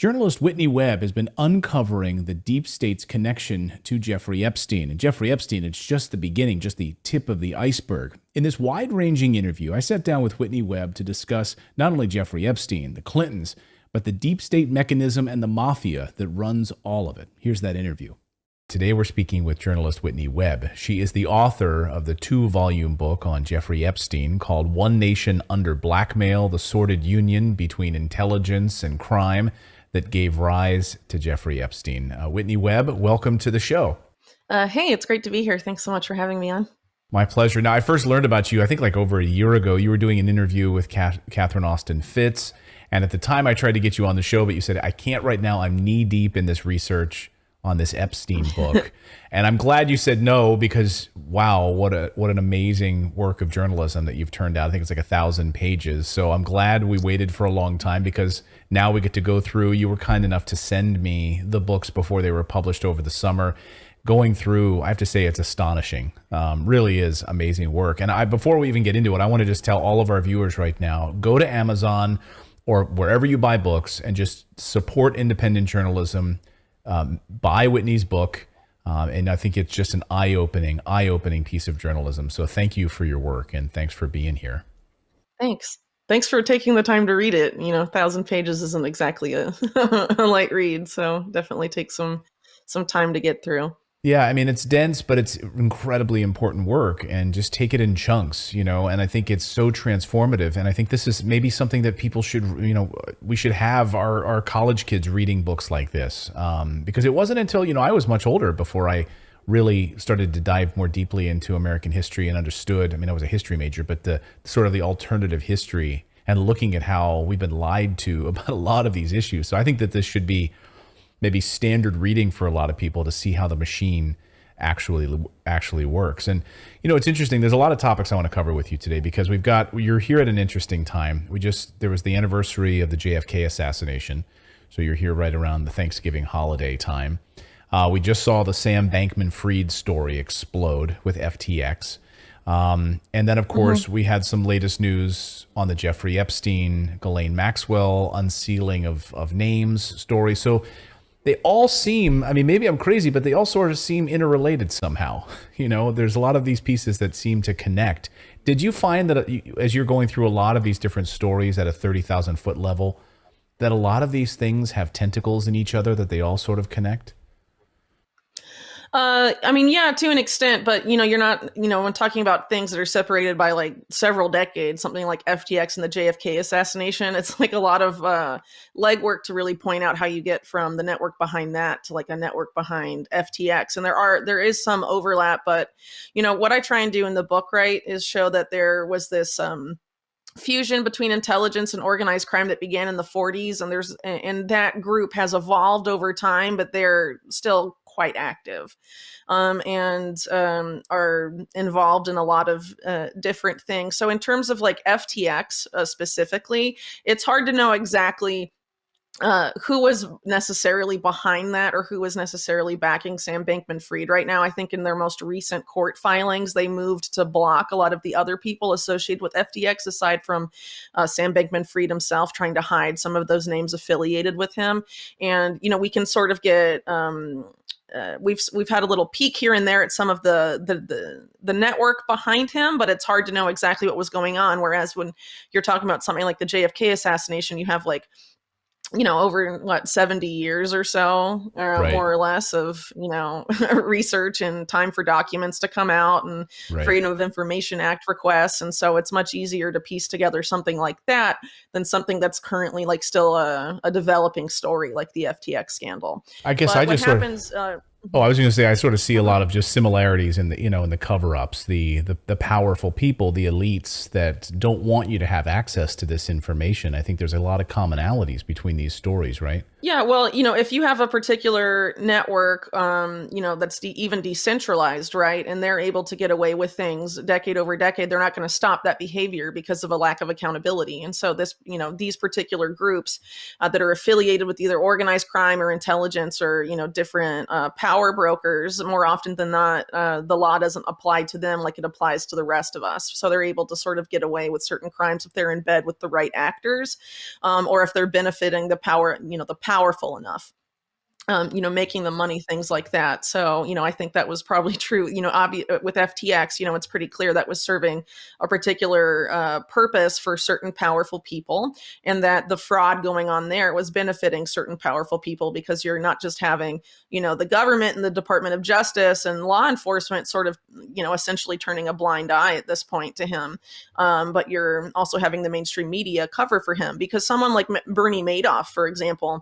Journalist Whitney Webb has been uncovering the deep state's connection to Jeffrey Epstein. And Jeffrey Epstein, it's just the beginning, just the tip of the iceberg. In this wide-ranging interview, I sat down with Whitney Webb to discuss not only Jeffrey Epstein, the Clintons, but the deep state mechanism and the mafia that runs all of it. Here's that interview. Today we're speaking with journalist Whitney Webb. She is the author of the 2-volume book on Jeffrey Epstein called Nation Under Blackmail, the Sordid Union Between Intelligence and Crime that Gave Rise to Jeffrey Epstein. Whitney Webb, welcome to the show. Hey, it's great to be here. Thanks so much for having me on. My pleasure. Now, I first learned about you, I think like over a year ago. You were doing an interview with Catherine Austin Fitts. And at the time I tried to get you on the show, but you said, I can't right now. I'm knee deep in this research on this Epstein book. And I'm glad you said no, because wow, what an amazing work of journalism that you've turned out. I think it's like 1,000 pages. So I'm glad we waited for a long time, because now we get to go through. You were kind enough to send me the books before they were published over the summer. Going through, I have to say, it's astonishing. Really is amazing work. And before we even get into it, I want to just tell all of our viewers right now, go to Amazon or wherever you buy books and just support independent journalism. Buy Whitney's book, and I think it's just an eye-opening piece of journalism. So thank you for your work, and thanks for being here. Thanks for taking the time to read it. 1,000 pages isn't exactly a light read, so definitely takes some time to get through. Yeah, I mean, it's dense, but it's incredibly important work, and just take it in chunks, and I think it's so transformative. And I think this is maybe something that people should, we should have our college kids reading books like this, because it wasn't until, I was much older before I really started to dive more deeply into American history and understood. I mean, I was a history major, but the sort of the alternative history and looking at how we've been lied to about a lot of these issues. So I think that this should be maybe standard reading for a lot of people to see how the machine actually works. And it's interesting. There's a lot of topics I want to cover with you today, because you're here at an interesting time. There was the anniversary of the JFK assassination, so you're here right around the Thanksgiving holiday time. We just saw the Sam Bankman-Fried story explode with FTX. And then, of course, we had some latest news on the Jeffrey Epstein, Ghislaine Maxwell unsealing of names story. So they all seem, I mean, maybe I'm crazy, but they all sort of seem interrelated somehow. There's a lot of these pieces that seem to connect. Did you find that as you're going through a lot of these different stories at a 30,000 foot level, that a lot of these things have tentacles in each other, that they all sort of connect? Yeah, to an extent, but you're not, when talking about things that are separated by like several decades, something like FTX and the JFK assassination, it's like a lot of legwork to really point out how you get from the network behind that to like a network behind FTX. And there is some overlap, but what I try and do in the book, right, is show that there was this fusion between intelligence and organized crime that began in the 40s, and that group has evolved over time, but they're still quite active, and are involved in a lot of different things. So in terms of like FTX specifically, it's hard to know exactly who was necessarily behind that or who was necessarily backing Sam Bankman-Fried. Right now, I think in their most recent court filings, they moved to block a lot of the other people associated with FTX, aside from Sam Bankman-Fried himself, trying to hide some of those names affiliated with him. And, we can sort of get... we've had a little peek here and there at some of the network behind him, but it's hard to know exactly what was going on. Whereas when you're talking about something like the JFK assassination, you have like, over 70 years or so, right, more or less of, research and time for documents to come out and right, Freedom of Information Act requests. And so it's much easier to piece together something like that than something that's currently like still a developing story like the FTX scandal. I guess I just I was going to say, I sort of see a lot of just similarities in the, in the cover-ups, the powerful people, the elites that don't want you to have access to this information. I think there's a lot of commonalities between these stories, right? Yeah, well, if you have a particular network, that's even decentralized, right, and they're able to get away with things decade over decade, they're not going to stop that behavior because of a lack of accountability. And so these particular groups that are affiliated with either organized crime or intelligence or, different power power brokers, more often than not, the law doesn't apply to them like it applies to the rest of us. So they're able to sort of get away with certain crimes if they're in bed with the right actors, or if they're benefiting the powerful enough. Making the money, things like that. So, I think that was probably true, with FTX, it's pretty clear that was serving a particular purpose for certain powerful people, and that the fraud going on there was benefiting certain powerful people, because you're not just having, the government and the Department of Justice and law enforcement sort of, essentially turning a blind eye at this point to him. But you're also having the mainstream media cover for him, because someone like Bernie Madoff, for example,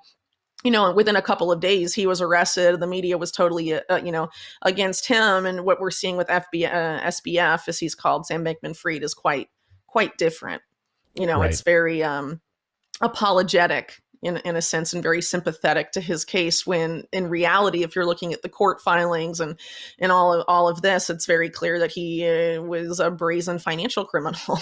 within a couple of days, he was arrested. The media was totally, against him. And what we're seeing with SBF, as he's called, Sam Bankman-Fried, is quite different. Right. It's very apologetic in a sense, and very sympathetic to his case, when in reality, if you're looking at the court filings and all of this, it's very clear that he was a brazen financial criminal.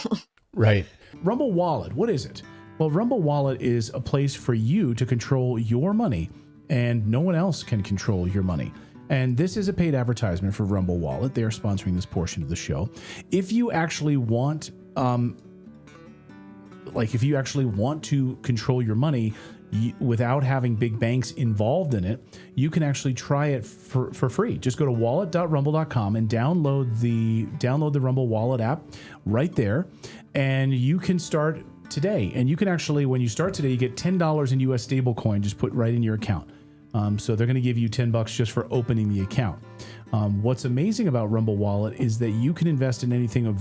Right. Rumble Wallet, what is it? Well, Rumble Wallet is a place for you to control your money, and no one else can control your money. And this is a paid advertisement for Rumble Wallet. They are sponsoring this portion of the show. If you actually want, to control your money without having big banks involved in it, you can actually try it for free. Just go to wallet.rumble.com and download the Rumble Wallet app right there, and you can start today. And you can actually, when you start today, you get $10 in US stablecoin just put right in your account. So they're going to give you $10 just for opening the account. What's amazing about Rumble Wallet is that you can invest in anything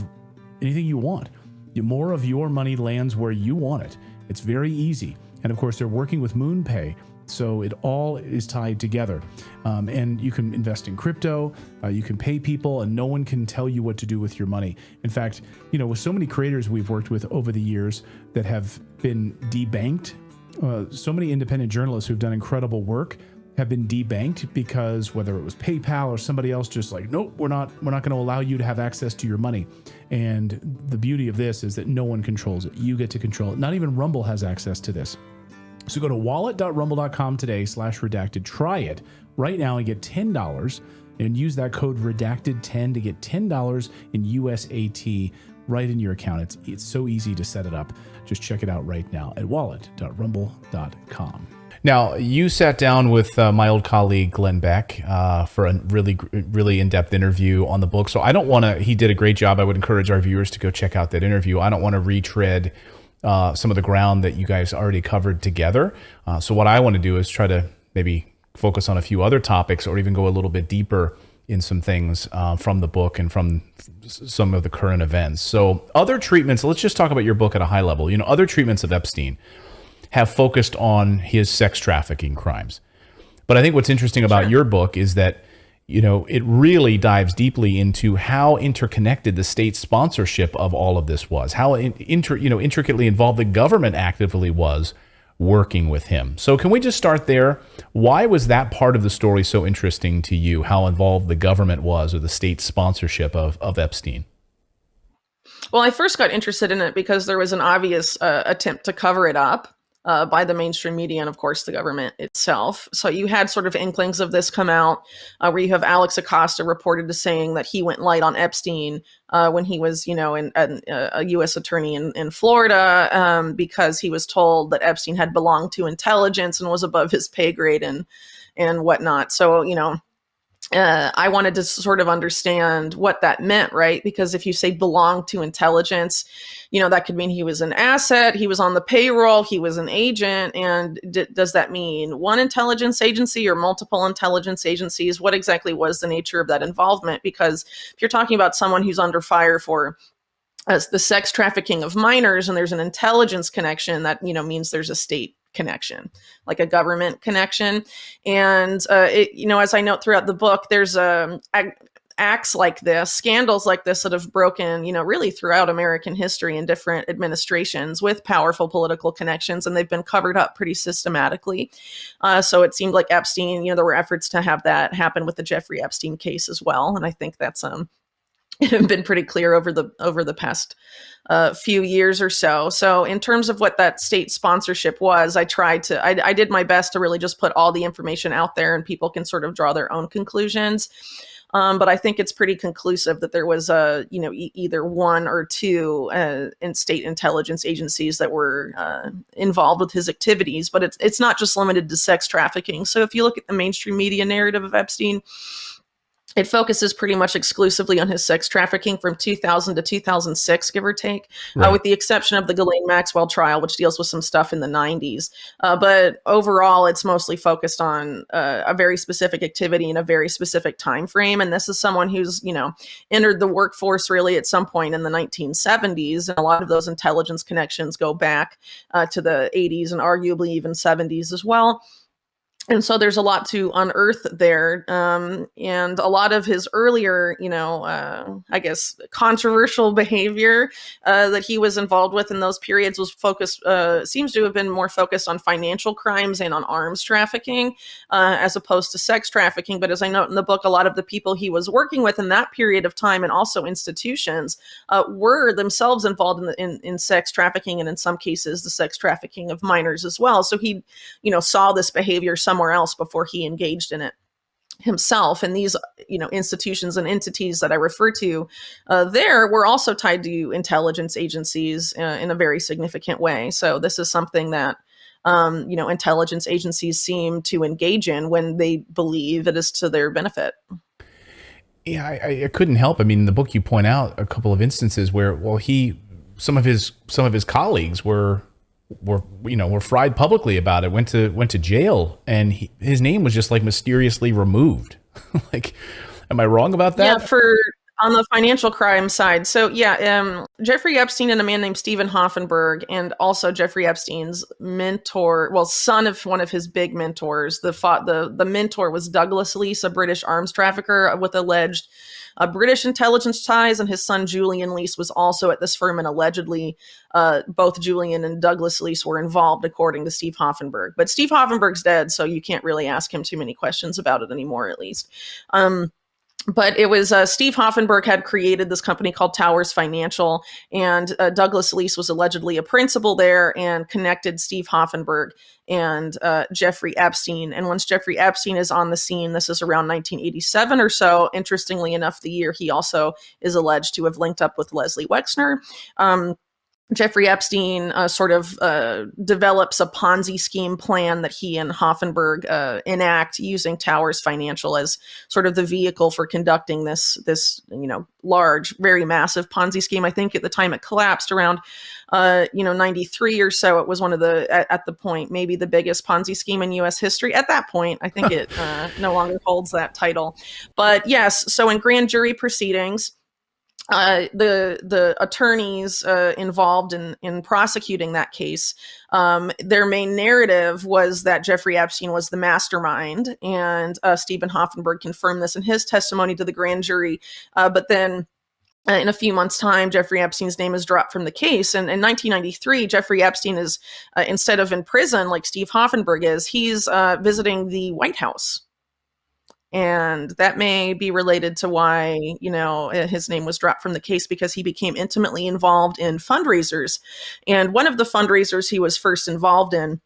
you want. More of your money lands where you want it. It's very easy. And of course, they're working with MoonPay, so it all is tied together. And you can invest in crypto, you can pay people, and no one can tell you what to do with your money. In fact, with so many creators we've worked with over the years that have been debanked, so many independent journalists who've done incredible work have been debanked because whether it was PayPal or somebody else just like, nope, we're not going to allow you to have access to your money. And the beauty of this is that no one controls it. You get to control it. Not even Rumble has access to this. So go to wallet.rumble.com today/redacted. Try it right now and get $10, and use that code redacted10 to get $10 in USAT right in your account. It's so easy to set it up. Just check it out right now at wallet.rumble.com. Now, you sat down with my old colleague, Glenn Beck, for a really in-depth interview on the book. So I don't want to, he did a great job. I would encourage our viewers to go check out that interview. I don't want to retread some of the ground that you guys already covered together. So what I want to do is try to maybe focus on a few other topics, or even go a little bit deeper in some things from the book and from some of the current events. So other treatments, let's just talk about your book at a high level. Other treatments of Epstein have focused on his sex trafficking crimes. But I think what's interesting about your book is that, it really dives deeply into how interconnected the state sponsorship of all of this was, how intricately involved the government actively was working with him. So can we just start there? Why was that part of the story so interesting to you, how involved the government was, or the state sponsorship of Epstein? Well, I first got interested in it because there was an obvious attempt to cover it up by the mainstream media and, of course, the government itself. So you had sort of inklings of this come out, where you have Alex Acosta reported as saying that he went light on Epstein when he was, a U.S. attorney in Florida, because he was told that Epstein had belonged to intelligence and was above his pay grade and whatnot. So, I wanted to sort of understand what that meant, right? Because if you say belong to intelligence, that could mean he was an asset, he was on the payroll, he was an agent. And does that mean one intelligence agency or multiple intelligence agencies? What exactly was the nature of that involvement? Because if you're talking about someone who's under fire for the sex trafficking of minors, and there's an intelligence connection, that means there's a state connection, like a government connection. And as I note throughout the book, there's acts like this, scandals like this, that have broken, really throughout American history in different administrations with powerful political connections, and they've been covered up pretty systematically. So it seemed like Epstein, there were efforts to have that happen with the Jeffrey Epstein case as well, and I think that's been pretty clear over the past few years or so. So in terms of what that state sponsorship was, I did my best to really just put all the information out there, and people can sort of draw their own conclusions. But I think it's pretty conclusive that there was either one or two in state intelligence agencies that were involved with his activities. But it's not just limited to sex trafficking. So if you look at the mainstream media narrative of Epstein, it focuses pretty much exclusively on his sex trafficking from 2000 to 2006, give or take, Right. with the exception of the Ghislaine Maxwell trial, which deals with some stuff in the 90s. But overall, it's mostly focused on a very specific activity in a very specific time frame. And this is someone who's, entered the workforce really at some point in the 1970s. And a lot of those intelligence connections go back to the 80s and arguably even 70s as well. And so there's a lot to unearth there. And a lot of his earlier, I guess, controversial behavior that he was involved with in those periods was seems to have been more focused on financial crimes and on arms trafficking as opposed to sex trafficking. But as I note in the book, a lot of the people he was working with in that period of time and also institutions were themselves involved in sex trafficking, and in some cases, the sex trafficking of minors as well. So he, saw this behavior somewhere else before he engaged in it himself. And these, institutions and entities that I refer to there were also tied to intelligence agencies in a very significant way. So this is something that, intelligence agencies seem to engage in when they believe it is to their benefit. Yeah, I couldn't help. I mean, in the book you point out a couple of instances where, some of his colleagues were fried publicly about it, went to jail, and his name was just like mysteriously removed. Like, am I wrong about that? Yeah, on the financial crime side. So Jeffrey Epstein and a man named Stephen Hoffenberg, and also Jeffrey Epstein's mentor, son of one of his big mentors. The mentor was Douglas Leese, a British arms trafficker with alleged British intelligence ties, and his son Julian Leese was also at this firm, and allegedly both Julian and Douglas Leese were involved, according to Steve Hoffenberg. But Steve Hoffenberg's dead, so you can't really ask him too many questions about it anymore, at least. But it was Steve Hoffenberg had created this company called Towers Financial, and Douglas Leese was allegedly a principal there and connected Steve Hoffenberg and Jeffrey Epstein. And once Jeffrey Epstein is on the scene, this is around 1987 or so, interestingly enough, the year he also is alleged to have linked up with Leslie Wexner. Jeffrey Epstein develops a Ponzi scheme plan that he and Hoffenberg enact, using Towers Financial as sort of the vehicle for conducting this large, very massive Ponzi scheme. I think at the time it collapsed around 93 or so. It was one of at the point, maybe the biggest Ponzi scheme in US history. At that point, I think it no longer holds that title. But yes, so in grand jury proceedings, the attorneys involved in prosecuting that case, their main narrative was that Jeffrey Epstein was the mastermind, and Stephen Hoffenberg confirmed this in his testimony to the grand jury. But then in a few months' time, Jeffrey Epstein's name is dropped from the case. And in 1993, Jeffrey Epstein is, instead of in prison like Steve Hoffenberg is, he's visiting the White House. And that may be related to why, his name was dropped from the case, because he became intimately involved in fundraisers. And one of the fundraisers he was first involved in,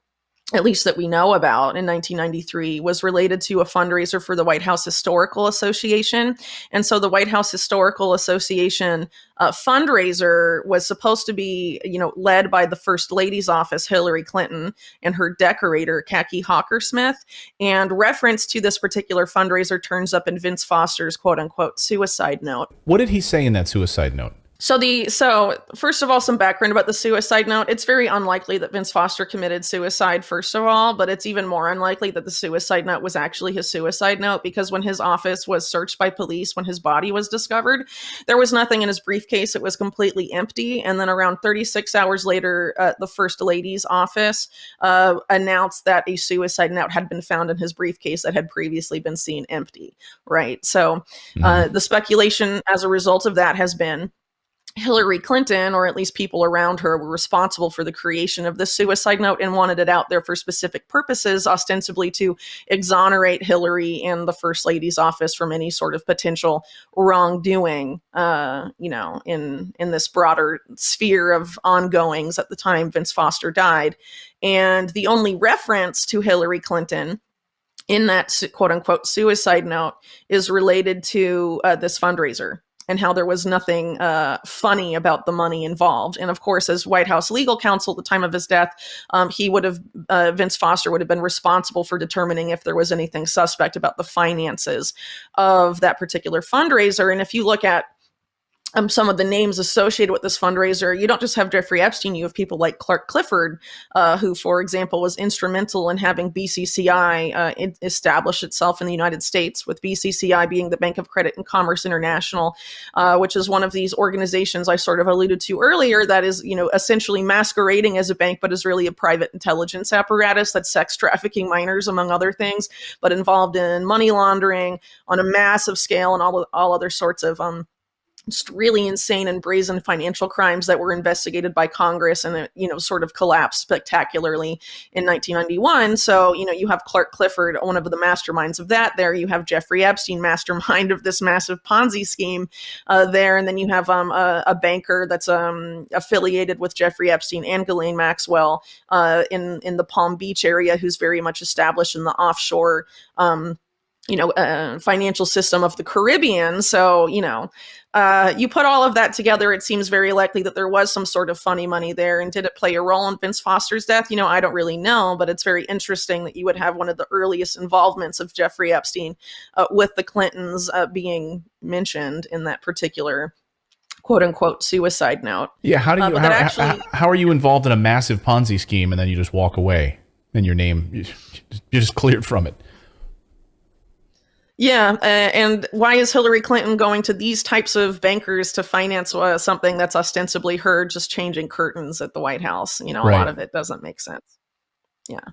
at least that we know about, in 1993, was related to a fundraiser for the White House Historical Association. And so the White House Historical Association fundraiser was supposed to be, led by the First Lady's office, Hillary Clinton, and her decorator, Khaki Hawker-Smith. And reference to this particular fundraiser turns up in Vince Foster's quote unquote suicide note. What did he say in that suicide note? So first of all, some background about the suicide note. It's very unlikely that Vince Foster committed suicide, first of all, but it's even more unlikely that the suicide note was actually his suicide note, because when his office was searched by police, when his body was discovered, there was nothing in his briefcase. It was completely empty. And then around 36 hours later, the First Lady's office announced that a suicide note had been found in his briefcase that had previously been seen empty, right? So the speculation as a result of that has been Hillary Clinton, or at least people around her, were responsible for the creation of this suicide note and wanted it out there for specific purposes, ostensibly to exonerate Hillary and the First Lady's office from any sort of potential wrongdoing, in this broader sphere of ongoings at the time Vince Foster died. And the only reference to Hillary Clinton in that quote unquote suicide note is related to this fundraiser, and how there was nothing funny about the money involved. And of course, as White House legal counsel at the time of his death, Vince Foster would have been responsible for determining if there was anything suspect about the finances of that particular fundraiser. And if you look at some of the names associated with this fundraiser, you don't just have Jeffrey Epstein, you have people like Clark Clifford, who, for example, was instrumental in having BCCI establish itself in the United States, with BCCI being the Bank of Credit and Commerce International, which is one of these organizations I sort of alluded to earlier that is, essentially masquerading as a bank, but is really a private intelligence apparatus that's sex trafficking minors, among other things, but involved in money laundering on a massive scale and all other sorts of just really insane and brazen financial crimes that were investigated by Congress, and it, sort of collapsed spectacularly in 1991. So, you have Clark Clifford, one of the masterminds of that there. You have Jeffrey Epstein, mastermind of this massive Ponzi scheme there. And then you have a banker that's affiliated with Jeffrey Epstein and Ghislaine Maxwell in the Palm Beach area, who's very much established in the offshore financial system of the Caribbean. So, you put all of that together, it seems very likely that there was some sort of funny money there. And did it play a role in Vince Foster's death? I don't really know, but it's very interesting that you would have one of the earliest involvements of Jeffrey Epstein with the Clintons being mentioned in that particular quote unquote suicide note. Yeah. How are you involved in a massive Ponzi scheme and then you just walk away and your name, you're just cleared from it? Yeah, and why is Hillary Clinton going to these types of bankers to finance something that's ostensibly her just changing curtains at the White House? A lot of it doesn't make sense. Yeah.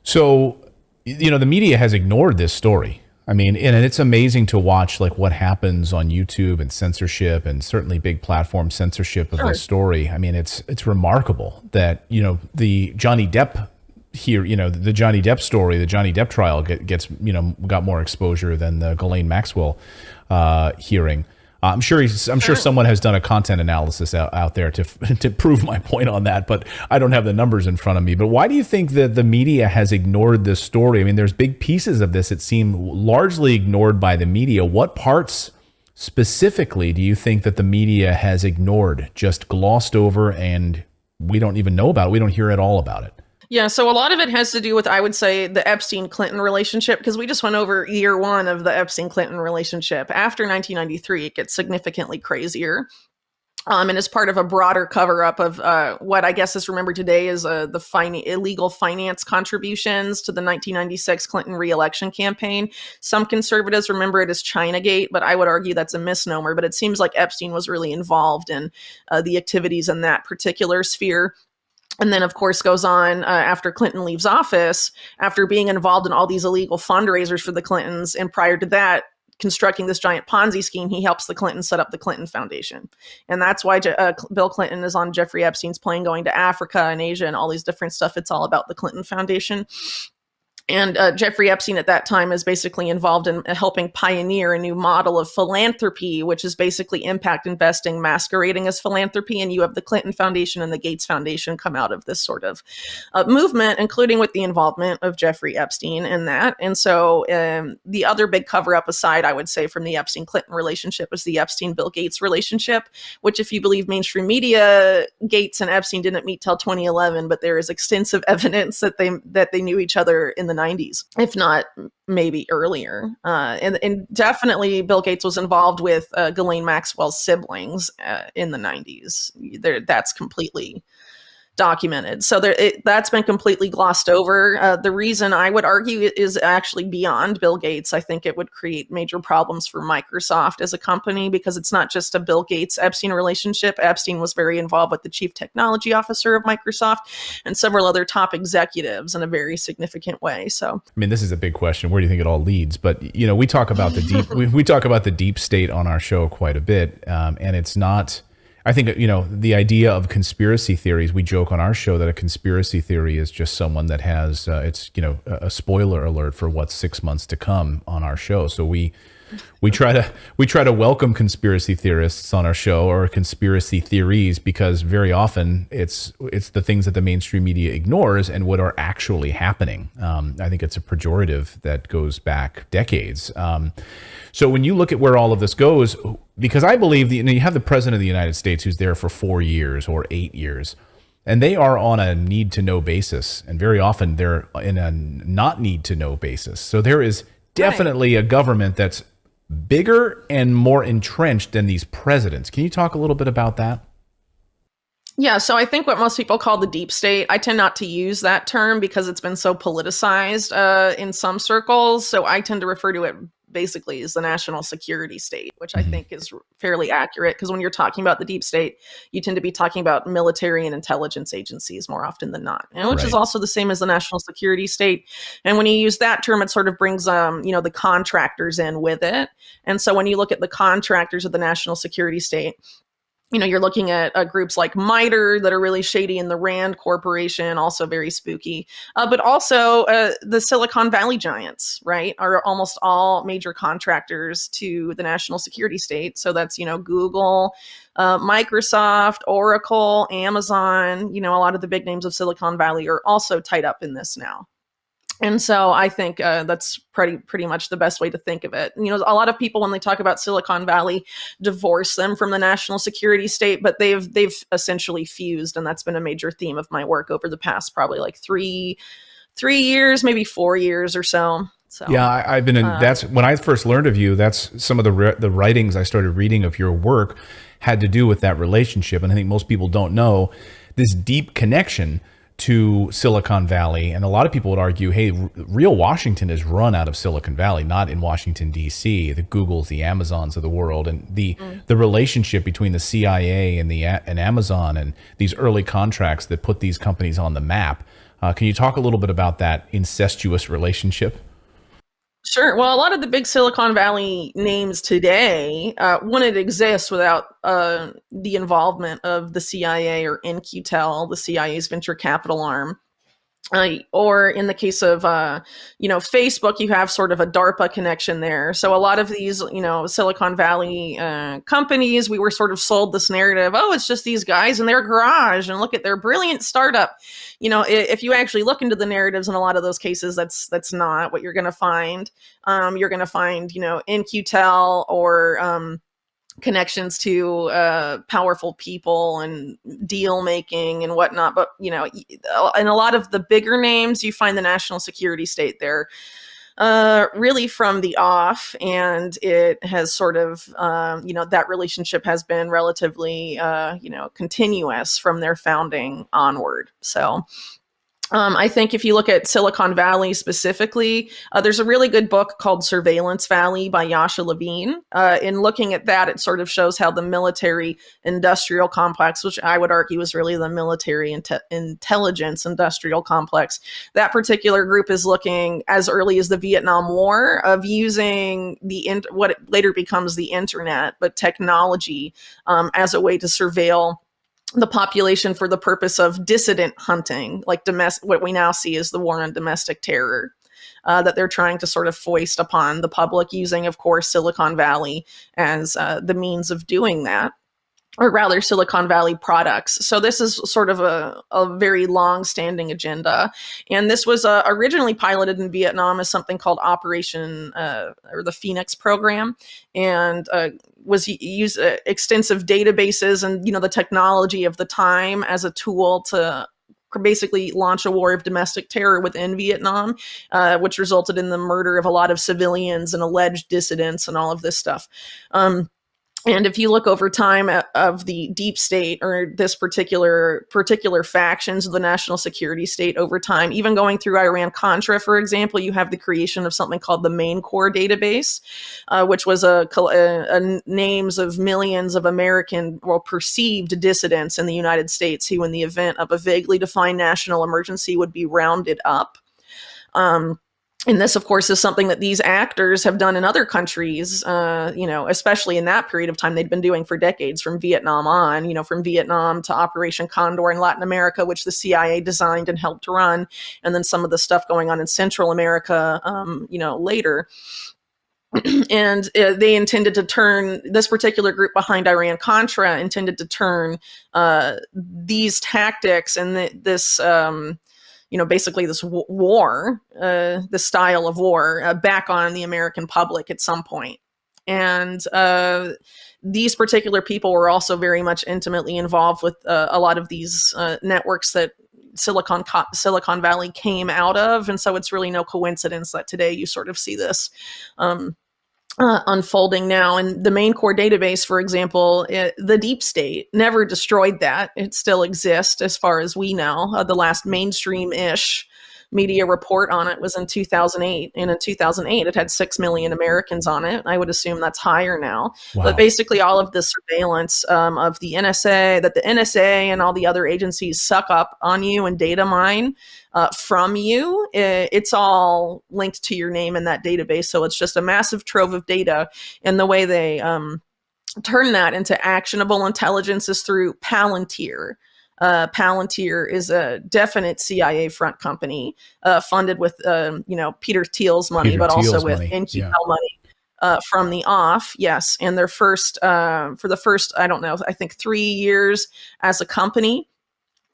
So, the media has ignored this story. I mean, and it's amazing to watch like what happens on YouTube and censorship, and certainly big platform censorship of this story. I mean, it's remarkable that, the Johnny Depp here, the Johnny Depp story, the Johnny Depp trial got more exposure than the Ghislaine Maxwell hearing. I'm sure someone has done a content analysis out there to prove my point on that, but I don't have the numbers in front of me. But why do you think that the media has ignored this story? I mean, there's big pieces of this that seem largely ignored by the media. What parts specifically do you think that the media has ignored, just glossed over, and we don't even know about it? We don't hear at all about it. Yeah, so a lot of it has to do with, I would say, the Epstein-Clinton relationship, because we just went over year one of the Epstein-Clinton relationship. After 1993, it gets significantly crazier. And as part of a broader cover-up of what I guess is remembered today as the illegal finance contributions to the 1996 Clinton re-election campaign. Some conservatives remember it as Chinagate, but I would argue that's a misnomer. But it seems like Epstein was really involved in the activities in that particular sphere. And then, of course, goes on after Clinton leaves office, after being involved in all these illegal fundraisers for the Clintons. And prior to that, constructing this giant Ponzi scheme, he helps the Clintons set up the Clinton Foundation. And that's why Bill Clinton is on Jeffrey Epstein's plane going to Africa and Asia and all these different stuff. It's all about the Clinton Foundation. And Jeffrey Epstein at that time is basically involved in helping pioneer a new model of philanthropy, which is basically impact investing masquerading as philanthropy. And you have the Clinton Foundation and the Gates Foundation come out of this sort of movement, including with the involvement of Jeffrey Epstein in that. And so the other big cover up aside, I would say, from the Epstein-Clinton relationship was the Epstein-Bill Gates relationship, which, if you believe mainstream media, Gates and Epstein didn't meet till 2011, but there is extensive evidence that they knew each other in the 90s, if not maybe earlier. And definitely Bill Gates was involved with Ghislaine Maxwell's siblings in the 90s. That's completely documented. So that's been completely glossed over. The reason I would argue is actually beyond Bill Gates. I think it would create major problems for Microsoft as a company, because it's not just a Bill Gates-Epstein relationship. Epstein was very involved with the chief technology officer of Microsoft and several other top executives in a very significant way. So, I mean, this is a big question. Where do you think it all leads? But, we talk about the deep, we talk about the deep state on our show quite a bit. And it's not, I think, the idea of conspiracy theories, we joke on our show that a conspiracy theory is just someone that has, a spoiler alert for what's 6 months to come on our show. So we try to welcome conspiracy theorists on our show, or conspiracy theories, because very often it's the things that the mainstream media ignores and what are actually happening. I think it's a pejorative that goes back decades. So when you look at where all of this goes, because I believe you have the president of the United States who's there for 4 years or 8 years, and they are on a need to know basis, and very often they're in a not need to know basis. So there is definitely a government that's bigger and more entrenched than these presidents. Can you talk a little bit about that? Yeah, so I think what most people call the deep state, I tend not to use that term because it's been so politicized in some circles. So I tend to refer to it basically as the national security state, which I think is fairly accurate, because when you're talking about the deep state, you tend to be talking about military and intelligence agencies more often than not, and which is also the same as the national security state. And when you use that term, it sort of brings the contractors in with it. And so when you look at the contractors of the national security state, you're looking at groups like MITRE that are really shady, in the Rand Corporation, also very spooky, but also the Silicon Valley giants, right, are almost all major contractors to the national security state. So that's, Google, Microsoft, Oracle, Amazon, a lot of the big names of Silicon Valley are also tied up in this now. And so I think that's pretty much the best way to think of it. A lot of people, when they talk about Silicon Valley, divorce them from the national security state, but they've essentially fused, and that's been a major theme of my work over the past probably like three years, maybe 4 years or so. So yeah, I've been in. That's when I first learned of you. That's some of the writings I started reading of your work had to do with that relationship, and I think most people don't know this deep connection to Silicon Valley. And a lot of people would argue, hey, real Washington is run out of Silicon Valley, not in Washington, D.C., the Googles, the Amazons of the world. And the relationship between the CIA and Amazon, and these early contracts that put these companies on the map. Can you talk a little bit about that incestuous relationship? Sure. Well, a lot of the big Silicon Valley names today wouldn't exist without the involvement of the CIA or NQTEL, the CIA's venture capital arm. Or in the case of, Facebook, you have sort of a DARPA connection there. So a lot of these, Silicon Valley companies, we were sort of sold this narrative, oh, it's just these guys in their garage and look at their brilliant startup. If you actually look into the narratives in a lot of those cases, that's not what you're going to find. You're going to find, NQTEL or connections to powerful people and deal making and whatnot. But, in a lot of the bigger names, you find the national security state there really from the off. And it has sort of, that relationship has been relatively, continuous from their founding onward. So I think if you look at Silicon Valley specifically, there's a really good book called Surveillance Valley by Yasha Levine. In looking at that, it sort of shows how the military industrial complex, which I would argue is really the military intelligence industrial complex, that particular group is looking as early as the Vietnam War of using what it later becomes the internet, but technology as a way to surveil the population for the purpose of dissident hunting, like what we now see as the war on domestic terror, that they're trying to sort of foist upon the public, using, of course, Silicon Valley as the means of doing that, or rather Silicon Valley products. So this is sort of a very long-standing agenda. And this was originally piloted in Vietnam as something called Operation, or the Phoenix program, and was used extensive databases and, the technology of the time as a tool to basically launch a war of domestic terror within Vietnam, which resulted in the murder of a lot of civilians and alleged dissidents and all of this stuff. And if you look over time of the deep state, or this particular factions of the national security state over time, even going through Iran-Contra, for example, you have the creation of something called the Main Core database, which was a names of millions of American, perceived dissidents in the United States who, in the event of a vaguely defined national emergency, would be rounded up. And this, of course, is something that these actors have done in other countries, especially in that period of time they'd been doing for decades, from Vietnam on, from Vietnam to Operation Condor in Latin America, which the CIA designed and helped run, and then some of the stuff going on in Central America, later. And they intended to turn this particular group behind Iran-Contra intended to turn these tactics and this basically this war, this style of war, back on the American public at some point. And these particular people were also very much intimately involved with a lot of these networks that Silicon Valley came out of. And so it's really no coincidence that today you sort of see this unfolding now. And the main core database, for example, the deep state never destroyed that. It still exists as far as we know. The last mainstream-ish media report on it was in 2008. And in 2008, it had 6 million Americans on it. I would assume that's higher now. Wow. But basically all of the surveillance of the NSA, that the NSA and all the other agencies suck up on you and data mine from you, it's all linked to your name in that database. So it's just a massive trove of data. And the way they turn that into actionable intelligence is through Palantir. Palantir is a definite CIA front company, funded with, Peter Thiel's money, but also with NQL money from the off. Yes. And their first, for the first, I don't know, I think 3 years as a company,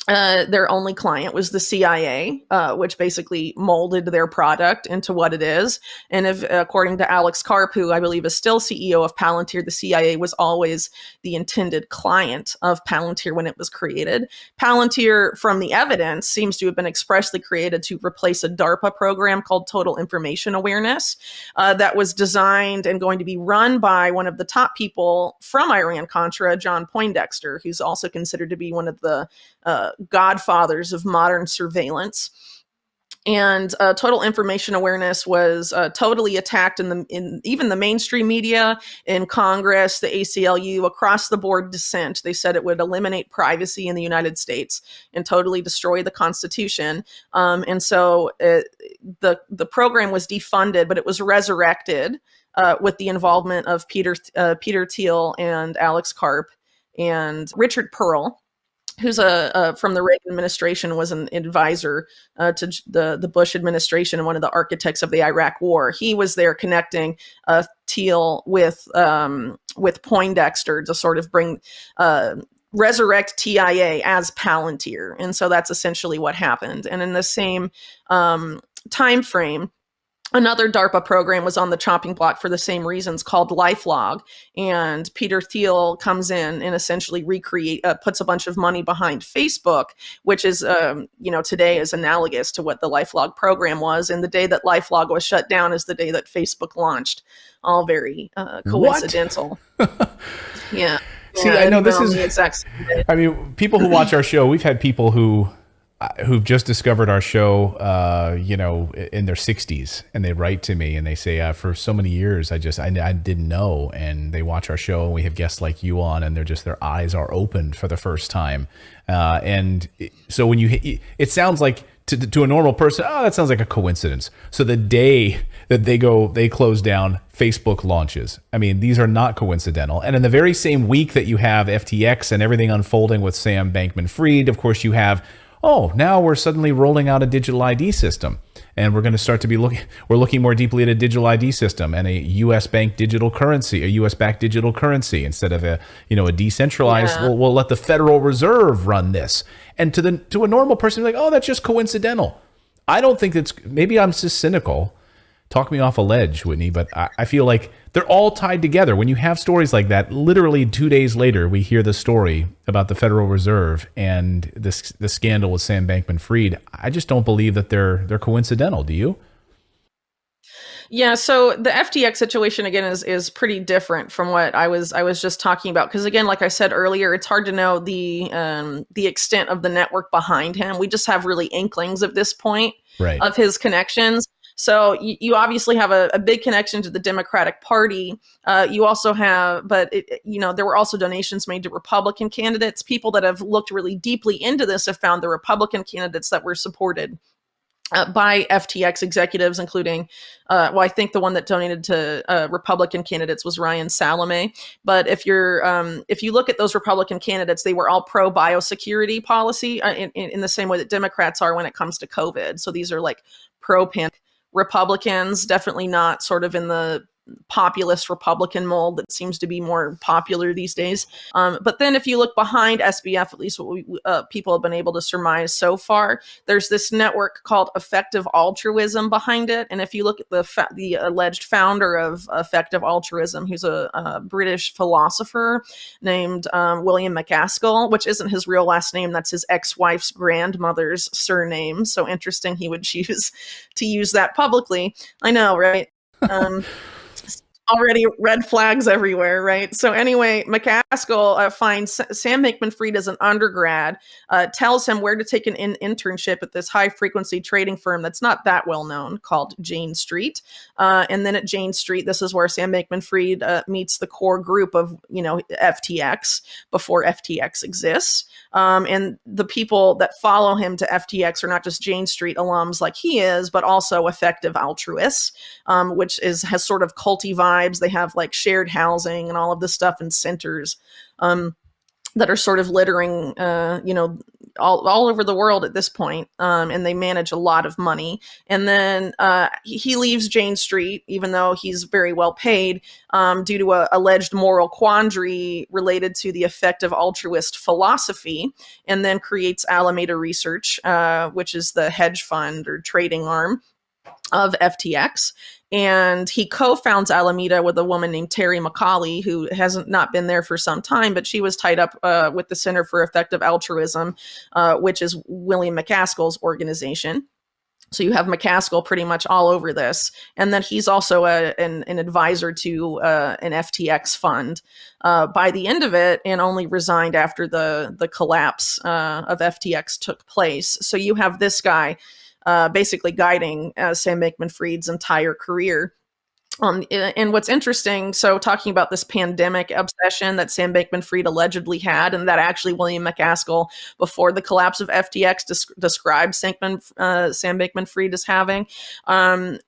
their only client was the CIA, which basically molded their product into what it is. And according to Alex Karp, who I believe is still CEO of Palantir, the CIA was always the intended client of Palantir when it was created. Palantir, from the evidence, seems to have been expressly created to replace a DARPA program called Total Information Awareness that was designed and going to be run by one of the top people from Iran-Contra, John Poindexter, who's also considered to be one of the godfathers of modern surveillance. And Total Information Awareness was totally attacked in even the mainstream media, in Congress, the ACLU, across the board dissent. They said it would eliminate privacy in the United States and totally destroy the Constitution. And so the program was defunded, but it was resurrected with the involvement of Peter Thiel and Alex Karp and Richard Pearl, who's from the Reagan administration, was an advisor to the Bush administration and one of the architects of the Iraq War. He was there connecting Thiel with Poindexter to sort of bring resurrect TIA as Palantir, and so that's essentially what happened. And in the same time frame, another DARPA program was on the chopping block for the same reasons, called LifeLog. And Peter Thiel comes in and essentially puts a bunch of money behind Facebook, which is, today is analogous to what the LifeLog program was. And the day that LifeLog was shut down is the day that Facebook launched. All very coincidental. Yeah. See, I know this is the exact same day. I mean, people who watch our show, we've had people who've just discovered our show, in their 60s, and they write to me and they say, for so many years, I didn't know. And they watch our show, and we have guests like you on, and their eyes are opened for the first time. So when it sounds like to a normal person, that sounds like a coincidence. So the day that they close down, Facebook launches. I mean, these are not coincidental. And in the very same week that you have FTX and everything unfolding with Sam Bankman-Fried, of course, you have, now we're suddenly rolling out a digital ID system, and we're going to start to be looking more deeply at a digital ID system and a U.S. backed digital currency instead of a decentralized. Yeah. We'll let the Federal Reserve run this. And to a normal person, like, that's just coincidental. I don't think maybe I'm just cynical. Talk me off a ledge, Whitney, but I feel like they're all tied together. When you have stories like that, literally 2 days later, we hear the story about the Federal Reserve and the scandal with Sam Bankman-Fried. I just don't believe that they're coincidental. Do you? Yeah, so the FTX situation, again, is pretty different from what I was just talking about. Because again, like I said earlier, it's hard to know the extent of the network behind him. We just have really inklings at this point of his connections. So you obviously have a big connection to the Democratic Party. You also have, there were also donations made to Republican candidates. People that have looked really deeply into this have found the Republican candidates that were supported by FTX executives, including, I think the one that donated to Republican candidates was Ryan Salome. But if you look at those Republican candidates, they were all pro biosecurity policy in the same way that Democrats are when it comes to COVID. So these are like pro pandemic Republicans, definitely not sort of in the populist Republican mold that seems to be more popular these days. But then if you look behind SBF, at least what people have been able to surmise so far, there's this network called Effective Altruism behind it. And if you look at the alleged founder of Effective Altruism, who's a British philosopher named William McCaskill, which isn't his real last name, that's his ex-wife's grandmother's surname. So interesting he would choose to use that publicly. I know, right? Already red flags everywhere, right? So anyway, McCaskill finds Sam Bankman-Fried as an undergrad, tells him where to take an internship at this high-frequency trading firm that's not that well-known called Jane Street. And then at Jane Street, this is where Sam Bankman-Fried meets the core group of, FTX before FTX exists. And the people that follow him to FTX are not just Jane Street alums like he is, but also effective altruists, which has sort of culty vibes. They have like shared housing and all of this stuff in centers that are sort of littering, all over the world at this point. And they manage a lot of money. And then he leaves Jane Street, even though he's very well paid, due to a alleged moral quandary related to the effective altruist philosophy, and then creates Alameda Research, which is the hedge fund or trading arm of FTX. And he co-founds Alameda with a woman named Terry McCauley, who hasn't not been there for some time, but she was tied up with the Center for Effective Altruism, which is William McCaskill's organization. So you have McCaskill pretty much all over this. And then he's also an advisor to an FTX fund by the end of it, and only resigned after the collapse of FTX took place. So you have this guy basically guiding Sam Bankman-Fried's entire career. And what's interesting, so talking about this pandemic obsession that Sam Bankman-Fried allegedly had, and that actually William McCaskill, before the collapse of FTX, described Sam Bankman-Fried as having,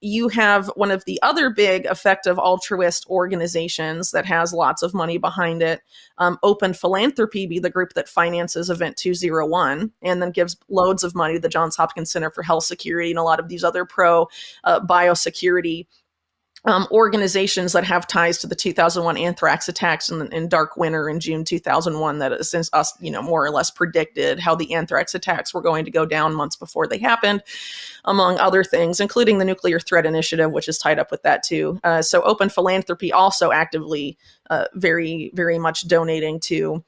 you have one of the other big effective altruist organizations that has lots of money behind it, Open Philanthropy, be the group that finances Event 201, and then gives loads of money to the Johns Hopkins Center for Health Security and a lot of these other pro biosecurity organizations that have ties to the 2001 anthrax attacks and dark winter in June 2001 that since us, more or less predicted how the anthrax attacks were going to go down months before they happened, among other things, including the Nuclear Threat Initiative, which is tied up with that too. So Open Philanthropy also actively very, very much donating to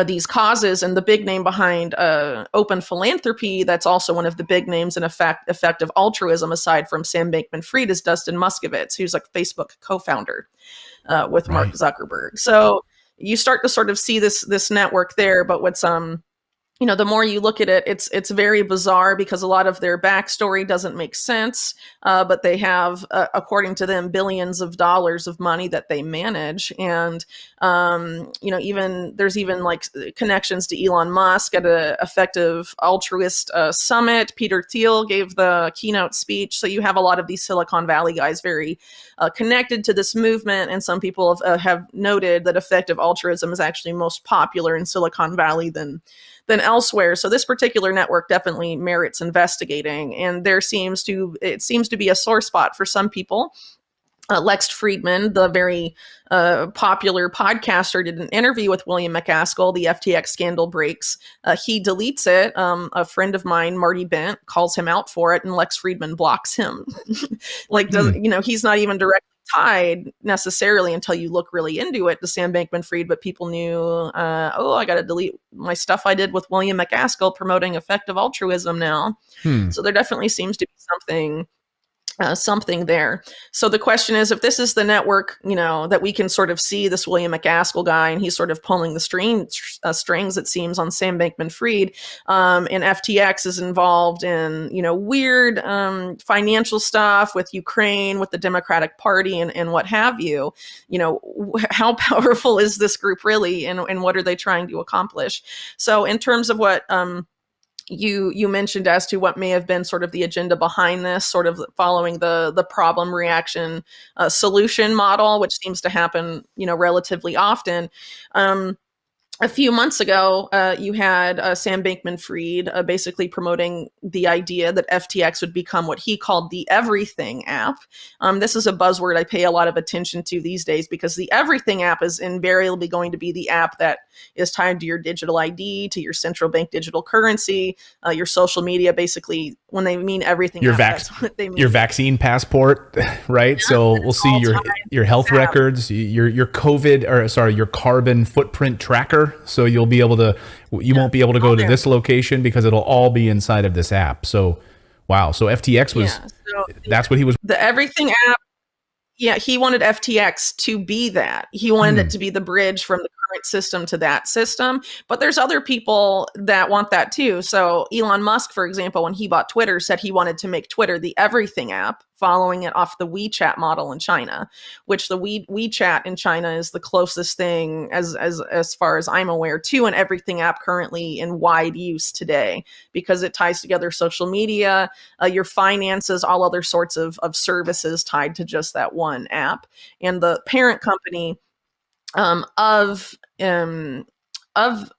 these causes. And the big name behind Open Philanthropy, that's also one of the big names in effective altruism, aside from Sam Bankman-Fried, is Dustin Moskovitz, who's a Facebook co-founder with Mark Zuckerberg. So you start to sort of see this network there. But what's the more you look at it, it's very bizarre because a lot of their backstory doesn't make sense. But they have, according to them, billions of dollars of money that they manage. And, there's even like connections to Elon Musk at a effective altruist summit. Peter Thiel gave the keynote speech. So you have a lot of these Silicon Valley guys very connected to this movement. And some people have noted that effective altruism is actually most popular in Silicon Valley than elsewhere. So this particular network definitely merits investigating. And it seems to be a sore spot for some people. Lex Friedman, the very popular podcaster, did an interview with William McCaskill. The FTX scandal breaks. He deletes it. A friend of mine, Marty Bent, calls him out for it, and Lex Friedman blocks him. He's not even directly tied necessarily until you look really into it to Sam Bankman-Fried, but people knew, I got to delete my stuff I did with William McCaskill promoting effective altruism now. So there definitely seems to be something there. So the question is, if this is the network, that we can sort of see this William McCaskill guy, and he's sort of pulling the strings, it seems, on Sam Bankman-Fried, and FTX is involved in, weird financial stuff with Ukraine, with the Democratic Party, and what have you. How powerful is this group really, and what are they trying to accomplish? So in terms of what you mentioned as to what may have been sort of the agenda behind this, sort of following the problem reaction solution model, which seems to happen, relatively often. A few months ago, you had Sam Bankman-Fried basically promoting the idea that FTX would become what he called the everything app. This is a buzzword I pay a lot of attention to these days, because the everything app is invariably going to be the app that is tied to your digital ID, to your central bank digital currency, your social media. Basically, when they mean everything, that's what they mean. Your vaccine passport, right? Yeah, so we'll see your health records, your your carbon footprint tracker. So you won't be able to go to this location because it'll all be inside of this app. So, wow. So FTX was, that's what he was. The everything app. Yeah. He wanted FTX to be that. He wanted it to be the bridge from the current system to that system. But there's other people that want that too. So Elon Musk, for example, when he bought Twitter, said he wanted to make Twitter the everything app, following it off the WeChat model in China, which the WeChat in China is the closest thing, as far as I'm aware, to an everything app currently in wide use today, because it ties together social media, your finances, all other sorts of services tied to just that one app. And the parent company of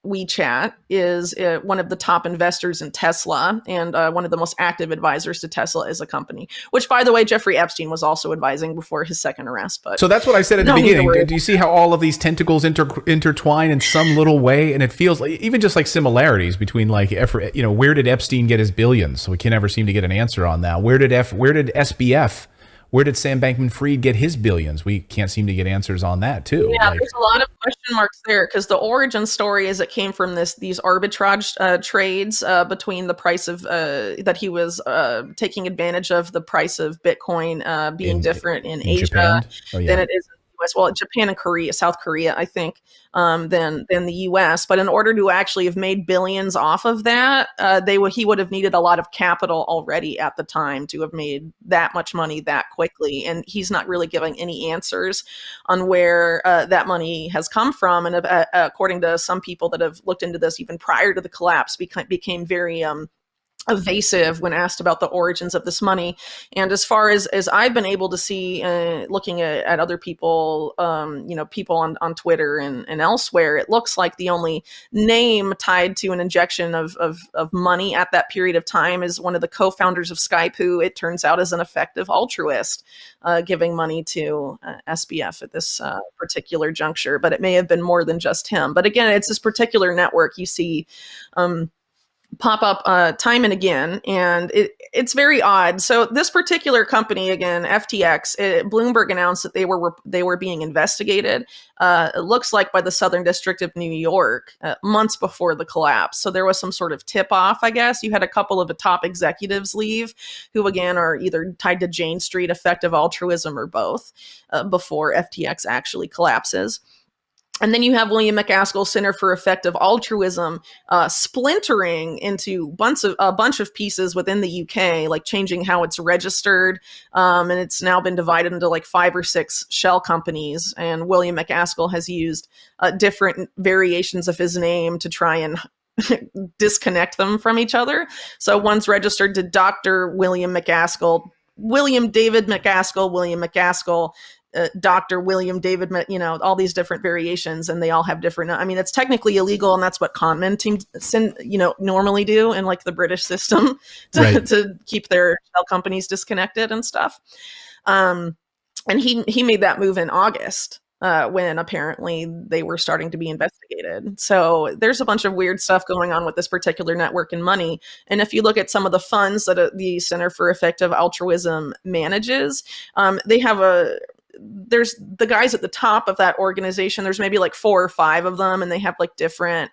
WeChat is one of the top investors in Tesla, and one of the most active advisors to Tesla as a company, which, by the way, Jeffrey Epstein was also advising before his second arrest. But so that's what I said at the beginning. Do you see how all of these tentacles intertwine in some little way? And it feels like even just like similarities between where did Epstein get his billions? So we can never seem to get an answer on that. Where did SBF? Where did Sam Bankman-Fried get his billions? We can't seem to get answers on that too. Yeah, there's a lot of question marks there, because the origin story is it came from these arbitrage trades between the price of that he was taking advantage of the price of Bitcoin being different in Asia than it is in the US. Well, Japan and South Korea, I think, than the US. But in order to actually have made billions off of that, he would have needed a lot of capital already at the time to have made that much money that quickly. And he's not really giving any answers on where that money has come from. And according to some people that have looked into this even prior to the collapse, became very evasive when asked about the origins of this money. And as far as I've been able to see, looking at other people, people on Twitter and elsewhere, it looks like the only name tied to an injection of money at that period of time is one of the co-founders of Skype, who it turns out is an effective altruist, giving money to SBF at this particular juncture. But it may have been more than just him. But again, it's this particular network you see pop up time and again, and it's very odd. So this particular company, again, FTX, Bloomberg announced that they were being investigated. It looks like by the Southern District of New York months before the collapse. So there was some sort of tip off, I guess. You had a couple of the top executives leave, who again are either tied to Jane Street, effective altruism, or both, before FTX actually collapses. And then you have William McAskill Center for Effective Altruism splintering into a bunch of pieces within the UK, like changing how it's registered. And it's now been divided into like 5 or 6 shell companies. And William McAskill has used different variations of his name to try and disconnect them from each other. So one's registered to Dr. William McAskill, William David McAskill, William McAskill, Dr. William David, all these different variations, and they all have different, it's technically illegal, and that's what con men teams, normally do in like the British system to keep their shell companies disconnected and stuff. And he made that move in August, when apparently they were starting to be investigated. So there's a bunch of weird stuff going on with this particular network and money. And if you look at some of the funds that the Center for Effective Altruism manages, they have there's the guys at the top of that organization. There's maybe like 4 or 5 of them, and they have like different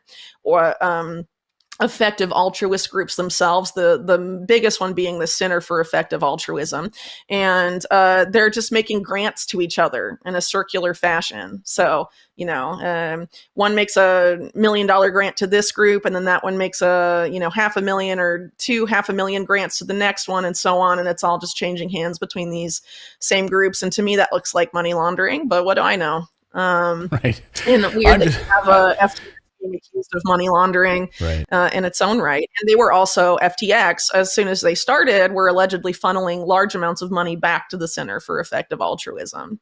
effective altruist groups themselves, the biggest one being the Center for Effective Altruism. And they're just making grants to each other in a circular fashion. So, one makes $1 million grant to this group, and then that one makes $500,000 or $250,000 grants to the next one, and so on. And it's all just changing hands between these same groups. And to me, that looks like money laundering, but what do I know? Right. And weird that you have being accused of money laundering Right. in its own right. And they were also FTX, as soon as they started, were allegedly funneling large amounts of money back to the Center for Effective Altruism.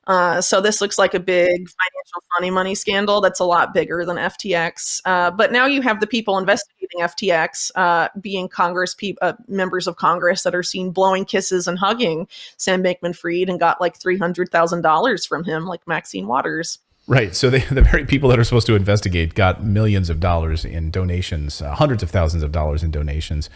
So this looks like a big financial funny money scandal that's a lot bigger than FTX. But now you have the people investigating FTX being members of Congress that are seen blowing kisses and hugging Sam Bankman-Fried and got like $300,000 from him, like Maxine Waters. Right. So the very people that are supposed to investigate got millions of dollars in donations, hundreds of thousands of dollars in donations.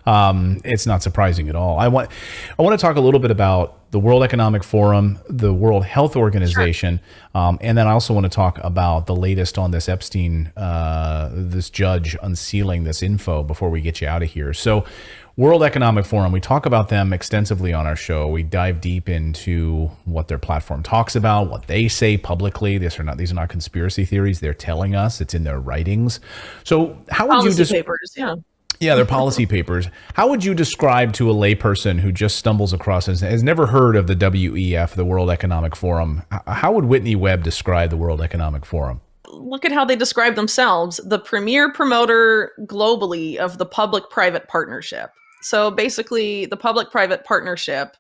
It's not surprising at all. I want to talk a little bit about the World Economic Forum, the World Health Organization, and then I also want to talk about the latest on this Epstein, this judge unsealing this info before we get you out of here. So World Economic Forum, we talk about them extensively on our show. We dive deep into what their platform talks about, what they say publicly. These are not conspiracy theories. They're telling us, it's in their writings. So how would you papers, Yeah, they're policy papers. How would you describe to a layperson who just stumbles across and has never heard of the WEF, the World Economic Forum? How would Whitney Webb describe the World Economic Forum? Look at how they describe themselves: the premier promoter globally of the public-private partnership. So basically, the public-private partnership,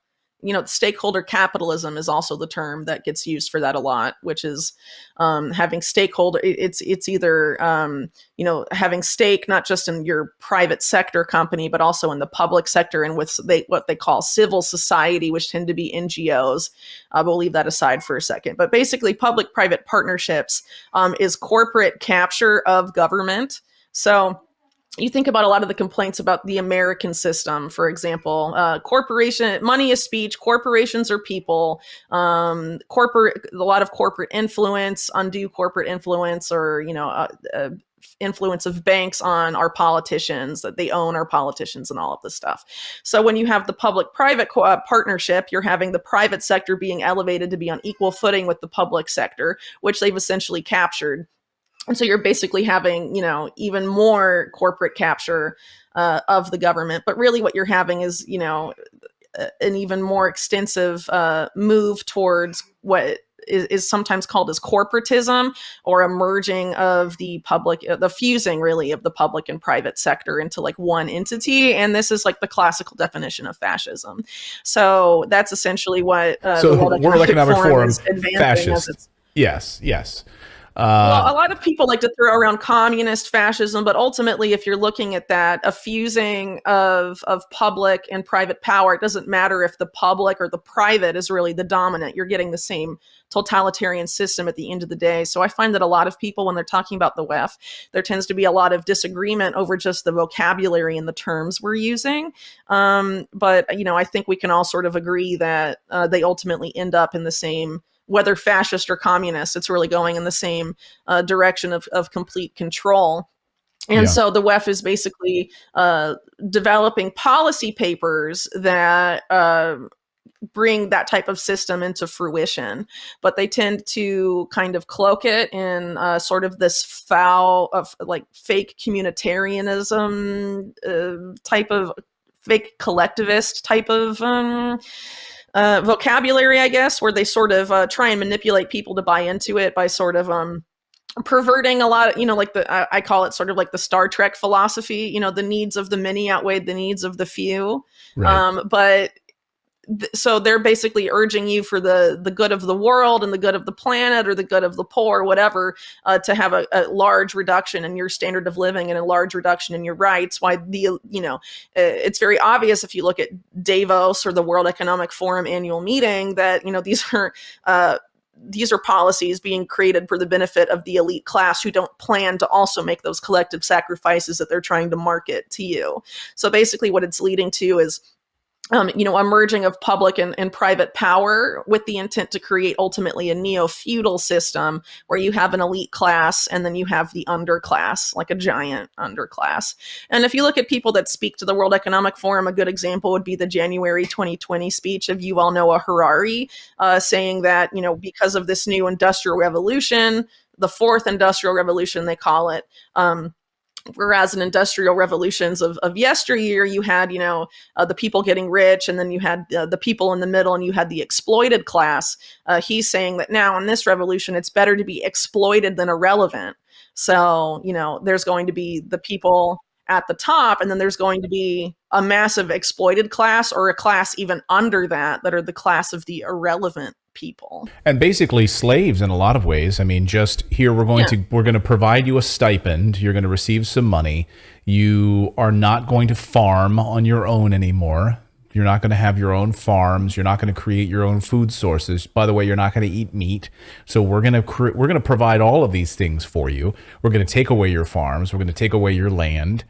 stakeholder capitalism is also the term that gets used for that a lot, which is having stakeholder. It's either having stake not just in your private sector company, but also in the public sector and with what they call civil society, which tend to be NGOs. We'll leave that aside for a second. But basically, public-private partnerships is corporate capture of government. So you think about a lot of the complaints about the American system, for example, money is speech, corporations are people, a lot of corporate influence, undue corporate influence, or, influence of banks on our politicians, that they own our politicians and all of this stuff. So when you have the public-private partnership, you're having the private sector being elevated to be on equal footing with the public sector, which they've essentially captured. And so you're basically having, even more corporate capture of the government. But really what you're having is, an even more extensive move towards what is sometimes called as corporatism, or a merging of the fusing really of the public and private sector into like one entity. And this is like the classical definition of fascism. So that's essentially what the World Economic Forum is advancing fascist. Yes. Well, a lot of people like to throw around communist fascism, but ultimately, if you're looking at that, a fusing of public and private power, it doesn't matter if the public or the private is really the dominant. You're getting the same totalitarian system at the end of the day. So I find that a lot of people, when they're talking about the WEF, there tends to be a lot of disagreement over just the vocabulary and the terms we're using. But I think we can all sort of agree that they ultimately end up in the same, whether fascist or communist, it's really going in the same direction of complete control. And so the WEF is basically developing policy papers that bring that type of system into fruition, but they tend to kind of cloak it in sort of this foul of like fake communitarianism type of fake collectivist type of vocabulary, I guess, where they sort of try and manipulate people to buy into it by sort of perverting a lot of, like I call it sort of like the Star Trek philosophy, the needs of the many outweighed the needs of the few. Right. So they're basically urging you for the good of the world and the good of the planet or the good of the poor, whatever, to have a large reduction in your standard of living and a large reduction in your rights. Why it's very obvious if you look at Davos or the World Economic Forum annual meeting that, these are policies being created for the benefit of the elite class who don't plan to also make those collective sacrifices that they're trying to market to you. So basically what it's leading to is a merging of public and private power with the intent to create ultimately a neo-feudal system where you have an elite class and then you have the underclass, like a giant underclass. And if you look at people that speak to the World Economic Forum, a good example would be the January 2020 speech of Yuval Noah Harari, saying that, because of this new industrial revolution, the fourth industrial revolution, they call it, whereas in industrial revolutions of yesteryear, you had, the people getting rich, and then you had the people in the middle, and you had the exploited class. He's saying that now in this revolution, it's better to be exploited than irrelevant. So, there's going to be the people at the top, and then there's going to be a massive exploited class, or a class even under that are the class of the irrelevant people. And basically slaves in a lot of ways. I mean, just here we're going to provide you a stipend. You're going to receive some money. You are not going to farm on your own anymore. You're not going to have your own farms. You're not going to create your own food sources. By the way, you're not going to eat meat. So we're going to provide all of these things for you. We're going to take away your farms. We're going to take away your land.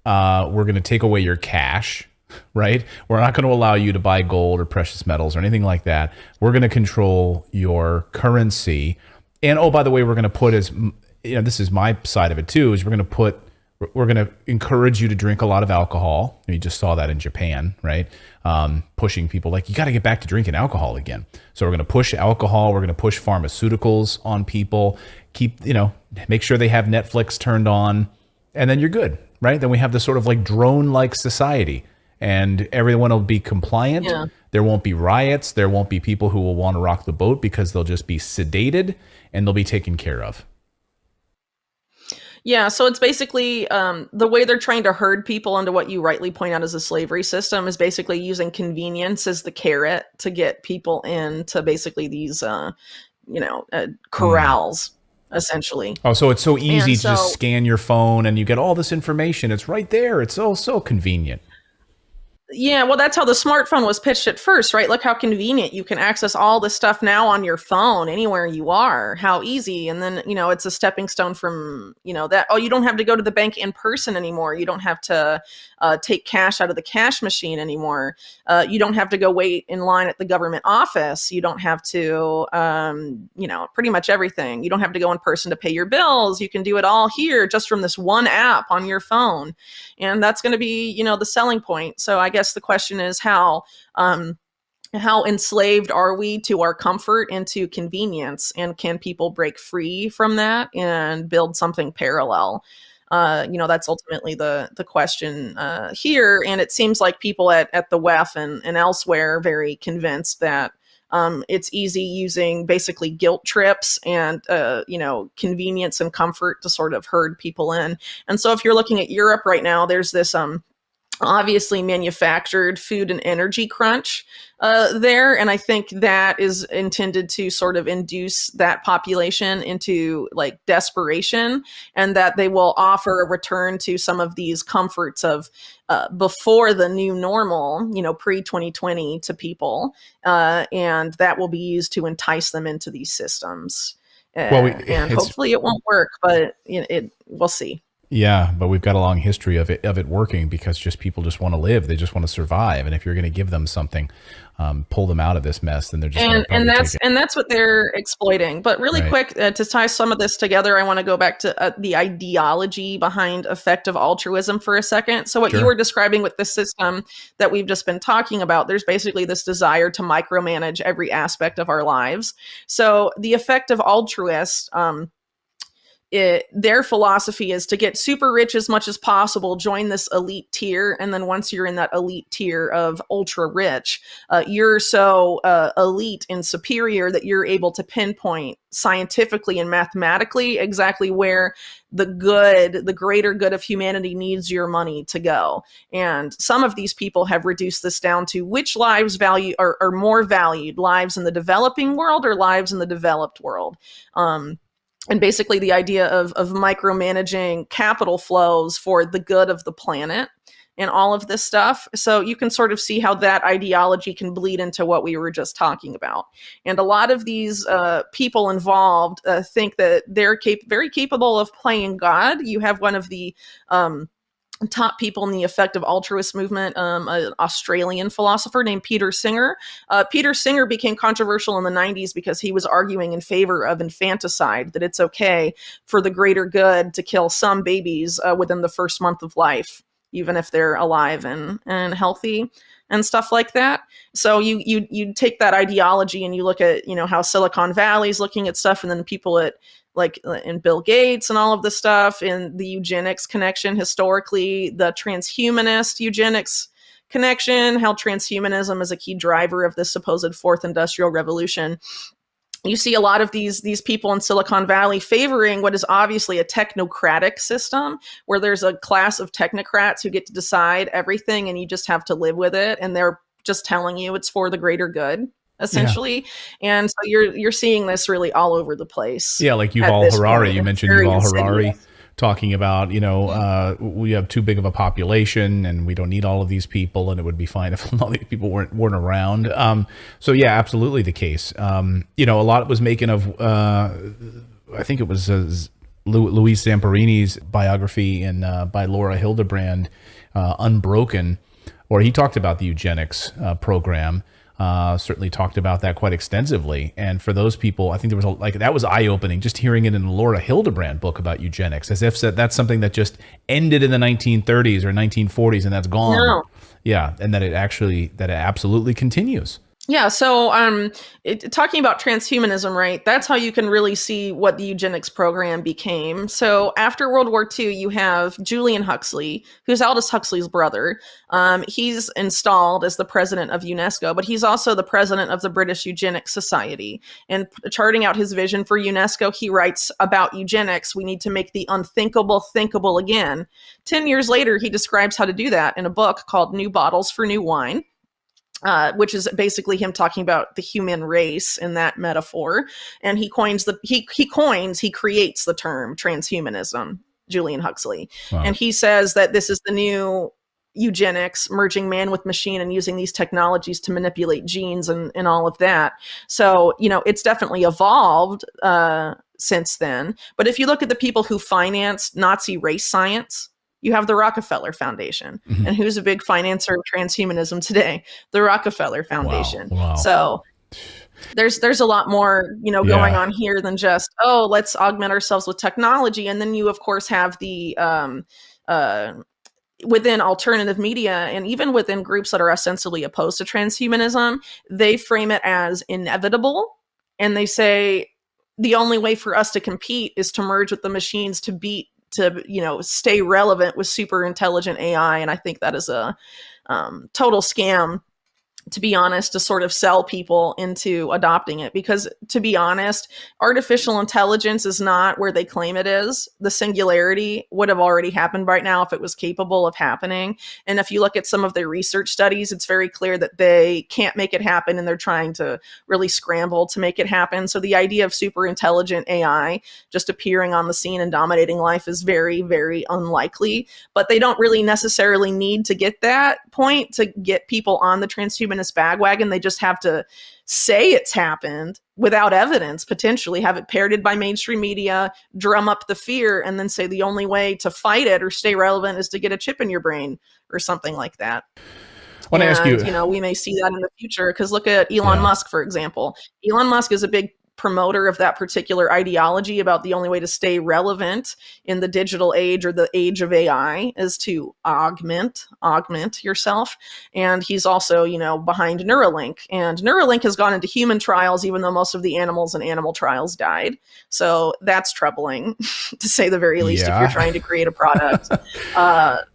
We're going to take away your cash, right? We're not going to allow you to buy gold or precious metals or anything like that. We're going to control your currency. And oh, by the way, we're going to put this is my side of it too, is we're going to encourage you to drink a lot of alcohol. You just saw that in Japan, right? Pushing people like, you got to get back to drinking alcohol again. So we're going to push alcohol. We're going to push pharmaceuticals on people. Make sure they have Netflix turned on, and then you're good, right? Then we have this sort of like drone-like society, and everyone will be compliant. Yeah. There won't be riots. There won't be people who will want to rock the boat, because they'll just be sedated and they'll be taken care of. Yeah, so it's basically the way they're trying to herd people into what you rightly point out as a slavery system is basically using convenience as the carrot to get people into basically these, corrals, essentially. Oh, so it's so easy to just scan your phone and you get all this information. It's right there. It's so convenient. Yeah, well, that's how the smartphone was pitched at first, right? Look how convenient. You can access all this stuff now on your phone anywhere you are. How easy. And then, it's a stepping stone from, that, you don't have to go to the bank in person anymore. You don't have to take cash out of the cash machine anymore. You don't have to go wait in line at the government office. You don't have to, pretty much everything. You don't have to go in person to pay your bills. You can do it all here just from this one app on your phone. And that's going to be, the selling point. So I guess the question is how enslaved are we to our comfort and to convenience, and can people break free from that and build something parallel? That's ultimately the question here. And it seems like people at the WEF and elsewhere are very convinced that it's easy using basically guilt trips and, convenience and comfort to sort of herd people in. And so if you're looking at Europe right now, there's this obviously manufactured food and energy crunch there. And I think that is intended to sort of induce that population into like desperation, and that they will offer a return to some of these comforts of before the new normal, pre-2020 to people. And that will be used to entice them into these systems. And hopefully it won't work, but we'll see. Yeah, but we've got a long history of it working, because people just want to live. They just want to survive. And if you're going to give them something, pull them out of this mess, then they're just and that's what they're exploiting. But really quick, to tie some of this together, I want to go back to the ideology behind effective altruism for a second. So what you were describing with the system that we've just been talking about, there's basically this desire to micromanage every aspect of our lives. So the effective altruist, their philosophy is to get super rich as much as possible, join this elite tier, and then once you're in that elite tier of ultra rich, you're so elite and superior that you're able to pinpoint scientifically and mathematically exactly where the greater good of humanity needs your money to go. And some of these people have reduced this down to which lives are more valued, lives in the developing world or lives in the developed world. And basically the idea of micromanaging capital flows for the good of the planet and all of this stuff. So you can sort of see how that ideology can bleed into what we were just talking about. And a lot of these people involved think that they're very capable of playing God. You have one of the top people in the effective altruist movement, an Australian philosopher named Peter Singer. Peter Singer became controversial in the 90s because he was arguing in favor of infanticide, that it's okay for the greater good to kill some babies within the first month of life, even if they're alive and healthy and stuff like that. So you take that ideology and you look at, how Silicon Valley's looking at stuff, and then people at and Bill Gates and all of this stuff, and the eugenics connection historically, the transhumanist eugenics connection, how transhumanism is a key driver of this supposed fourth industrial revolution. you see a lot of these people in Silicon Valley favoring what is obviously a technocratic system, where there's a class of technocrats who get to decide everything and you just have to live with it, and they're just telling you it's for the greater good, essentially. Yeah. And so you're seeing this really all over the place. Yeah, like Yuval Harari. You mentioned Yuval Harari talking about, we have too big of a population and we don't need all of these people, and it would be fine if all these people weren't around. So yeah, absolutely the case. A lot was making of, I think it was Luis Zamperini's biography by Laura Hildebrand, Unbroken, where he talked about the eugenics program. Certainly talked about that quite extensively. And for those people, I think there was that was eye-opening just hearing it in the Laura Hildebrand book about eugenics, as if that's something that just ended in the 1930s or 1940s and that's gone. No. Yeah, and that it absolutely continues. Yeah, so talking about transhumanism, right, that's how you can really see what the eugenics program became. So after World War II, you have Julian Huxley, who's Aldous Huxley's brother. He's installed as the president of UNESCO, but he's also the president of the British Eugenics Society. And charting out his vision for UNESCO, he writes about eugenics: we need to make the unthinkable thinkable again. 10 years later, he describes how to do that in a book called New Bottles for New Wine. Which is basically him talking about the human race in that metaphor. And he creates the term transhumanism, Julian Huxley. Wow. And he says that this is the new eugenics, merging man with machine and using these technologies to manipulate genes and all of that. So, it's definitely evolved since then. But if you look at the people who financed Nazi race science, you have the Rockefeller Foundation. Mm-hmm. And who's a big financer of transhumanism today? The Rockefeller Foundation. Wow. So there's a lot more, going on here than just, let's augment ourselves with technology. And then you, of course, have the within alternative media and even within groups that are ostensibly opposed to transhumanism, they frame it as inevitable. And they say the only way for us to compete is to merge with the machines to stay relevant with super intelligent AI. And I think that is a total scam, to be honest, to sort of sell people into adopting it. Because to be honest, artificial intelligence is not where they claim it is. The singularity would have already happened right now if it was capable of happening. And if you look at some of their research studies, it's very clear that they can't make it happen, and they're trying to really scramble to make it happen. So the idea of super intelligent AI just appearing on the scene and dominating life is very, very unlikely. But they don't really necessarily need to get that point to get people on the transhumanist bagwagon. They just have to say it's happened without evidence, potentially have it parroted by mainstream media, drum up the fear, and then say the only way to fight it or stay relevant is to get a chip in your brain or something like that. I want to ask you, we may see that in the future, because look at Elon Musk, for example. Elon Musk is a big promoter of that particular ideology about the only way to stay relevant in the digital age or the age of AI is to augment yourself. And he's also, behind Neuralink, and Neuralink has gone into human trials, even though most of the animals in animal trials died. So that's troubling to say the very least, if you're trying to create a product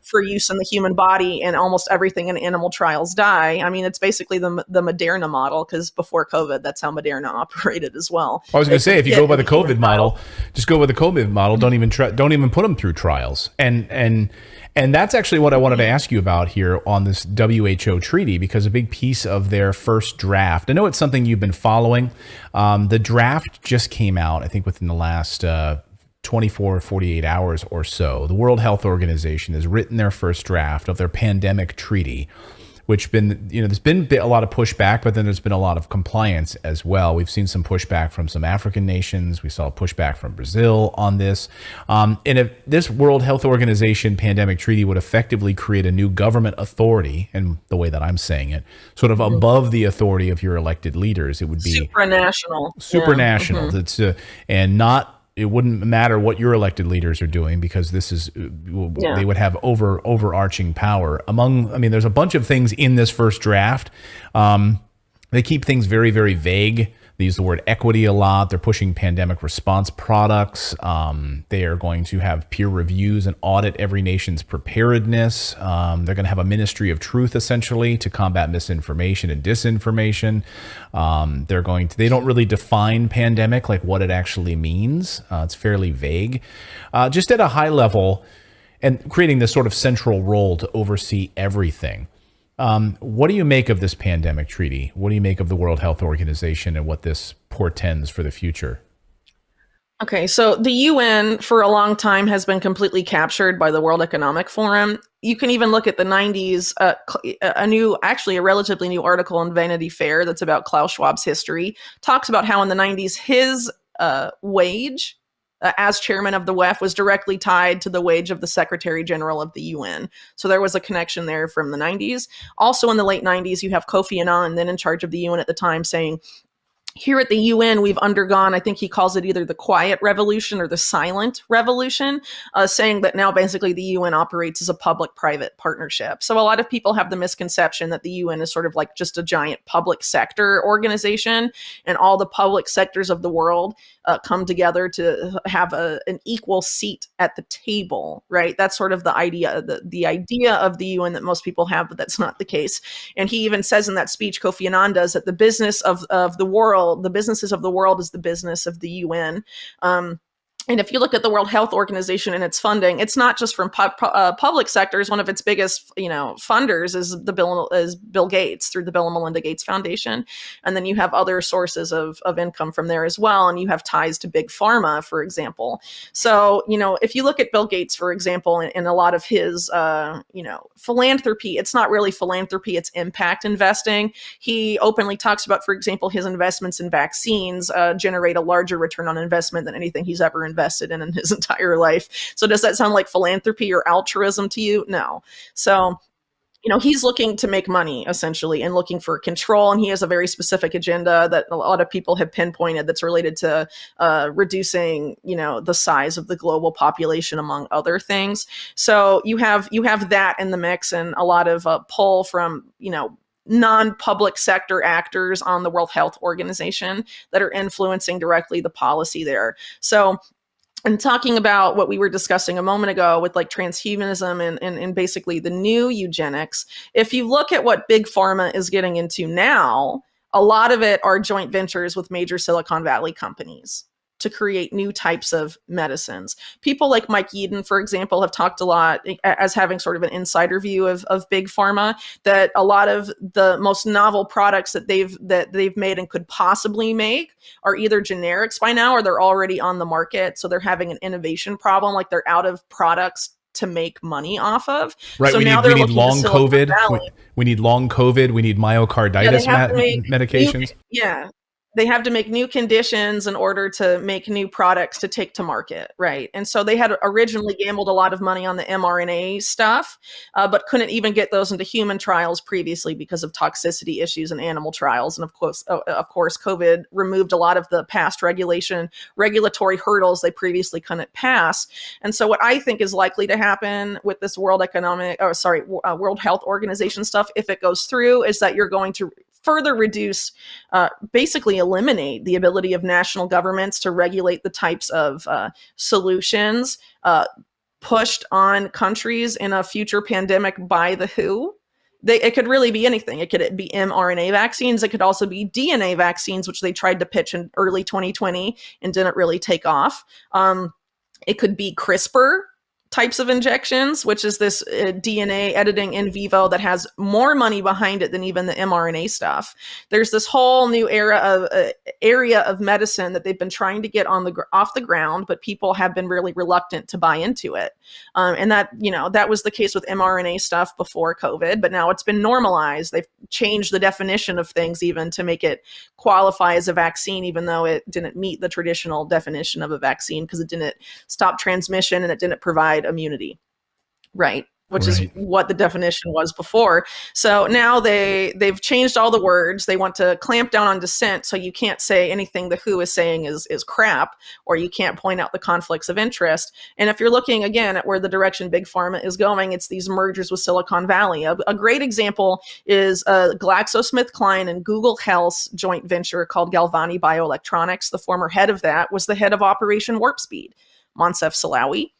for use in the human body and almost everything in animal trials die. I mean, it's basically the Moderna model, because before COVID, that's how Moderna operated as well. I was going to say, if you go by the COVID model, just go with the COVID model. Don't even put them through trials. And that's actually what I wanted to ask you about here on this WHO treaty, because a big piece of their first draft, I know it's something you've been following. The draft just came out, I think, within the last 24, 48 hours or so. The World Health Organization has written their first draft of their pandemic treaty, which there's been a lot of pushback, but then there's been a lot of compliance as well. We've seen some pushback from some African nations. We saw pushback from Brazil on this. And if this World Health Organization pandemic treaty would effectively create a new government authority, and the way that I'm saying it, sort of above the authority of your elected leaders, it would be supranational. Mm-hmm. And not. It wouldn't matter what your elected leaders are doing, because this is they would have overarching power. There's a bunch of things in this first draft. They keep things very, very vague. They use the word equity a lot. They're pushing pandemic response products. They are going to have peer reviews and audit every nation's preparedness. They're going to have a ministry of truth, essentially, to combat misinformation and disinformation. They don't really define pandemic, like what it actually means. It's fairly vague. Just at a high level, and creating this sort of central role to oversee everything. What do you make of this pandemic treaty? What do you make of the World Health Organization and what this portends for the future? Okay, so the UN for a long time has been completely captured by the World Economic Forum. You can even look at the 90s, a relatively new article in Vanity Fair that's about Klaus Schwab's history, talks about how in the 90s his wage as chairman of the WEF was directly tied to the wage of the Secretary General of the UN. So there was a connection there from the 90s. Also in the late 90s, you have Kofi Annan, then in charge of the UN at the time, saying, here at the UN, we've undergone, I think he calls it either the quiet revolution or the silent revolution, saying that now basically the UN operates as a public-private partnership. So a lot of people have the misconception that the UN is sort of like just a giant public sector organization, and all the public sectors of the world come together to have an equal seat at the table, right? That's sort of the idea, the idea of the UN that most people have, but that's not the case. And he even says in that speech, Kofi Annan does, that the business of the world, the businesses of the world is the business of the UN. And if you look at the World Health Organization and its funding, it's not just from public sectors. One of its biggest, funders is Bill Gates through the Bill and Melinda Gates Foundation, and then you have other sources of income from there as well. And you have ties to big pharma, for example. So if you look at Bill Gates, for example, and a lot of his philanthropy, it's not really philanthropy; it's impact investing. He openly talks about, for example, his investments in vaccines generate a larger return on investment than anything he's ever invested in his entire life. So does that sound like philanthropy or altruism to you? No. So, he's looking to make money essentially and looking for control. And he has a very specific agenda that a lot of people have pinpointed that's related to reducing, the size of the global population, among other things. So you have that in the mix, and a lot of pull from, non-public sector actors on the World Health Organization that are influencing directly the policy there. So, and talking about what we were discussing a moment ago with like transhumanism and basically the new eugenics, if you look at what big pharma is getting into now, a lot of it are joint ventures with major Silicon Valley companies to create new types of medicines. People like Mike Yeadon, for example, have talked a lot as having sort of an insider view of big pharma, that a lot of the most novel products that they've made and could possibly make are either generics by now or they're already on the market. So they're having an innovation problem, like they're out of products to make money off of. Right. So we need long COVID. We need long COVID. We need myocarditis medications. They have to make new conditions in order to make new products to take to market, right? And so they had originally gambled a lot of money on the mRNA stuff, but couldn't even get those into human trials previously because of toxicity issues in animal trials. And of course, COVID removed a lot of the past regulatory hurdles they previously couldn't pass. And so what I think is likely to happen with this World Health Organization stuff, if it goes through, is that you're going to further reduce, basically eliminate the ability of national governments to regulate the types of solutions pushed on countries in a future pandemic by the WHO. It could really be anything. It could be mRNA vaccines. It could also be DNA vaccines, which they tried to pitch in early 2020 and didn't really take off. It could be CRISPR types of injections, which is this DNA editing in vivo that has more money behind it than even the mRNA stuff. There's this whole new area of medicine that they've been trying to get off the ground, but people have been really reluctant to buy into it. And that was the case with mRNA stuff before COVID, but now it's been normalized. They've changed the definition of things even to make it qualify as a vaccine, even though it didn't meet the traditional definition of a vaccine because it didn't stop transmission and it didn't provide immunity, right? which is what the definition was before. So now they've changed all the words. They want to clamp down on dissent, so you can't say anything the WHO is saying is crap, or you can't point out the conflicts of interest. And if you're looking again at where the direction Big Pharma is going, it's these mergers with Silicon Valley. A great example is GlaxoSmithKline and Google Health's joint venture called Galvani Bioelectronics. The former head of that was the head of Operation Warp Speed, Moncef Slaoui.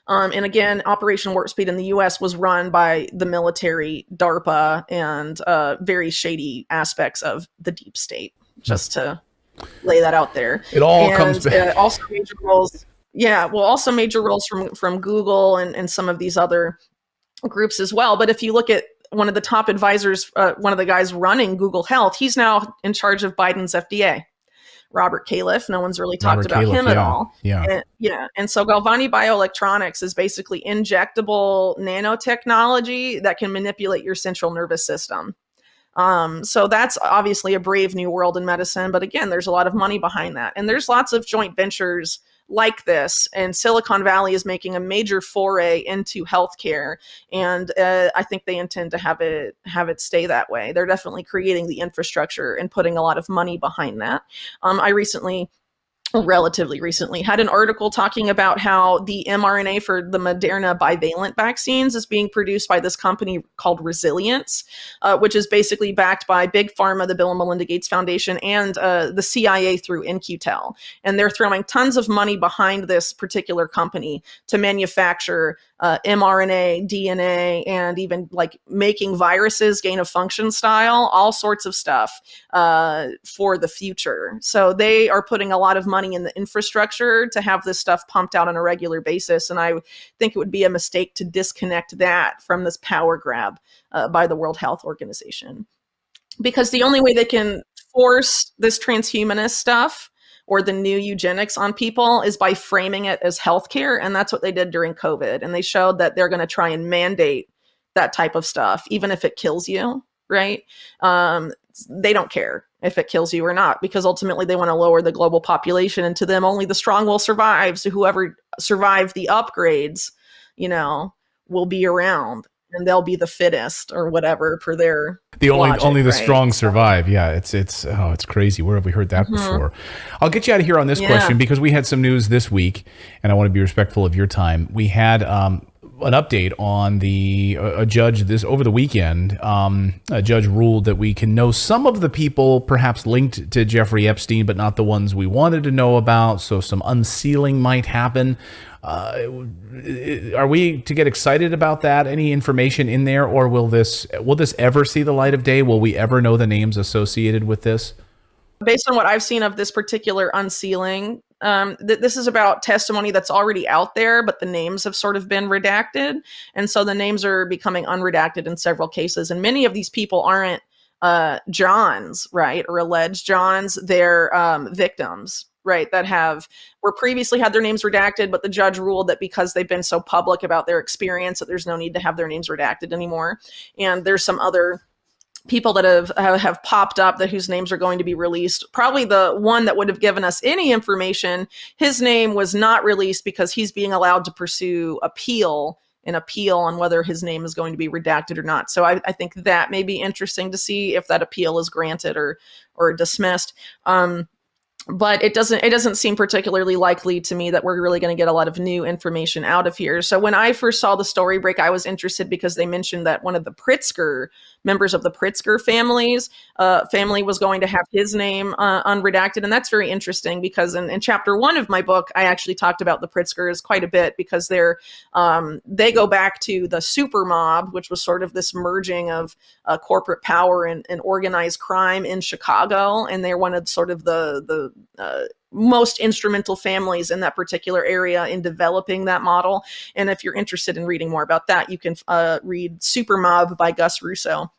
And again, Operation Warp Speed in the US was run by the military, DARPA, and very shady aspects of the deep state, just to lay that out there. It all comes back. Also major roles. Yeah, well, also major roles from Google and some of these other groups as well. But if you look at one of the top advisors, one of the guys running Google Health, he's now in charge of Biden's FDA. Robert Califf. No one's really talked about him at all. And so Galvani Bioelectronics is basically injectable nanotechnology that can manipulate your central nervous system. So that's obviously a brave new world in medicine. But again, there's a lot of money behind that. And there's lots of joint ventures like this. And Silicon Valley is making a major foray into healthcare. And I think they intend to have it stay that way. They're definitely creating the infrastructure and putting a lot of money behind that. Relatively recently, had an article talking about how the mRNA for the Moderna bivalent vaccines is being produced by this company called Resilience, which is basically backed by Big Pharma, the Bill and Melinda Gates Foundation, and the CIA through In-Q-Tel. And they're throwing tons of money behind this particular company to manufacture mRNA, DNA, and even like making viruses gain of function style, all sorts of stuff for the future. So they are putting a lot of money in the infrastructure to have this stuff pumped out on a regular basis. And I think it would be a mistake to disconnect that from this power grab by the World Health Organization. Because the only way they can force this transhumanist stuff or the new eugenics on people is by framing it as healthcare. And that's what they did during COVID. And they showed that they're going to try and mandate that type of stuff, even if it kills you, right? They don't care if it kills you or not, because ultimately they want to lower the global population, and to them only the strong will survive. So whoever survived the upgrades, will be around, and they'll be the fittest or whatever per their logic, only the strong survive. Yeah, it's crazy. Where have we heard that before? I'll get you out of here on this question because we had some news this week, and I want to be respectful of your time. We had an update on a judge over the weekend. A judge ruled that we can know some of the people perhaps linked to Jeffrey Epstein, but not the ones we wanted to know about. So some unsealing might happen. Are we to get excited about that? Any information in there, or will this ever see the light of day? Will we ever know the names associated with this? Based on what I've seen of this particular unsealing, this is about testimony that's already out there, but the names have sort of been redacted. And so the names are becoming unredacted in several cases. And many of these people aren't Johns, right, or alleged Johns. They're victims, right, that were previously had their names redacted, but the judge ruled that because they've been so public about their experience that there's no need to have their names redacted anymore. And there's some other people that have popped up whose names are going to be released. Probably the one that would have given us any information, his name was not released because he's being allowed to pursue an appeal on whether his name is going to be redacted or not. So I think that may be interesting to see if that appeal is granted or dismissed. But it doesn't seem particularly likely to me that we're really going to get a lot of new information out of here. So when I first saw the story break, I was interested because they mentioned that one of the members of the Pritzker family was going to have his name unredacted. And that's very interesting because in chapter 1 of my book, I actually talked about the Pritzkers quite a bit because they go back to the super mob, which was sort of this merging of corporate power and organized crime in Chicago. And they're one of sort of the most instrumental families in that particular area in developing that model. And if you're interested in reading more about that, you can read Super Mob by Gus Russo.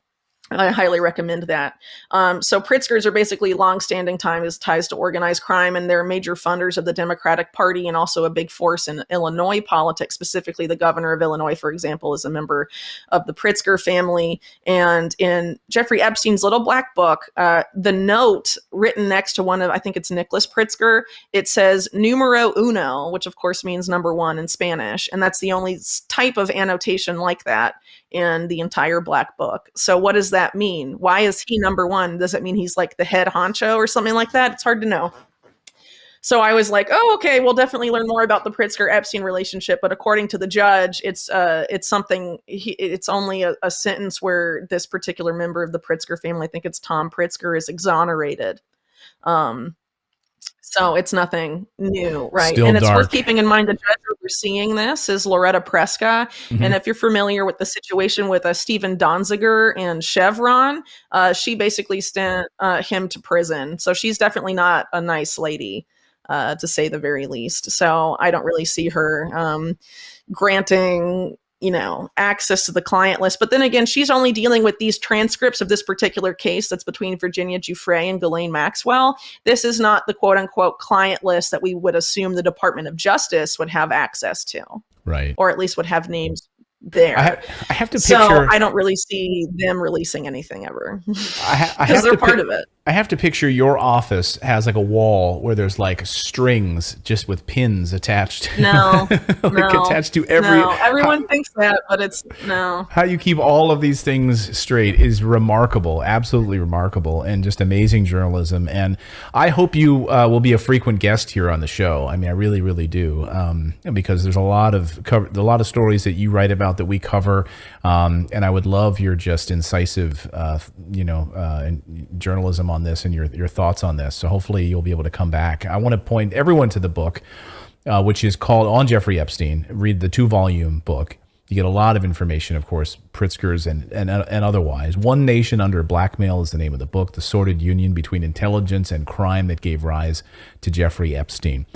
I highly recommend that. So Pritzkers are basically longstanding ties to organized crime, and they're major funders of the Democratic Party and also a big force in Illinois politics. Specifically, the governor of Illinois, for example, is a member of the Pritzker family. And in Jeffrey Epstein's little black book, the note written next to one of, I think it's Nicholas Pritzker, it says numero uno, which of course means number one in Spanish. And that's the only type of annotation like that in the entire black book. So what does that mean? Why is he number one? Does it mean he's like the head honcho or something like that? It's hard to know. So I was like, oh, okay, we'll definitely learn more about the Pritzker-Epstein relationship. But according to the judge, it's something. It's only a sentence where this particular member of the Pritzker family, I think it's Tom Pritzker, is exonerated. So it's nothing new, right? Still and it's dark. worth keeping in mind the judge overseeing this is Loretta Preska. Mm-hmm. And if you're familiar with the situation with Stephen Donziger and Chevron, she basically sent him to prison. So she's definitely not a nice lady, to say the very least. So I don't really see her granting access to the client list. But then again, she's only dealing with these transcripts of this particular case that's between Virginia Giuffre and Ghislaine Maxwell. This is not the quote unquote client list that we would assume the Department of Justice would have access to. Right. Or at least would have names there. I have to picture. So I don't really see them releasing anything ever because they're part of it. I have to picture your office has like a wall where there's like strings just with pins attached. No, attached to every. No, everyone thinks that, but it's no. How you keep all of these things straight is remarkable, absolutely remarkable, and just amazing journalism. And I hope you will be a frequent guest here on the show. I mean, I really, really do, because there's a lot of stories that you write about that we cover, and I would love your just incisive, journalism on this and your thoughts on this. So hopefully you'll be able to come back. I want to point everyone to the book, which is called On Jeffrey Epstein. Read the 2-volume book. You get a lot of information, of course, Pritzkers and otherwise. One Nation Under Blackmail is the name of the book, the sordid union between intelligence and crime that gave rise to Jeffrey Epstein.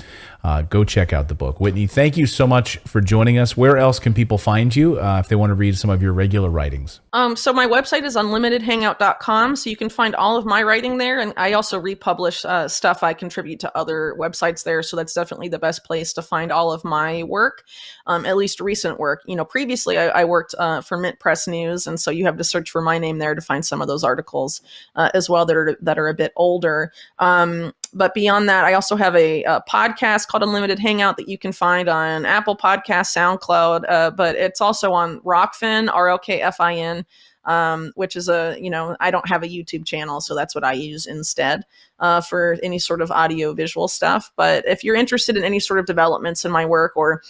Go check out the book. Whitney, thank you so much for joining us. Where else can people find you if they want to read some of your regular writings? So my website is unlimitedhangout.com, so you can find all of my writing there. And I also republish stuff I contribute to other websites there. So that's definitely the best place to find all of my work, at least recent work. Previously I worked for Mint Press News, and so you have to search for my name there to find some of those articles as well that are a bit older. But beyond that, I also have a podcast called Unlimited Hangout that you can find on Apple Podcasts, SoundCloud, but it's also on Rockfin, ROKFIN, which is I don't have a YouTube channel, so that's what I use instead for any sort of audio visual stuff. But if you're interested in any sort of developments in my work or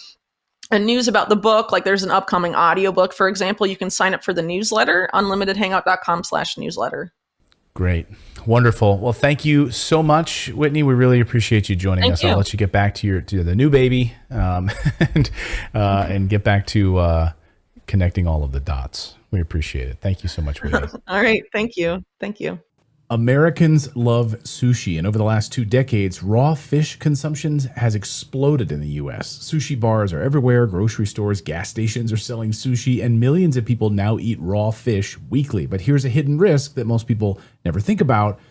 news about the book, like there's an upcoming audiobook, for example, you can sign up for the newsletter, unlimitedhangout.com/newsletter. Great. Wonderful. Well, thank you so much, Whitney. We really appreciate you joining us. I'll let you get back to the new baby and get back to connecting all of the dots. We appreciate it. Thank you so much, Whitney. All right. Thank you. Thank you. Americans love sushi, and over the last 2 decades, raw fish consumption has exploded in the U.S. Sushi bars are everywhere, grocery stores, gas stations are selling sushi, and millions of people now eat raw fish weekly. But here's a hidden risk that most people never think about: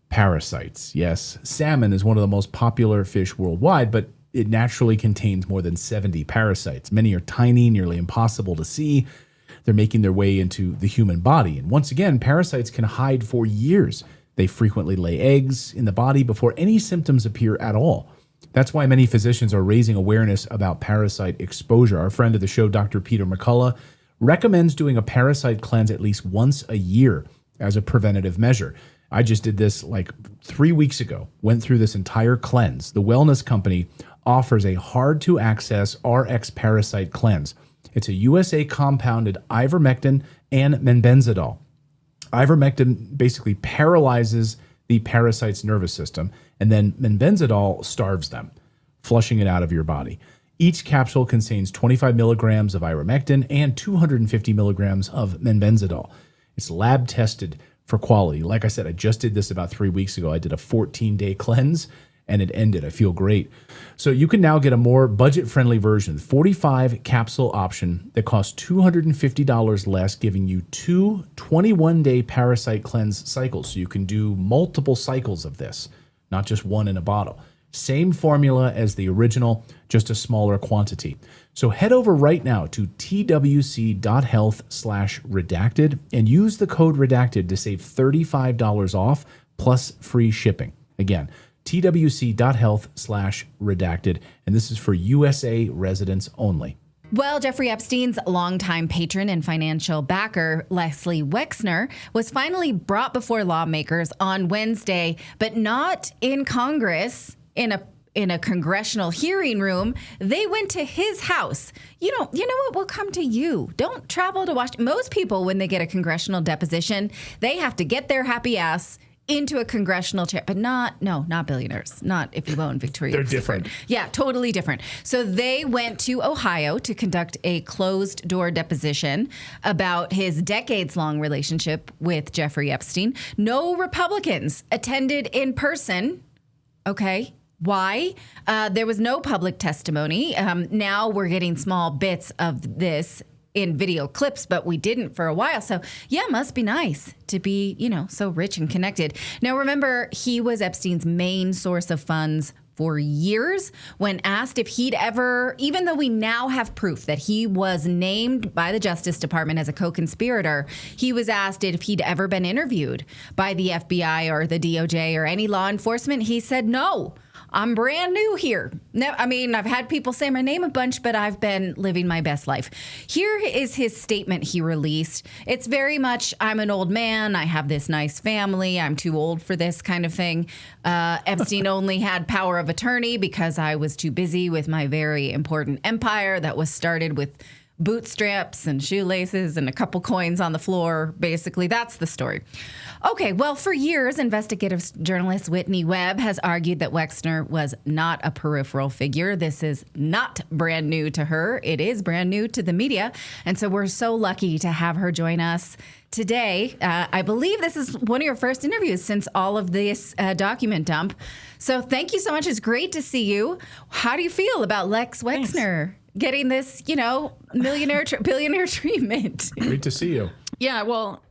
parasites. Yes, salmon is one of the most popular fish worldwide, but it naturally contains more than 70 parasites. Many are tiny, nearly impossible to see. They're making their way into the human body. And once again, parasites can hide for years. They frequently lay eggs in the body before any symptoms appear at all. That's why many physicians are raising awareness about parasite exposure. Our friend of the show, Dr. Peter McCullough, recommends doing a parasite cleanse at least once a year as a preventative measure. I just did this like 3 weeks ago, went through this entire cleanse. The wellness company offers a hard-to-access RX parasite cleanse. It's a USA compounded ivermectin and menbenzidol. Ivermectin basically paralyzes the parasite's nervous system, and then menbenzidol starves them, flushing it out of your body. Each capsule contains 25 milligrams of ivermectin and 250 milligrams of menbenzidol. It's lab tested for quality. Like I said, I just did this about 3 weeks ago. I did a 14-day cleanse, and it ended. I feel great. So you can now get a more budget-friendly version, 45 capsule option that costs $250 less, giving you 2 21-day parasite cleanse cycles. So you can do multiple cycles of this, not just one in a bottle. Same formula as the original, just a smaller quantity. So head over right now to twc.health/redacted and use the code redacted to save $35 off plus free shipping. Again, twc.health/redacted, and this is for USA residents only. Well, Jeffrey Epstein's longtime patron and financial backer, Leslie Wexner, was finally brought before lawmakers on Wednesday, but not in Congress, in a congressional hearing room. They went to his house. You know what? We'll come to you. Don't travel to Washington. Most people, when they get a congressional deposition, they have to get their happy ass into a congressional chair, but not billionaires, not if you own Victoria's They're different. Yeah, totally different. So they went to Ohio to conduct a closed door deposition about his decades-long relationship with Jeffrey Epstein. No Republicans attended in person. Okay. Why? There was no public testimony. Now we're getting small bits of this in video clips, but we didn't for a while. So yeah, must be nice to be, so rich and connected. Now remember, he was Epstein's main source of funds for years. When asked if he'd ever, even though we now have proof that he was named by the Justice Department as a co-conspirator, he was asked if he'd ever been interviewed by the FBI or the DOJ or any law enforcement. He said, no. I'm brand new here. I've had people say my name a bunch, but I've been living my best life. Here is his statement he released. It's very much, I'm an old man. I have this nice family. I'm too old for this kind of thing. Epstein only had power of attorney because I was too busy with my very important empire that was started with bootstraps and shoelaces and a couple coins on the floor. Basically, that's the story. Okay, well, for years, investigative journalist Whitney Webb has argued that Wexner was not a peripheral figure. This is not brand new to her. It is brand new to the media. And so we're so lucky to have her join us today. I believe this is one of your first interviews since all of this document dump. So thank you so much. It's great to see you. How do you feel about Lex Wexner? Thanks. Getting this, billionaire treatment? Great to see you. Yeah, well,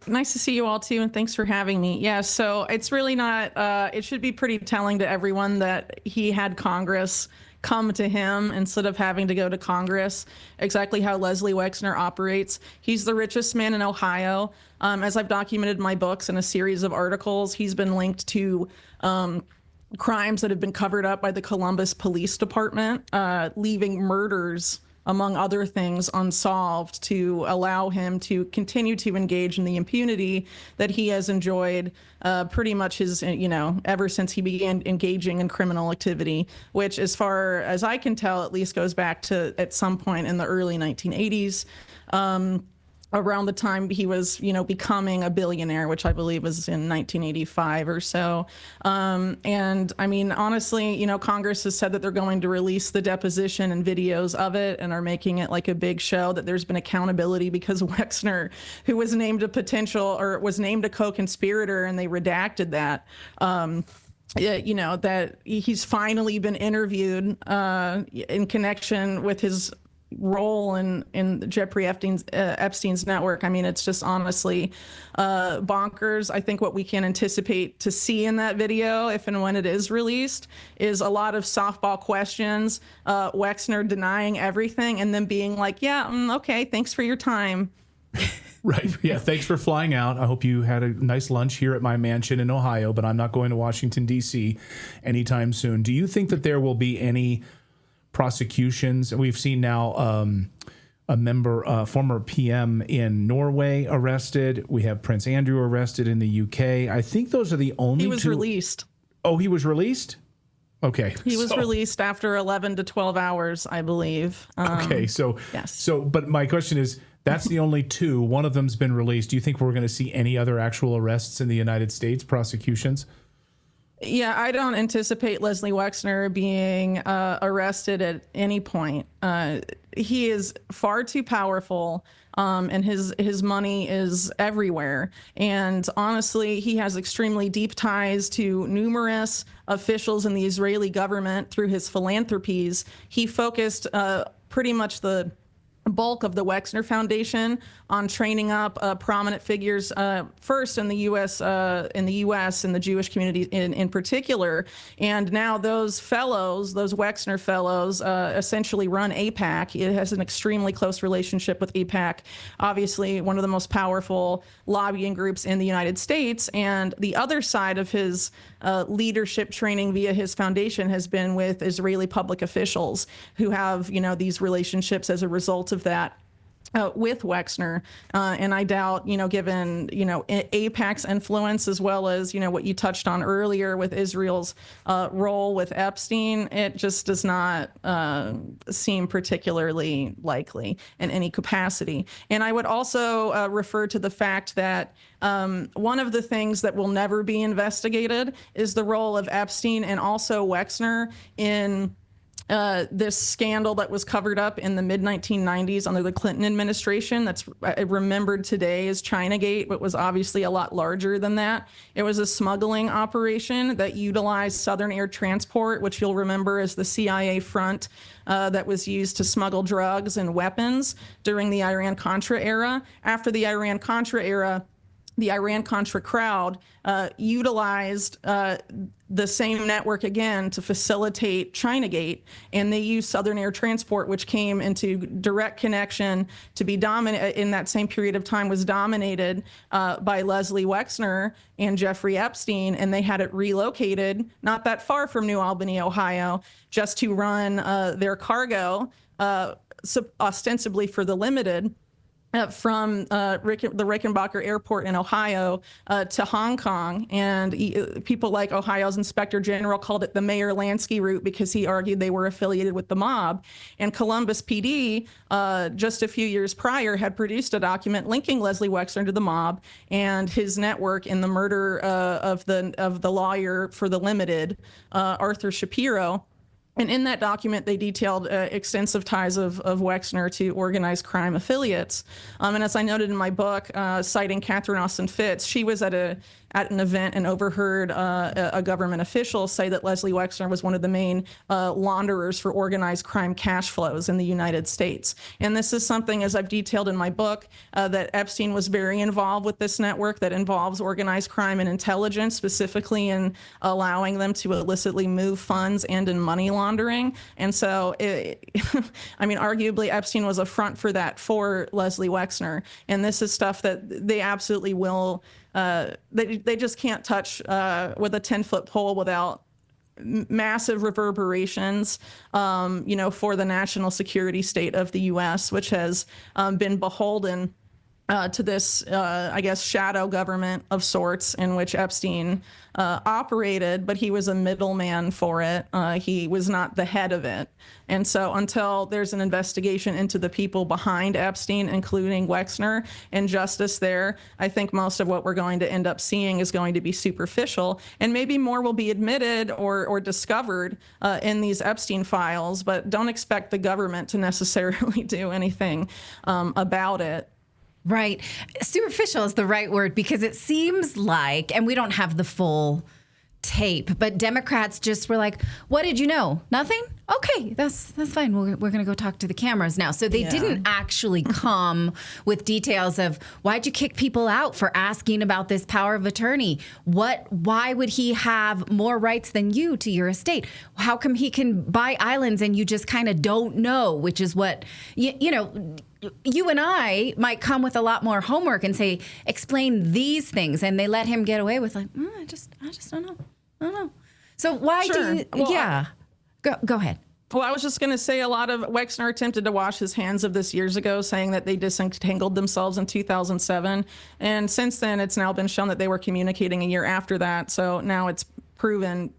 nice to see you all too, and thanks for having me. Yeah, so it's really not, it should be pretty telling to everyone that he had Congress come to him instead of having to go to Congress. Exactly how Leslie Wexner operates. He's the richest man in Ohio. As I've documented in my books and a series of articles, he's been linked to crimes that have been covered up by the Columbus Police Department, leaving murders, among other things, unsolved to allow him to continue to engage in the impunity that he has enjoyed pretty much his, ever since he began engaging in criminal activity, which, as far as I can tell, at least goes back to at some point in the early 1980s. Around the time he was, becoming a billionaire, which I believe was in 1985 or so. And I mean, honestly, Congress has said that they're going to release the deposition and videos of it and are making it like a big show, that there's been accountability because Wexner, who was named a co-conspirator, and they redacted that, that he's finally been interviewed in connection with his role in Jeffrey Epstein's network. I mean, it's just honestly bonkers. I think what we can anticipate to see in that video, if and when it is released, is a lot of softball questions, Wexner denying everything and then being like, yeah, okay, thanks for your time. Right. Yeah. Thanks for flying out. I hope you had a nice lunch here at my mansion in Ohio, but I'm not going to Washington, D.C. anytime soon. Do you think that there will be any prosecutions? We've seen now a former PM in Norway arrested. We have Prince Andrew arrested in the UK. I think those are the only two. He was released. Oh, he was released? Okay. He was released after 11 to 12 hours, I believe. Okay. So, yes. So, but my question is, that's the only two. One of them's been released. Do you think we're going to see any other actual arrests in the United States, prosecutions? Yeah, I don't anticipate Leslie Wexner being arrested at any point. he is far too powerful, and his money is everywhere. And honestly, he has extremely deep ties to numerous officials in the Israeli government through his philanthropies. He focused pretty much the bulk of the Wexner Foundation on training up prominent figures, first in the U.S. In the Jewish community in particular, and now those fellows, those Wexner fellows, essentially run AIPAC. It has an extremely close relationship with AIPAC, obviously one of the most powerful lobbying groups in the United States. And the other side of his leadership training via his foundation has been with Israeli public officials who have, these relationships as a result of that. With Wexner, and I doubt, given, AIPAC's influence, as well as, what you touched on earlier with Israel's role with Epstein, it just does not seem particularly likely in any capacity. And I would also refer to the fact that one of the things that will never be investigated is the role of Epstein and also Wexner in this scandal that was covered up in the mid-1990s under the Clinton administration. That's remembered today as Chinagate, but was obviously a lot larger than that. It was a smuggling operation that utilized Southern Air Transport, which you'll remember as the CIA front that was used to smuggle drugs and weapons during the Iran-Contra era. After the Iran-Contra era, the Iran-Contra crowd utilized the same network again to facilitate Chinagate, and they used Southern Air Transport, which came into direct connection to be dominant in that same period of time, was dominated by Leslie Wexner and Jeffrey Epstein, and they had it relocated not that far from New Albany, Ohio, just to run their cargo, ostensibly for the limited, from the Rickenbacker Airport in Ohio to Hong Kong. And people like Ohio's Inspector General called it the Mayor Lansky route because he argued they were affiliated with the mob. And Columbus PD, just a few years prior, had produced a document linking Leslie Wexner to the mob and his network in the murder of the lawyer for the Limited, Arthur Shapiro. And in that document, they detailed extensive ties of Wexner to organized crime affiliates. And as I noted in my book, citing Catherine Austin Fitts, she was at an event and overheard a government official say that Leslie Wexner was one of the main launderers for organized crime cash flows in the United States. And this is something, as I've detailed in my book, that Epstein was very involved with this network that involves organized crime and intelligence, specifically in allowing them to illicitly move funds and in money laundering. And so, arguably Epstein was a front for that for Leslie Wexner. And this is stuff that they absolutely will, they just can't touch with a 10-foot pole without massive reverberations, for the national security state of the U.S., which has been beholden to this, shadow government of sorts in which Epstein operated, but he was a middleman for it. He was not the head of it. And so until there's an investigation into the people behind Epstein, including Wexner, and justice there, I think most of what we're going to end up seeing is going to be superficial, and maybe more will be admitted or discovered in these Epstein files, but don't expect the government to necessarily do anything about it. Right. Superficial is the right word, because it seems like, and we don't have the full tape, but Democrats just were like, what did you know? Nothing? Okay, that's fine. We're going to go talk to the cameras now. So they didn't actually come with details of, why'd you kick people out for asking about this power of attorney? Why would he have more rights than you to your estate? How come he can buy islands and you just kind of don't know, which is what, you and I might come with a lot more homework and say, explain these things. And they let him get away with like, I just don't know. I don't know. So why do you, Go ahead. Well, I was just going to say, a lot of Wexner attempted to wash his hands of this years ago, saying that they disentangled themselves in 2007. And since then, it's now been shown that they were communicating a year after that. So now it's proven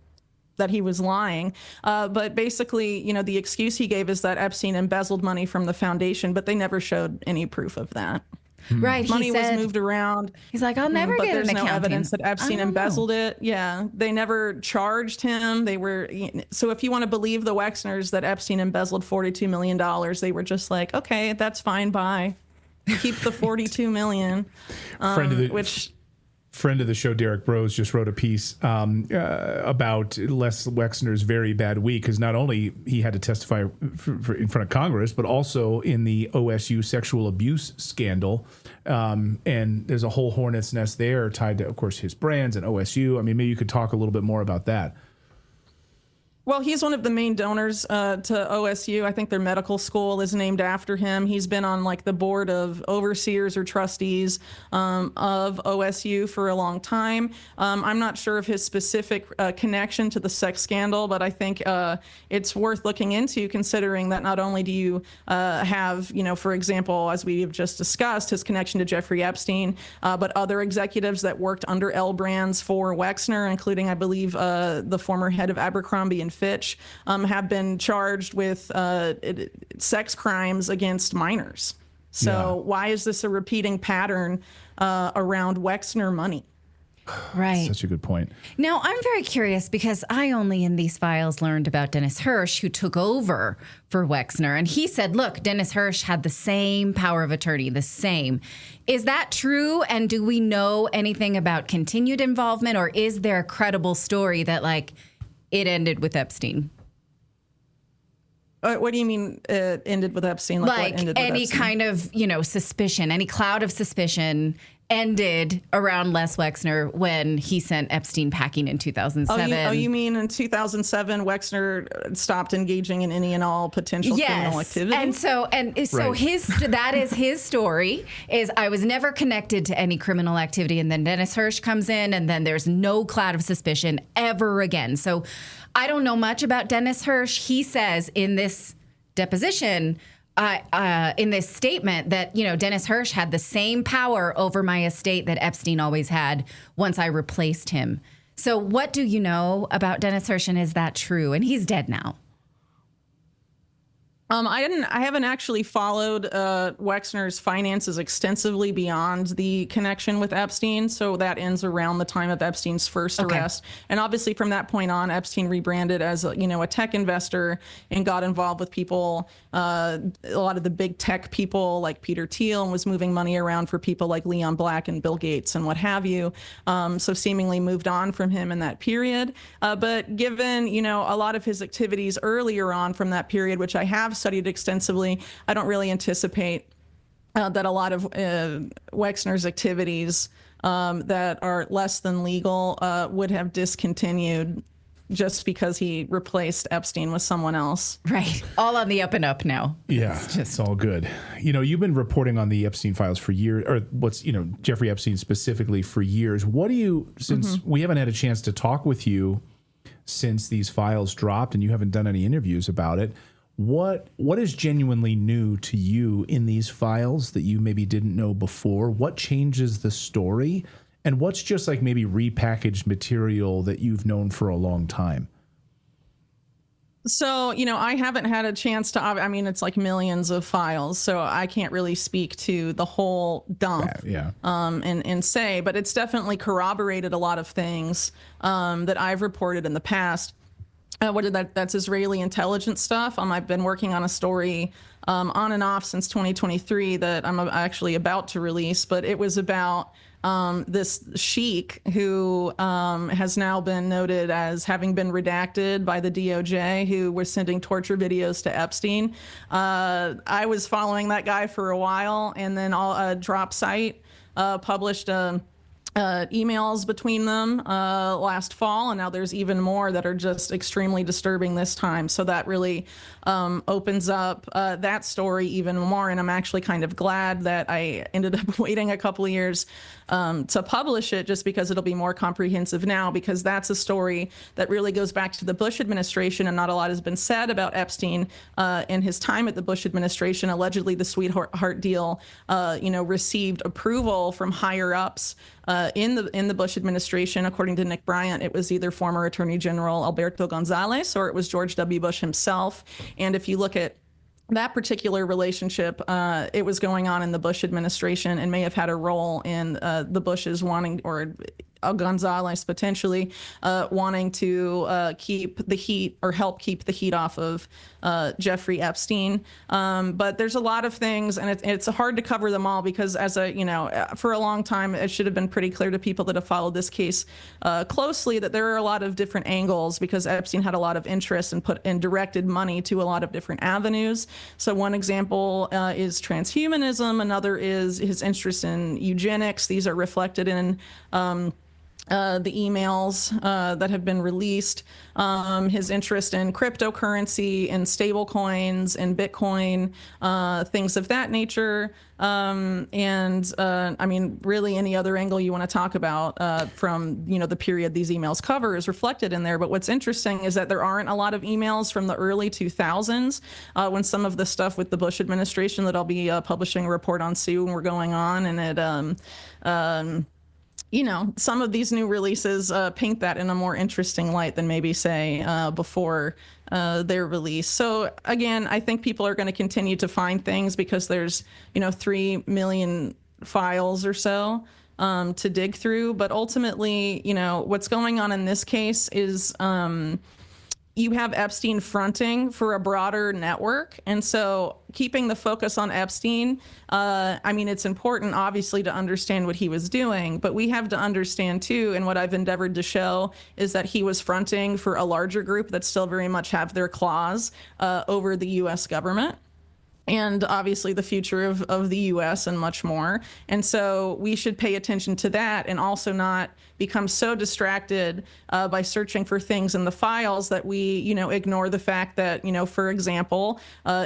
that he was lying. But basically, the excuse he gave is that Epstein embezzled money from the foundation, but they never showed any proof of that. Right. Money was moved around. He's like, I'll never but get there's an no accounting. evidence that Epstein embezzled it. Yeah, they never charged him. They were so if you want to believe the Wexners that Epstein embezzled $42 million, they were just like, okay, that's fine. Bye. Keep the $42 million. Friend of the show, Derek Brose, just wrote a piece about Les Wexner's very bad week, because not only he had to testify in front of Congress, but also in the OSU sexual abuse scandal. And there's a whole hornet's nest there tied to, of course, his brands and OSU. I mean, maybe you could talk a little bit more about that. Well, he's one of the main donors to OSU. I think their medical school is named after him. He's been on like the board of overseers or trustees of OSU for a long time. I'm not sure of his specific connection to the sex scandal, but I think it's worth looking into, considering that not only do you have, for example, as we have just discussed, his connection to Jeffrey Epstein, but other executives that worked under L Brands for Wexner, including, I believe, the former head of Abercrombie and Fitch, have been charged with sex crimes against minors. So why is this a repeating pattern around Wexner money? Right. Such a good point. Now, I'm very curious because I only in these files learned about Dennis Hirsch, who took over for Wexner. And he said, look, Dennis Hirsch had the same power of attorney, the same. Is that true? And do we know anything about continued involvement, or is there a credible story that, like, it ended with Epstein? What do you mean it ended with Epstein? Like what ended with any Epstein? kind of, suspicion, any cloud of suspicion ended around Les Wexner when he sent Epstein packing in 2007. You mean in 2007, Wexner stopped engaging in any and all potential criminal activity? And so that is his story, is I was never connected to any criminal activity. And then Dennis Hirsch comes in, and then there's no cloud of suspicion ever again. So I don't know much about Dennis Hirsch. He says in this deposition, in this statement, that, Dennis Hirsch had the same power over my estate that Epstein always had once I replaced him. So what do you know about Dennis Hirsch, and is that true? And he's dead now. I haven't actually followed Wexner's finances extensively beyond the connection with Epstein. So that ends around the time of Epstein's first arrest. And obviously from that point on, Epstein rebranded as a tech investor and got involved with people, a lot of the big tech people like Peter Thiel, and was moving money around for people like Leon Black and Bill Gates and what have you. So seemingly moved on from him in that period. But given, a lot of his activities earlier on from that period, which I have studied extensively, I don't really anticipate that a lot of Wexner's activities that are less than legal would have discontinued just because he replaced Epstein with someone else. Right. All on the up and up now. Yeah, it's all good. You've been reporting on the Epstein files for years, or Jeffrey Epstein specifically for years. What do you, since we haven't had a chance to talk with you since these files dropped and you haven't done any interviews about it, what is genuinely new to you in these files that you maybe didn't know before? What changes the story? And what's just like maybe repackaged material that you've known for a long time? So, I haven't had a chance to, it's like millions of files, so I can't really speak to the whole dump and say, but it's definitely corroborated a lot of things that I've reported in the past. That's Israeli intelligence stuff. I've been working on a story on and off since 2023 that I'm actually about to release, but it was about this sheik who has now been noted as having been redacted by the DOJ, who was sending torture videos to Epstein. I was following that guy for a while, and then Drop Site published emails between them last fall, and now there's even more that are just extremely disturbing this time. So that really opens up that story even more, and I'm actually kind of glad that I ended up waiting a couple of years to publish it, just because it'll be more comprehensive now, because that's a story that really goes back to the Bush administration, and not a lot has been said about Epstein in his time at the Bush administration. Allegedly, the sweetheart deal, received approval from higher ups in the Bush administration. According to Nick Bryant, it was either former Attorney General Alberto Gonzalez or it was George W. Bush himself. And if you look at that particular relationship, it was going on in the Bush administration and may have had a role in the Bushes wanting, or Gonzalez potentially wanting to keep the heat, or help keep the heat off of Jeffrey Epstein. But there's a lot of things, and it's hard to cover them all because for a long time, it should have been pretty clear to people that have followed this case closely that there are a lot of different angles because Epstein had a lot of interest and put and directed money to a lot of different avenues. So one example is transhumanism. Another is his interest in eugenics. These are reflected in the emails that have been released, his interest in cryptocurrency and stable coins and Bitcoin, things of that nature. I mean, really any other angle you want to talk about from, the period these emails cover is reflected in there. But what's interesting is that there aren't a lot of emails from the early 2000s when some of the stuff with the Bush administration that I'll be publishing a report on soon were going on. And some of these new releases paint that in a more interesting light than maybe, say, before their release. So, again, I think people are going to continue to find things because there's, 3 million files or so to dig through. But ultimately, what's going on in this case is you have Epstein fronting for a broader network. And so keeping the focus on Epstein, it's important, obviously, to understand what he was doing. But we have to understand, too, and what I've endeavored to show is that he was fronting for a larger group that still very much have their claws over the U.S. government. And obviously the future of the U.S. and much more. And so we should pay attention to that and also not become so distracted by searching for things in the files that we, ignore the fact that, for example,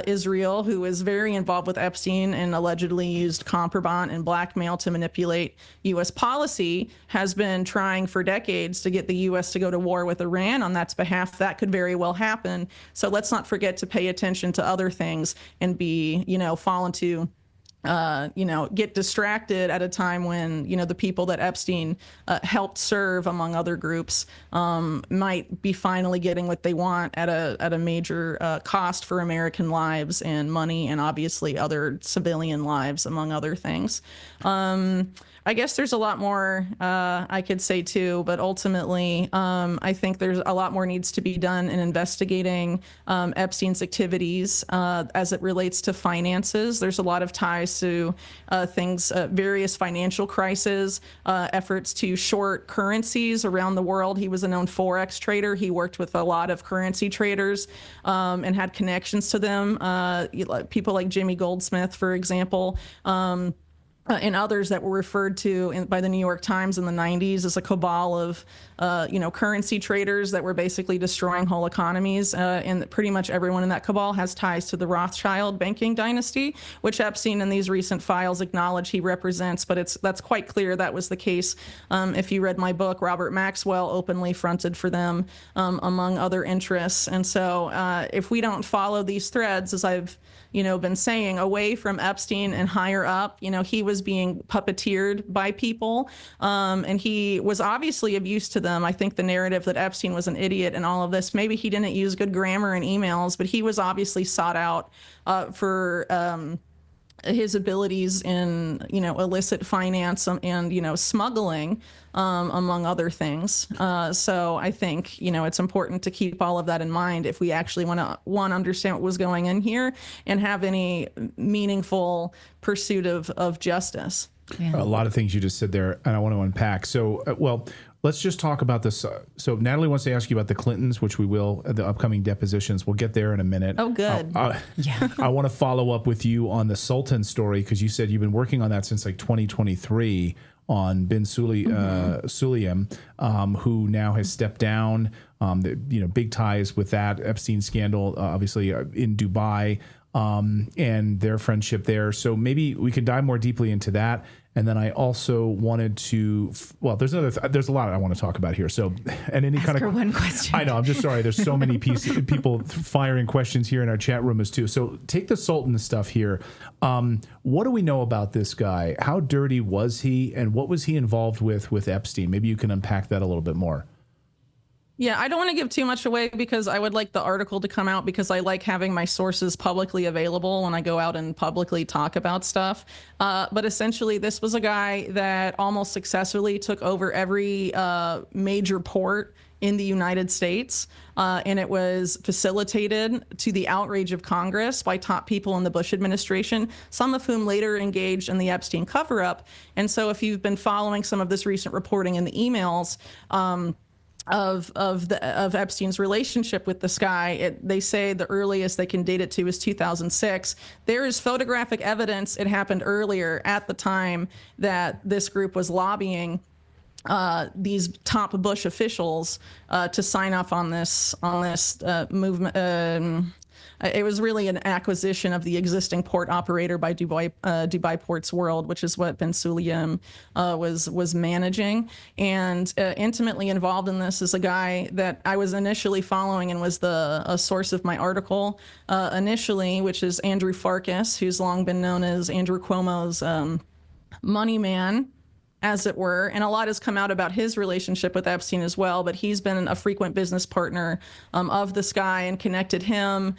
Israel, who is very involved with Epstein and allegedly used contraband and blackmail to manipulate U.S. policy, has been trying for decades to get the U.S. to go to war with Iran on that behalf. That could very well happen. So let's not forget to pay attention to other things and be, fall into get distracted at a time when, the people that Epstein helped serve, among other groups, might be finally getting what they want at a major cost for American lives and money and obviously other civilian lives, among other things. I guess there's a lot more I could say too, but ultimately, I think there's a lot more needs to be done in investigating Epstein's activities as it relates to finances. There's a lot of ties to things, various financial crises, efforts to short currencies around the world. He was a known Forex trader. He worked with a lot of currency traders and had connections to them. People like Jimmy Goldsmith, for example. And others that were referred to by the New York Times in the 90s as a cabal of, currency traders that were basically destroying whole economies. And pretty much everyone in that cabal has ties to the Rothschild banking dynasty, which Epstein in these recent files acknowledge he represents. But that's quite clear that was the case. If you read my book, Robert Maxwell openly fronted for them, among other interests. And so if we don't follow these threads, as I've been saying, away from Epstein and higher up, he was being puppeteered by people, and he was obviously of use to them. I think the narrative that Epstein was an idiot and all of this, maybe he didn't use good grammar in emails, but he was obviously sought out for his abilities in, illicit finance and, smuggling, among other things. So I think, it's important to keep all of that in mind if we actually want to understand what was going on here and have any meaningful pursuit of justice. Yeah. A lot of things you just said there, and I want to unpack. So, let's just talk about this. So Natalie wants to ask you about the Clintons, which we will, the upcoming depositions. We'll get there in a minute. Oh, good. Yeah. I want to follow up with you on the Sultan story because you said you've been working on that since like 2023 on bin Sulayem, who now has stepped down. Big ties with that Epstein scandal, obviously in Dubai, and their friendship there. So maybe we could dive more deeply into that. And then I also wanted to, there's a lot I want to talk about here. So, and any Ask kind her of one question. I know. I'm just sorry. There's so many people firing questions here in our chat room as too. So take the Sultan stuff here. What do we know about this guy? How dirty was he, and what was he involved with Epstein? Maybe you can unpack that a little bit more. Yeah, I don't want to give too much away because I would like the article to come out, because I like having my sources publicly available when I go out and publicly talk about stuff. But essentially, this was a guy that almost successfully took over every major port in the United States. And it was facilitated to the outrage of Congress by top people in the Bush administration, some of whom later engaged in the Epstein cover-up. And so if you've been following some of this recent reporting in the emails, of Epstein's relationship with this guy, they say the earliest they can date it to is 2006. There is photographic evidence it happened earlier, at the time that this group was lobbying these top Bush officials to sign off on this movement. It was really an acquisition of the existing port operator by Dubai Ports World, which is what Ben Sulayem was managing. And intimately involved in this is a guy that I was initially following and was a source of my article initially, which is Andrew Farkas, who's long been known as Andrew Cuomo's money man, as it were. And a lot has come out about his relationship with Epstein as well, but he's been a frequent business partner of this guy and connected him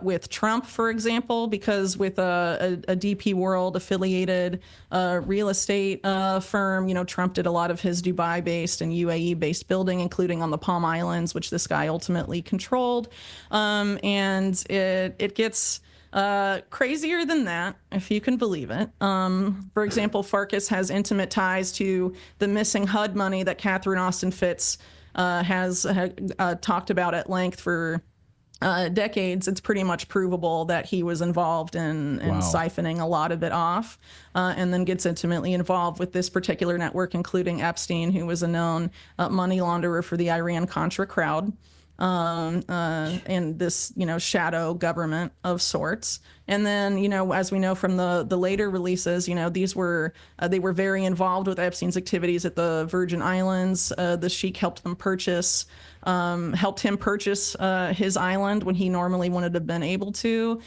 with Trump, for example, because with a DP World affiliated real estate firm, Trump did a lot of his Dubai-based and UAE-based building, including on the Palm Islands, which this guy ultimately controlled. And it gets crazier than that, if you can believe it. For example, Farkas has intimate ties to the missing HUD money that Catherine Austin Fitts has talked about at length for decades. It's pretty much provable that he was involved in siphoning a lot of it off, and then gets intimately involved with this particular network, including Epstein, who was a known money launderer for the Iran-Contra crowd. And this, shadow government of sorts. And then, as we know from the later releases, these were, they were very involved with Epstein's activities at the Virgin Islands. The Sheik helped him purchase his island when he normally wouldn't have been able to.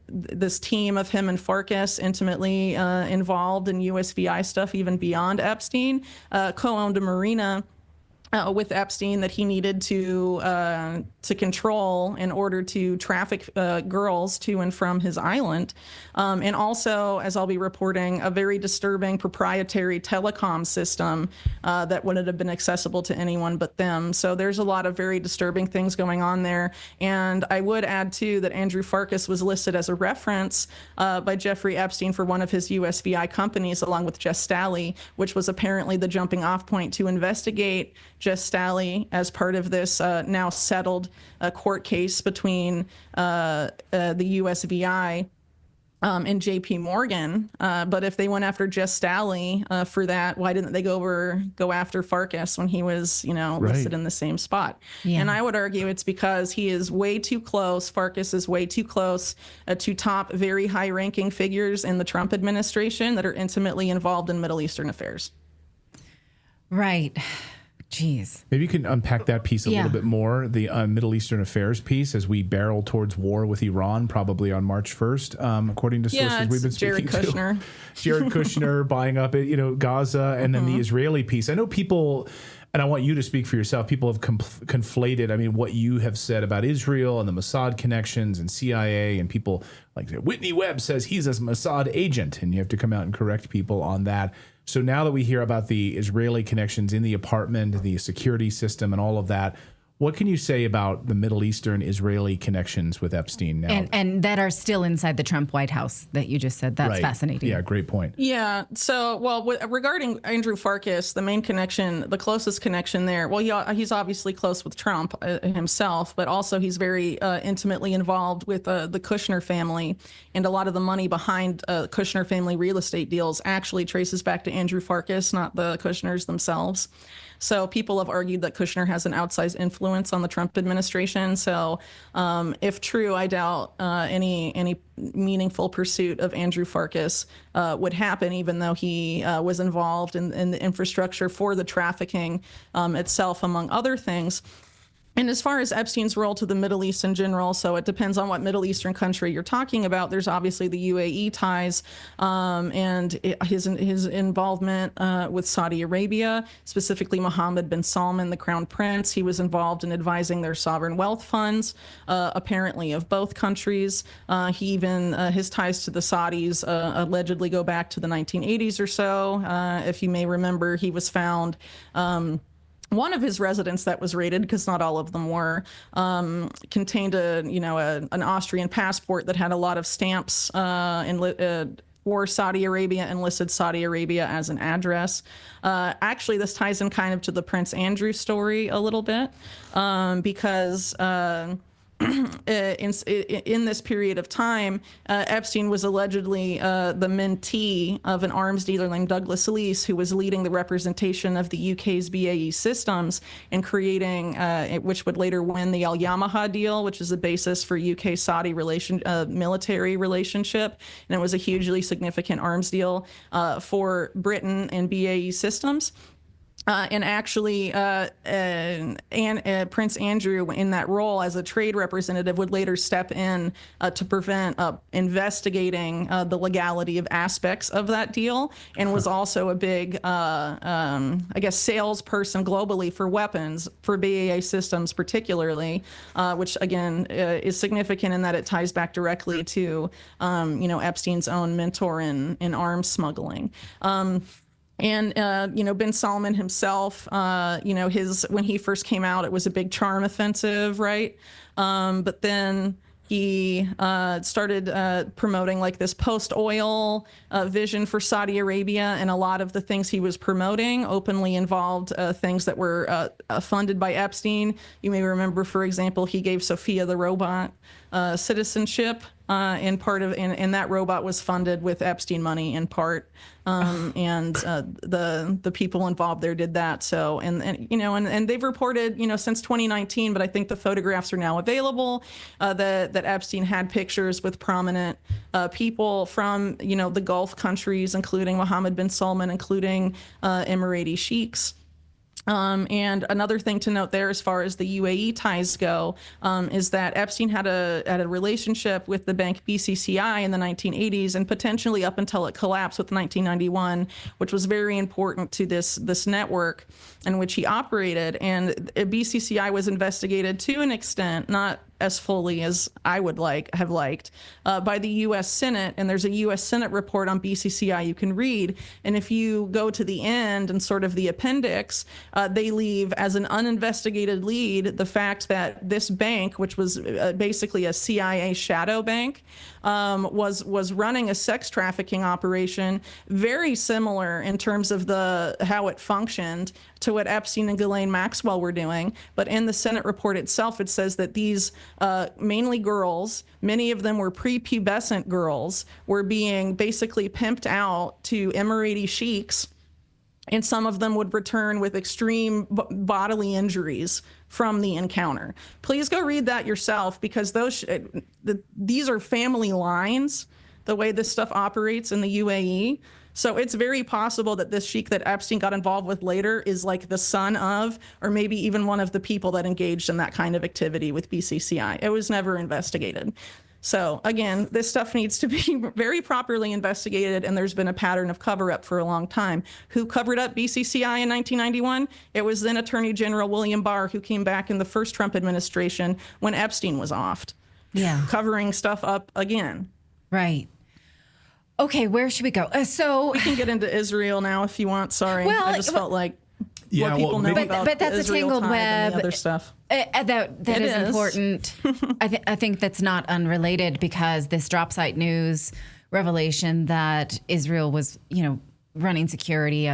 This team of him and Farkas intimately involved in USVI stuff, even beyond Epstein, co-owned a marina with Epstein that he needed to control in order to traffic girls to and from his island. And also, as I'll be reporting, a very disturbing proprietary telecom system that wouldn't have been accessible to anyone but them. So there's a lot of very disturbing things going on there. And I would add, too, that Andrew Farkas was listed as a reference by Jeffrey Epstein for one of his USVI companies, along with Jess Staley, which was apparently the jumping off point to investigate Jess Staley as part of this now settled court case between the USVI and JP Morgan. But if they went after Jess Staley for that, why didn't they go after Farkas when he was, listed in the same spot? Yeah. And I would argue it's because he is way too close. Farkas is way too close to top, very high-ranking figures in the Trump administration that are intimately involved in Middle Eastern affairs. Right. Jeez. Maybe you can unpack that piece a little bit more, the Middle Eastern affairs piece, as we barrel towards war with Iran, probably on March 1st, according to sources we've been speaking to. Jared Kushner buying up, Gaza, and then the Israeli piece. I know people, and I want you to speak for yourself, people have conflated, what you have said about Israel and the Mossad connections and CIA, and people like Whitney Webb says he's a Mossad agent, and you have to come out and correct people on that. So now that we hear about the Israeli connections in the apartment, the security system, and all of that, what can you say about the Middle Eastern Israeli connections with Epstein now? And that are still inside the Trump White House that you just said. That's fascinating. Yeah, great point. Yeah. So, regarding Andrew Farkas, the main connection, the closest connection there, he's obviously close with Trump himself, but also he's very intimately involved with the Kushner family. And a lot of the money behind Kushner family real estate deals actually traces back to Andrew Farkas, not the Kushners themselves. So people have argued that Kushner has an outsized influence on the Trump administration. So if true, I doubt any meaningful pursuit of Andrew Farkas would happen, even though he was involved in the infrastructure for the trafficking itself, among other things. And as far as Epstein's role to the Middle East in general, so it depends on what Middle Eastern country you're talking about. There's obviously the UAE ties and his involvement with Saudi Arabia, specifically Mohammed bin Salman, the Crown Prince. He was involved in advising their sovereign wealth funds, apparently of both countries. His ties to the Saudis allegedly go back to the 1980s or so. If you may remember, he was found. One of his residents that was raided, because not all of them were, contained an Austrian passport that had a lot of stamps for Saudi Arabia and listed Saudi Arabia as an address. Actually, this ties in kind of to the Prince Andrew story a little bit, because in this period of time, Epstein was allegedly the mentee of an arms dealer named Douglas Leese, who was leading the representation of the UK's BAE Systems and creating, which would later win the Al Yamaha deal, which is the basis for UK-Saudi military relationship. And it was a hugely significant arms deal for Britain and BAE Systems. And actually, Prince Andrew, in that role as a trade representative, would later step in to prevent investigating the legality of aspects of that deal, and was also a big, salesperson globally for weapons for BAE Systems, particularly, which again is significant in that it ties back directly to, Epstein's own mentor in arms smuggling. And, bin Salman himself, when he first came out, it was a big charm offensive, right? But then he started promoting like this post-oil vision for Saudi Arabia, and a lot of the things he was promoting openly involved things that were funded by Epstein. You may remember, for example, he gave Sophia the robot citizenship, and that robot was funded with Epstein money in part, and the people involved there did that. So and they've reported since 2019, but I think the photographs are now available that Epstein had pictures with prominent people from the Gulf countries, including Mohammed bin Salman, including Emirati sheiks. And another thing to note there, as far as the UAE ties go, is that Epstein had a relationship with the bank BCCI in the 1980s, and potentially up until it collapsed with 1991, which was very important to this network in which he operated. And BCCI was investigated to an extent, not as fully as I would have liked, by the U.S. Senate. And there's a U.S. Senate report on BCCI you can read. And if you go to the end and sort of the appendix, they leave as an uninvestigated lead the fact that this bank, which was basically a CIA shadow bank, was running a sex trafficking operation very similar in terms of how it functioned to what Epstein and Ghislaine Maxwell were doing. But in the Senate report itself, it says that these mainly girls, many of them were prepubescent girls, were being basically pimped out to Emirati sheiks, and some of them would return with extreme bodily injuries from the encounter. Please go read that yourself, because these are family lines, the way this stuff operates in the UAE. So it's very possible that this sheik that Epstein got involved with later is like the son of, or maybe even one of the people that engaged in that kind of activity with BCCI. It was never investigated. So again, this stuff needs to be very properly investigated, and there's been a pattern of cover-up for a long time. Who covered up BCCI in 1991? It was then Attorney General William Barr, who came back in the first Trump administration when Epstein was offed. Yeah. Covering stuff up again. Right. Okay, where should we go? So we can get into Israel now if you want. Sorry, I just felt like what people know about but that's Israel a tangled web. And the other stuff. That is important. I think that's not unrelated, because this drop site news revelation that Israel was, running security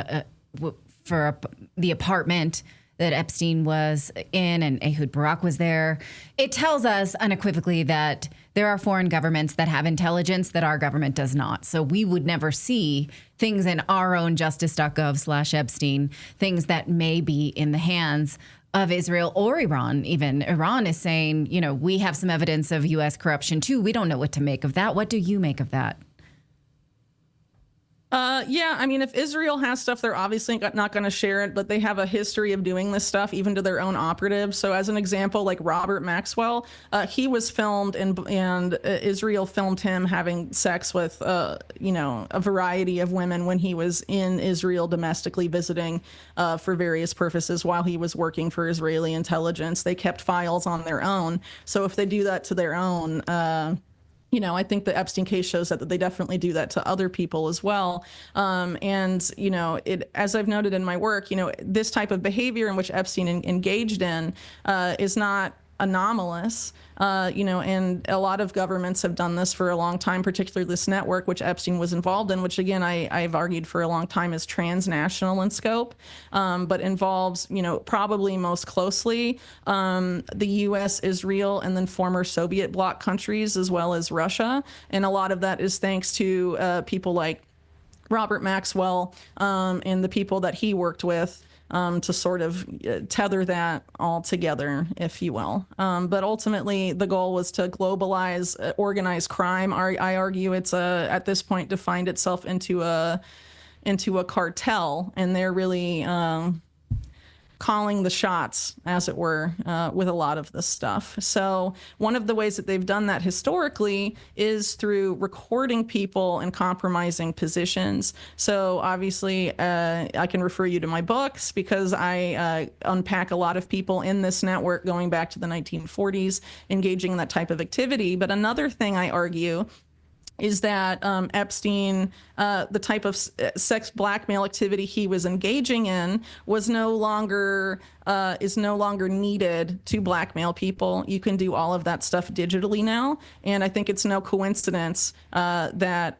for the apartment that Epstein was in, and Ehud Barak was there. It tells us unequivocally that there are foreign governments that have intelligence that our government does not. So we would never see things in our own justice.gov/Epstein, things that may be in the hands of Israel or Iran. Even Iran is saying, we have some evidence of U.S. corruption too. We don't know what to make of that. What do you make of that? Yeah, I mean, if Israel has stuff, they're obviously not going to share it, but they have a history of doing this stuff, even to their own operatives. So, as an example, like Robert Maxwell, he was filmed, and Israel filmed him having sex with, a variety of women when he was in Israel domestically visiting for various purposes while he was working for Israeli intelligence. They kept files on their own. So, if they do that to their own, I think the Epstein case shows that they definitely do that to other people as well. As I've noted in my work, this type of behavior in which Epstein engaged in is not anomalous, and a lot of governments have done this for a long time, particularly this network, which Epstein was involved in, which again, I've argued for a long time is transnational in scope, but involves, probably most closely the US, Israel, and then former Soviet bloc countries, as well as Russia. And a lot of that is thanks to people like Robert Maxwell and the people that he worked with to sort of tether that all together, if you will. But ultimately, the goal was to globalize organized crime. I argue it's at this point defined itself into a cartel, and they're really calling the shots, as it were, with a lot of this stuff. So one of the ways that they've done that historically is through recording people in compromising positions. So obviously, I can refer you to my books because I unpack a lot of people in this network going back to the 1940s engaging in that type of activity. But another thing I argue is that Epstein, the type of sex blackmail activity he was engaging in is no longer needed to blackmail people. You can do all of that stuff digitally now, and I think it's no coincidence that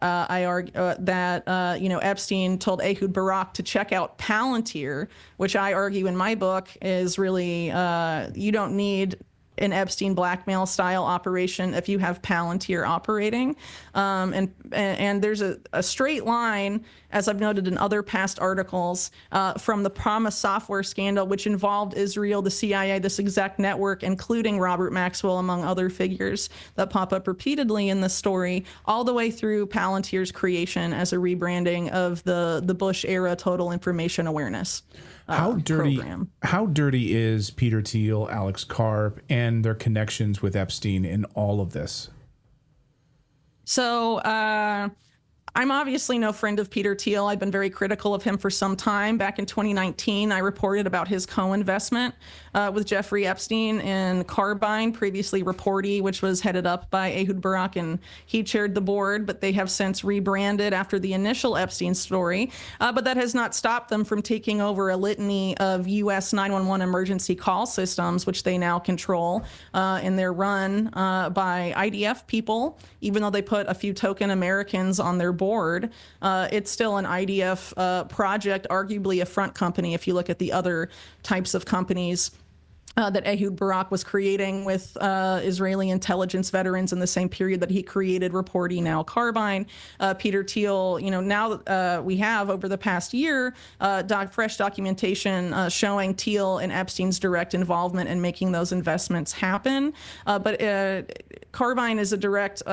Epstein told Ehud Barak to check out Palantir, which I argue in my book is really you don't need an Epstein blackmail style operation if you have Palantir operating. And there's a straight line, as I've noted in other past articles, from the Promise software scandal, which involved Israel, the CIA, this exact network, including Robert Maxwell, among other figures that pop up repeatedly in this story, all the way through Palantir's creation as a rebranding of the Bush era Total Information Awareness program. How dirty is Peter Thiel, Alex Karp, and their connections with Epstein in all of this? So I'm obviously no friend of Peter Thiel. I've been very critical of him for some time. Back in 2019, I reported about his co-investment with Jeffrey Epstein in Carbine, previously Reporty, which was headed up by Ehud Barak, and he chaired the board, but they have since rebranded after the initial Epstein story. But that has not stopped them from taking over a litany of US 911 emergency call systems, which they now control, and they're run by IDF people. Even though they put a few token Americans on their board, it's still an IDF project, arguably a front company if you look at the other types of companies that Ehud Barak was creating with Israeli intelligence veterans in the same period that he created Reporty, now Carbine. Peter Thiel, now we have over the past year fresh documentation showing Thiel and Epstein's direct involvement in making those investments happen. But Carbine is a direct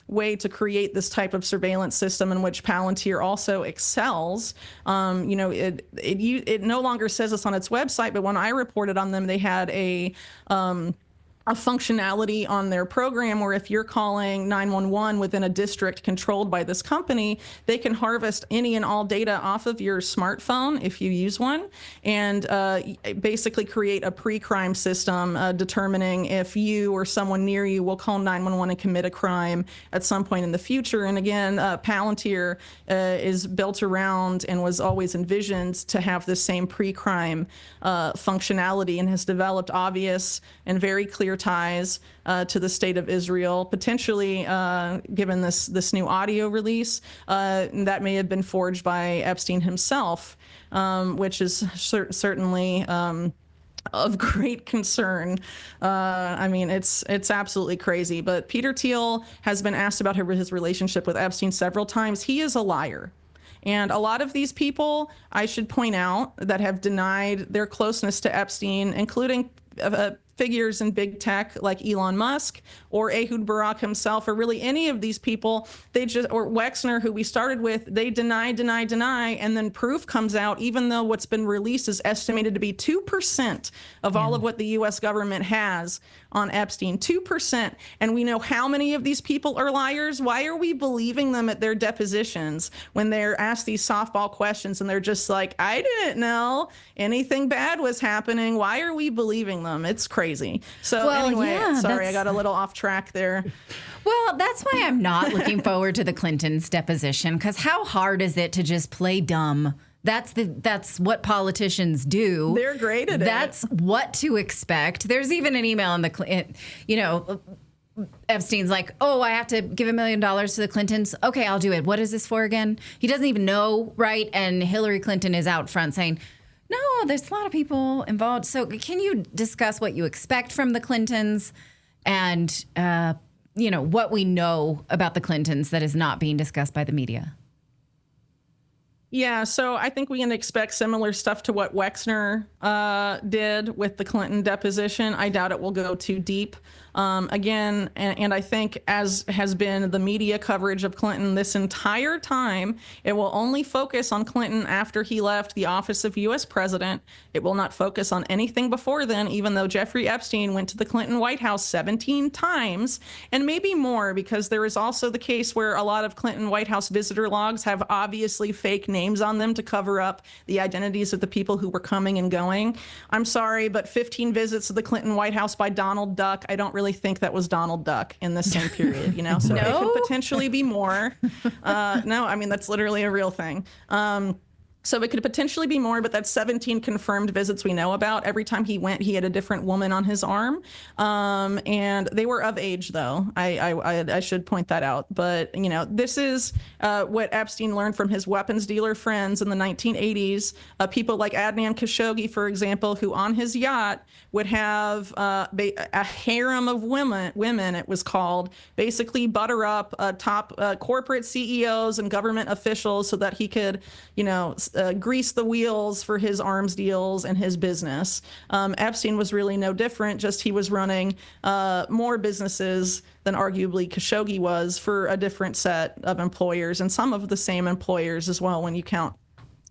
way to create this type of surveillance system in which Palantir also excels. It no longer says this on its website, but when I reported on them, they had a functionality on their program where if you're calling 911 within a district controlled by this company, they can harvest any and all data off of your smartphone if you use one, and basically create a pre-crime system determining if you or someone near you will call 911 and commit a crime at some point in the future. And again, Palantir is built around and was always envisioned to have this same pre-crime functionality, and has developed obvious and very clear ties to the state of Israel, potentially given this new audio release that may have been forged by Epstein himself, which is certainly of great concern. I mean, it's absolutely crazy. But Peter Thiel has been asked about his relationship with Epstein several times. He is a liar. And a lot of these people, I should point out, that have denied their closeness to Epstein, including figures in big tech like Elon Musk or Ehud Barak himself, or really any of these people, or Wexner, who we started with, they deny, and then proof comes out, even though what's been released is estimated to be 2% of all of what the U.S. government has on Epstein, 2%. And we know how many of these people are liars. Why are we believing them at their depositions when they're asked these softball questions and they're just like, I didn't know anything bad was happening? Why are we believing them? It's crazy. So anyway, sorry, I got a little off track there. Well, that's why I'm not looking forward to the Clintons' deposition, because how hard is it to just play dumb? That's what politicians do. They're great at it. That's what to expect. There's even an email in the, Epstein's like, oh, I have to give $1 million to the Clintons. Okay, I'll do it. What is this for again? He doesn't even know, right? And Hillary Clinton is out front saying, no, there's a lot of people involved. So can you discuss what you expect from the Clintons and, what we know about the Clintons that is not being discussed by the media? Yeah, so I think we can expect similar stuff to what Wexner did with the Clinton deposition. I doubt it will go too deep. Again, and I think, as has been the media coverage of Clinton this entire time, it will only focus on Clinton after he left the office of U.S. president. It will not focus on anything before then, even though Jeffrey Epstein went to the Clinton White House 17 times, and maybe more, because there is also the case where a lot of Clinton White House visitor logs have obviously fake names on them to cover up the identities of the people who were coming and going. I'm sorry, but 15 visits to the Clinton White House by Donald Duck, I don't really think that was Donald Duck in the same period, so it could potentially be more. No, I mean, that's literally a real thing. So it could potentially be more, but that's 17 confirmed visits we know about. Every time he went, he had a different woman on his arm. And they were of age, though. I should point that out. But, this is what Epstein learned from his weapons dealer friends in the 1980s. People like Adnan Khashoggi, for example, who on his yacht would have a harem of women, it was called, basically butter up top corporate CEOs and government officials so that he could, grease the wheels for his arms deals and his business. Epstein was really no different, just he was running more businesses than arguably Khashoggi was for a different set of employers, and some of the same employers as well when you count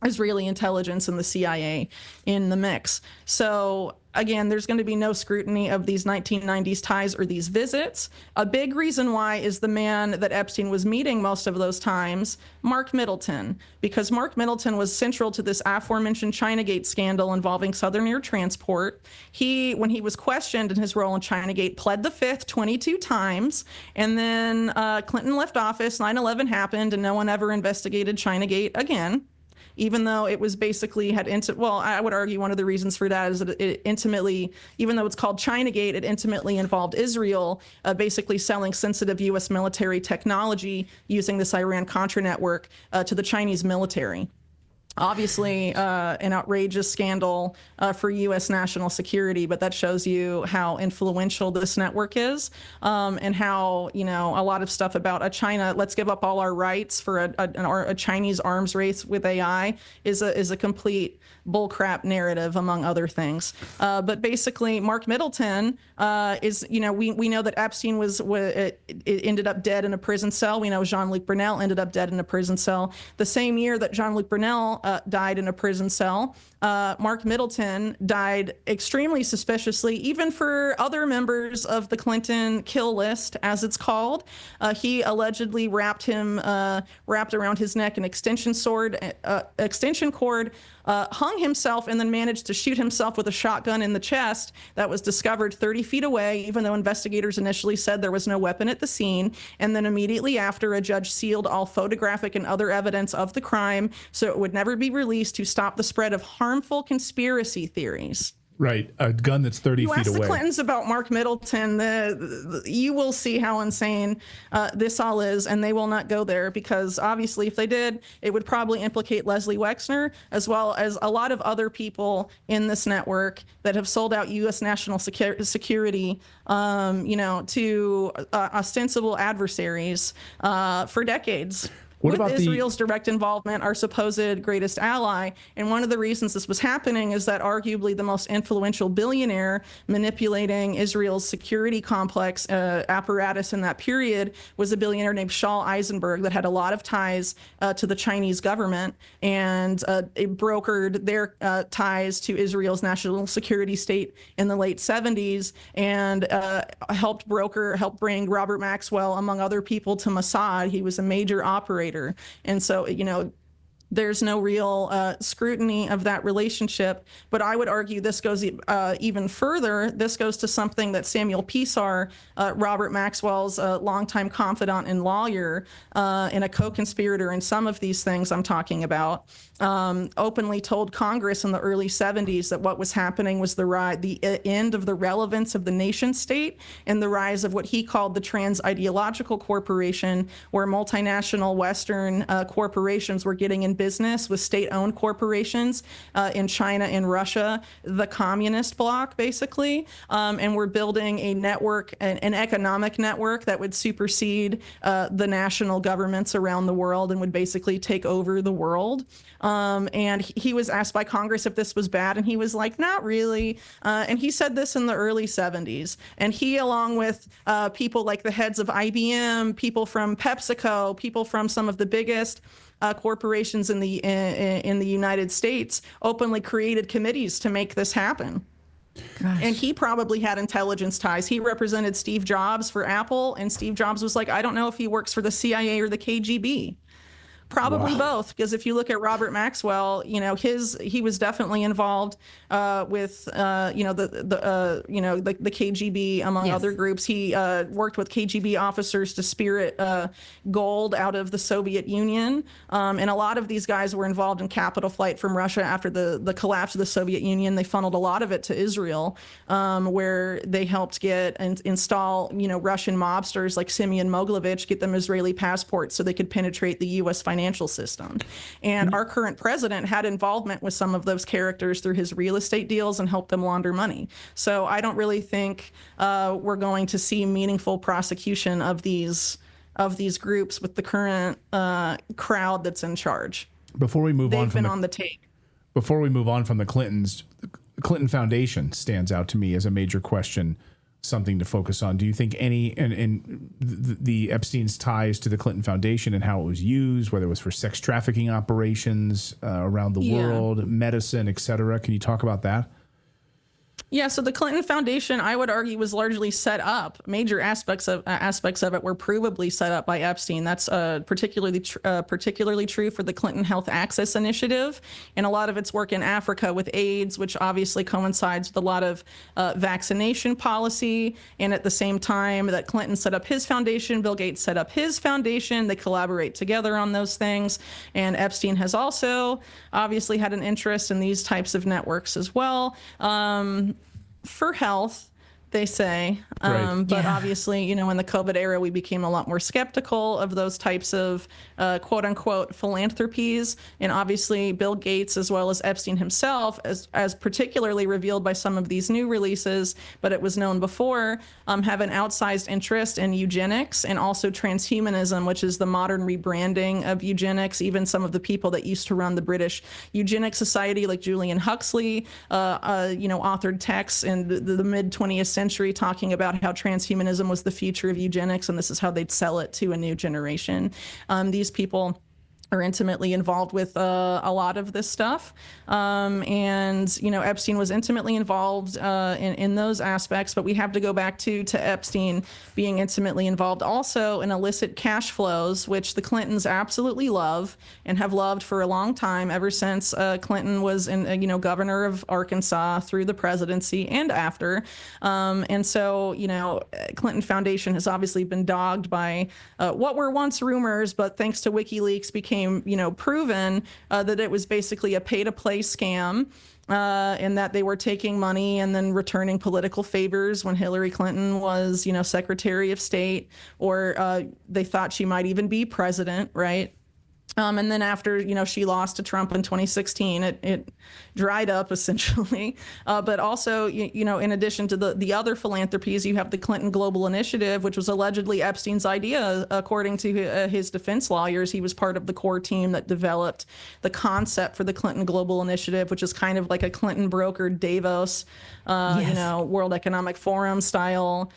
Israeli intelligence and the CIA in the mix. So again, there's going to be no scrutiny of these 1990s ties or these visits. A big reason why is the man that Epstein was meeting most of those times, Mark Middleton, because Mark Middleton was central to this aforementioned Chinagate scandal involving Southern Air Transport. When he was questioned in his role in Chinagate, pled the fifth 22 times, and then Clinton left office, 9/11 happened, and no one ever investigated Chinagate again. Even though it was basically I would argue one of the reasons for that is that it intimately, even though it's called Chinagate, it intimately involved Israel basically selling sensitive U.S. military technology using this Iran-Contra network to the Chinese military. Obviously, an outrageous scandal for U.S. national security, but that shows you how influential this network is, and how, a lot of stuff about China, let's give up all our rights for a Chinese arms race with AI is a complete bullcrap narrative, among other things. But basically, Mark Middleton is, we know that Epstein ended up dead in a prison cell. We know Jean-Luc Brunel ended up dead in a prison cell. The same year that Jean-Luc Brunel died in a prison cell, Mark Middleton died extremely suspiciously, even for other members of the Clinton kill list, as it's called. He allegedly wrapped around his neck an extension cord, hung himself, and then managed to shoot himself with a shotgun in the chest that was discovered 30 feet away, even though investigators initially said there was no weapon at the scene. And then immediately after, a judge sealed all photographic and other evidence of the crime so it would never be released to stop the spread of harmful conspiracy theories. Right. A gun that's 30 feet away. You ask the Clintons about Mark Middleton, you will see how insane this all is, and they will not go there, because obviously if they did, it would probably implicate Leslie Wexner, as well as a lot of other people in this network that have sold out U.S. national security, to ostensible adversaries for decades. What with about Israel's direct involvement, our supposed greatest ally. And one of the reasons this was happening is that arguably the most influential billionaire manipulating Israel's security complex apparatus in that period was a billionaire named Shaul Eisenberg that had a lot of ties to the Chinese government, and it brokered their ties to Israel's national security state in the late 70s, and helped bring Robert Maxwell, among other people, to Mossad. He was a major operator. And so, there's no real scrutiny of that relationship. But I would argue this goes even further. This goes to something that Samuel Pisar, Robert Maxwell's longtime confidant and lawyer, and a co-conspirator in some of these things I'm talking about, openly told Congress in the early 70s that what was happening was the end of the relevance of the nation state and the rise of what he called the trans-ideological corporation, where multinational Western corporations were getting in business with state-owned corporations in China and Russia, the communist bloc, basically, and we're building a network, an economic network that would supersede the national governments around the world and would basically take over the world. And he was asked by Congress if this was bad, and he was like, not really. And he said this in the early 70s. And he, along with people like the heads of IBM, people from PepsiCo, people from some of the biggest corporations in the United States, openly created committees to make this happen. Gosh. And he probably had intelligence ties. He represented Steve Jobs for Apple, and Steve Jobs was like, I don't know if he works for the CIA or the KGB. Probably both, because if you look at Robert Maxwell, he was definitely involved with the KGB, among other groups. He worked with KGB officers to spirit gold out of the Soviet Union, and a lot of these guys were involved in capital flight from Russia after the collapse of the Soviet Union. They funneled a lot of it to Israel, where they helped install Russian mobsters like Simeon Mogilevich, get them Israeli passports so they could penetrate the U.S. financial system. And our current president had involvement with some of those characters through his real estate deals and helped them launder money. So I don't really think we're going to see meaningful prosecution of these groups with the current crowd that's in charge. Before we move on, they've been on the take. Before we move on from the Clintons, the Clinton Foundation stands out to me as a major question, something to focus on. Do you think the Epstein's ties to the Clinton Foundation and how it was used, whether it was for sex trafficking operations around the world, medicine, et cetera? Can you talk about that? Yeah, so the Clinton Foundation, I would argue, was largely set up. Major aspects of it were provably set up by Epstein. That's particularly true for the Clinton Health Access Initiative, and a lot of its work in Africa with AIDS, which obviously coincides with a lot of vaccination policy. And at the same time that Clinton set up his foundation, Bill Gates set up his foundation. They collaborate together on those things. And Epstein has also obviously had an interest in these types of networks as well. For health, they say. But obviously, in the COVID era, we became a lot more skeptical of those types of quote unquote philanthropies. And obviously, Bill Gates, as well as Epstein himself, as particularly revealed by some of these new releases, but it was known before, have an outsized interest in eugenics and also transhumanism, which is the modern rebranding of eugenics. Even some of the people that used to run the British Eugenics Society, like Julian Huxley, authored texts in the mid 20th century talking about how transhumanism was the future of eugenics, and this is how they'd sell it to a new generation. These people are intimately involved with a lot of this stuff. And, Epstein was intimately involved in those aspects, but we have to go back to Epstein being intimately involved also in illicit cash flows, which the Clintons absolutely love and have loved for a long time, ever since Clinton was governor of Arkansas through the presidency and after. And so, Clinton Foundation has obviously been dogged by what were once rumors, but thanks to WikiLeaks became proven that it was basically a pay-to-play scam, and that they were taking money and then returning political favors when Hillary Clinton was, Secretary of State, or they thought she might even be president, right? And then after, she lost to Trump in 2016, it dried up essentially. But also, in addition to the other philanthropies, you have the Clinton Global Initiative, which was allegedly Epstein's idea. According to his defense lawyers, he was part of the core team that developed the concept for the Clinton Global Initiative, which is kind of like a Clinton brokered Davos, World Economic Forum style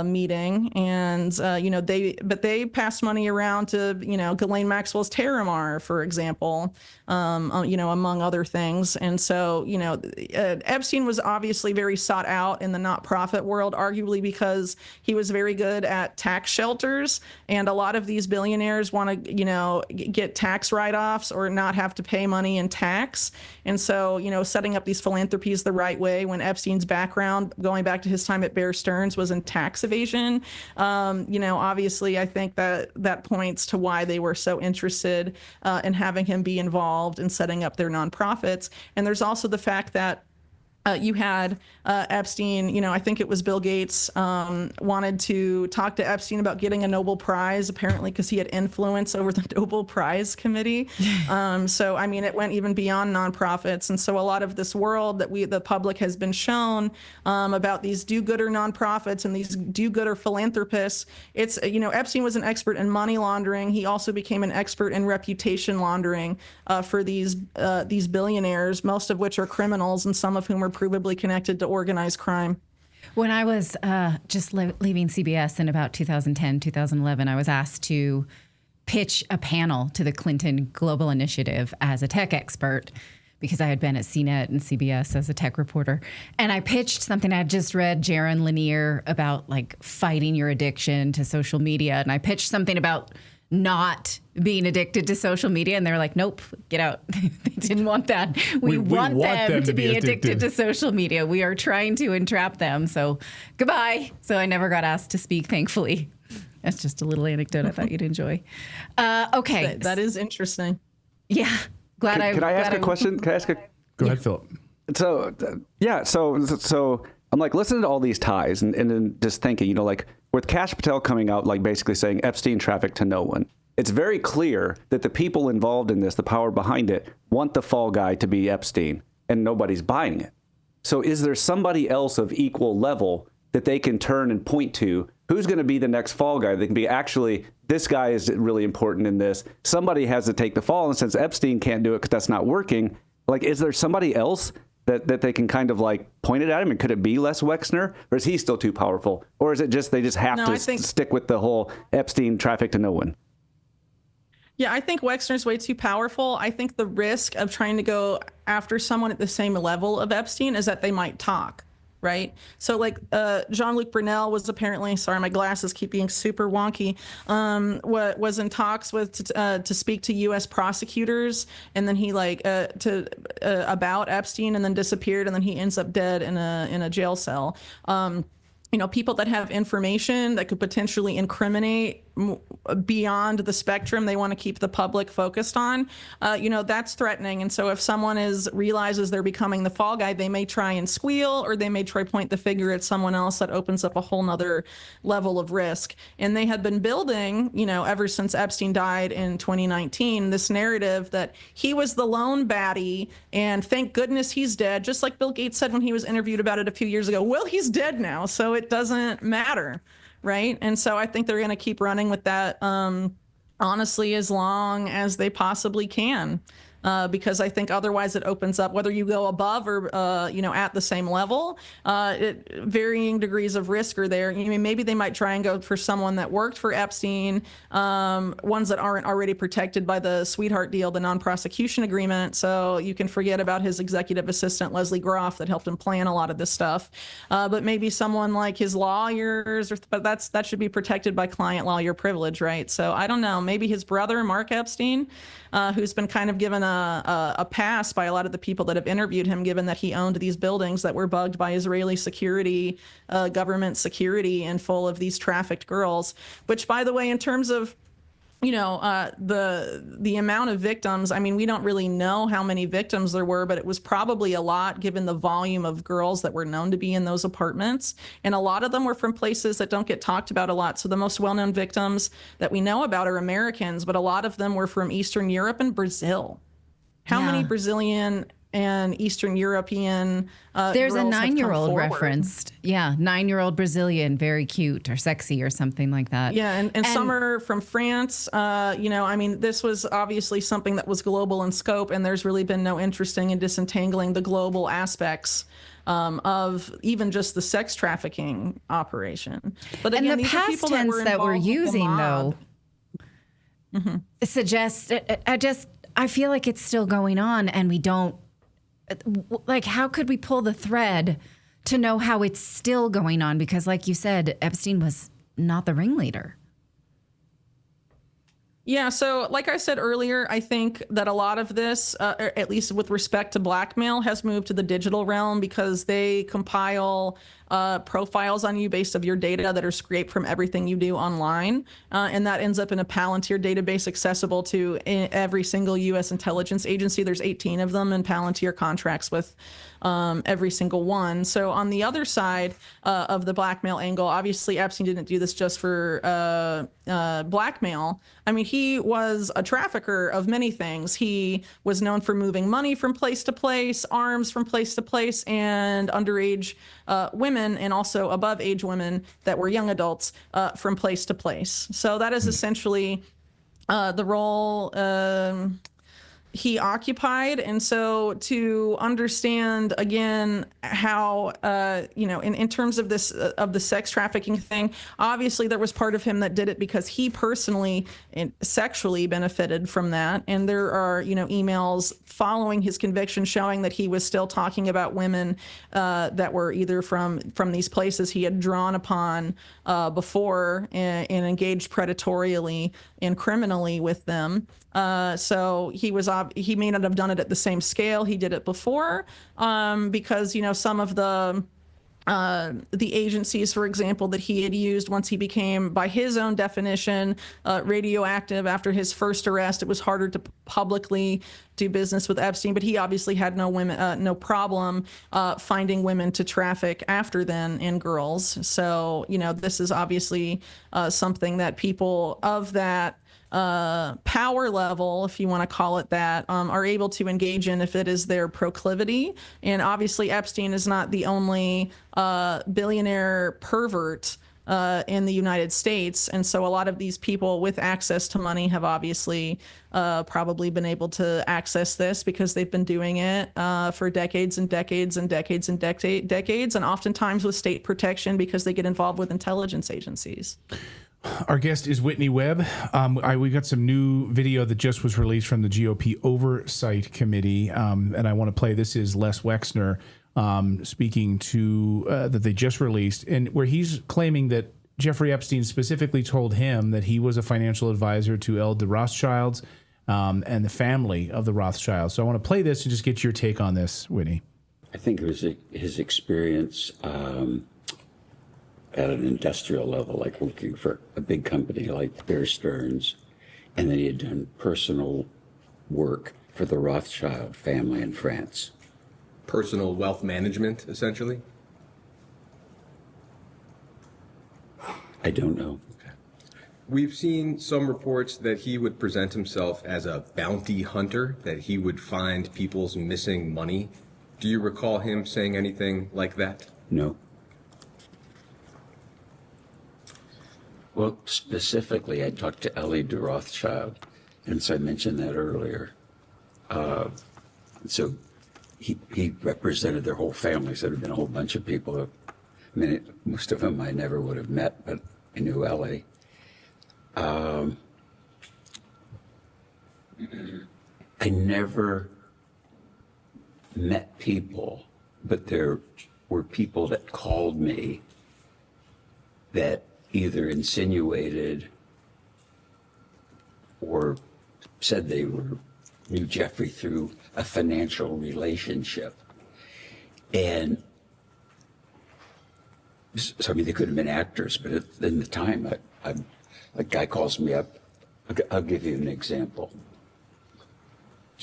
meeting. And they passed money around to Ghislaine Maxwell's Terramar, for example, among other things. And so Epstein was obviously very sought out in the not-profit world, arguably because he was very good at tax shelters, and a lot of these billionaires want to get tax write-offs or not have to pay money in tax. And so setting up these philanthropies the right way, when Epstein's background, going back to his time at Bear Stearns, was in tax evasion, obviously I think that points to why they were so interested in having him be involved in setting up their nonprofits. And there's also the fact that you had Epstein, I think it was Bill Gates, wanted to talk to Epstein about getting a Nobel Prize, apparently because he had influence over the Nobel Prize Committee. So, it went even beyond nonprofits. And so a lot of this world that the public has been shown about these do-gooder nonprofits and these do-gooder philanthropists, it's, Epstein was an expert in money laundering. He also became an expert in reputation laundering for these billionaires, most of which are criminals and some of whom are provably connected to organized crime. When I was just leaving CBS in about 2010, 2011, I was asked to pitch a panel to the Clinton Global Initiative as a tech expert because I had been at CNET and CBS as a tech reporter. And I pitched something. I had just read Jaron Lanier about fighting your addiction to social media. And I pitched something about not being addicted to social media, and they were like, nope, get out. They didn't want that. We want them to be addicted to social media. We are trying to entrap them. So goodbye. So I never got asked to speak, thankfully. That's just a little anecdote I thought you'd enjoy. Okay. That is interesting. Yeah. Can I ask a question? Go ahead, Philip. So I'm listening to all these ties and then just thinking, with Kash Patel coming out, basically saying Epstein trafficked to no one. It's very clear that the people involved in this, the power behind it, want the fall guy to be Epstein, and nobody's buying it. So is there somebody else of equal level that they can turn and point to? Who's going to be the next fall guy? They can be, actually, this guy is really important in this. Somebody has to take the fall. And since Epstein can't do it because that's not working, is there somebody else that they can kind of point it at him? And could it be Les Wexner, or is he still too powerful? Or is it just they just have to stick with the whole Epstein traffic to no one? Yeah, I think Wexner's way too powerful. I think the risk of trying to go after someone at the same level of Epstein is that they might talk, right? So Jean-Luc Brunel was apparently, sorry, my glasses keep being super wonky, was in talks with to speak to U.S. prosecutors, and then he about Epstein, and then disappeared, and then he ends up dead in a jail cell. People that have information that could potentially incriminate beyond the spectrum they want to keep the public focused on, that's threatening. And so if someone realizes they're becoming the fall guy, they may try and squeal, or they may try point the finger at someone else. That opens up a whole nother level of risk. And they had been building, ever since Epstein died in 2019, this narrative that he was the lone baddie, and thank goodness he's dead. Just like Bill Gates said when he was interviewed about it a few years ago, well, he's dead now, so it doesn't matter. Right. And so I think they're going to keep running with that, honestly, as long as they possibly can. Because I think otherwise it opens up, whether you go above or, at the same level, varying degrees of risk are there. Maybe they might try and go for someone that worked for Epstein, ones that aren't already protected by the sweetheart deal, the non-prosecution agreement. So you can forget about his executive assistant, Leslie Groff, that helped him plan a lot of this stuff. But maybe someone like his lawyers, but that should be protected by client lawyer privilege, right? So I don't know, maybe his brother, Mark Epstein, who's been kind of given a pass by a lot of the people that have interviewed him, given that he owned these buildings that were bugged by Israeli security, government security, and full of these trafficked girls, which, by the way, in terms of the amount of victims, I mean, we don't really know how many victims there were, but it was probably a lot given the volume of girls that were known to be in those apartments. And a lot of them were from places that don't get talked about a lot. So the most well-known victims that we know about are Americans, but a lot of them were from Eastern Europe and Brazil. How many Brazilian and Eastern European there's a girls have come 9-year-old forward? referenced. Yeah, 9-year-old Brazilian, very cute or sexy or something like that. Yeah, and some are from France. I mean, this was obviously something that was global in scope, and there's really been no interest in disentangling the global aspects of even just the sex trafficking operation. But again, and the these are people past tense that we're involved with the using, mob. though, suggests, I feel like it's still going on, and we don't, like, how could we pull the thread to know how it's still going on? Because like you said, Epstein was not the ringleader. Yeah, so like I said earlier, I think that a lot of this, at least with respect to blackmail, has moved to the digital realm because they compile profiles on you based of your data that are scraped from everything you do online. And that ends up in a Palantir database accessible to every single U.S. intelligence agency. There's 18 of them, and Palantir contracts with every single one. So on the other side of the blackmail angle, obviously Epstein didn't do this just for blackmail. I mean, he was a trafficker of many things. He was known for moving money from place to place, arms from place to place, and underage women and also above age women that were young adults from place to place. So that is essentially the role he occupied. And so to understand again how in terms of this of the sex trafficking thing, obviously there was part of him that did it because he personally and sexually benefited from that. And there are emails following his conviction showing that he was still talking about women that were either from these places he had drawn upon before and engaged predatorially and criminally with them. So he may not have done it at the same scale he did it before, because some of the agencies, for example, that he had used once he became, by his own definition, radioactive after his first arrest, it was harder to publicly do business with Epstein. But he obviously had no problem finding women to traffic after then, and girls. So this is obviously something that people of that power level, if you want to call it that, are able to engage in if it is their proclivity. And obviously Epstein is not the only billionaire pervert in the United States. And so a lot of these people with access to money have obviously probably been able to access this because they've been doing it for decades and decades and decades and decades, and oftentimes with state protection because they get involved with intelligence agencies. Our guest is Whitney Webb. We got some new video that just was released from the GOP Oversight Committee, and I want to play. This is Les Wexner speaking to that they just released, and where he's claiming that Jeffrey Epstein specifically told him that he was a financial advisor to the Rothschilds and the family of the Rothschilds. So I want to play this and just get your take on this, Whitney. I think it was his experience at an industrial level, like working for a big company like Bear Stearns, and then he had done personal work for the Rothschild family in France. Personal wealth management, essentially? I don't know. Okay. We've seen some reports that he would present himself as a bounty hunter, that he would find people's missing money. Do you recall him saying anything like that? No. Well, specifically, I talked to Ellie de Rothschild, and so I mentioned that earlier. So he represented their whole family, so there had been a whole bunch of people. I mean, most of them I never would have met, but I knew Ellie. I never met people, but there were people that called me that either insinuated or said they knew Jeffrey through a financial relationship. And so, I mean, they could have been actors, but in the time, a guy calls me up I'll give you an example.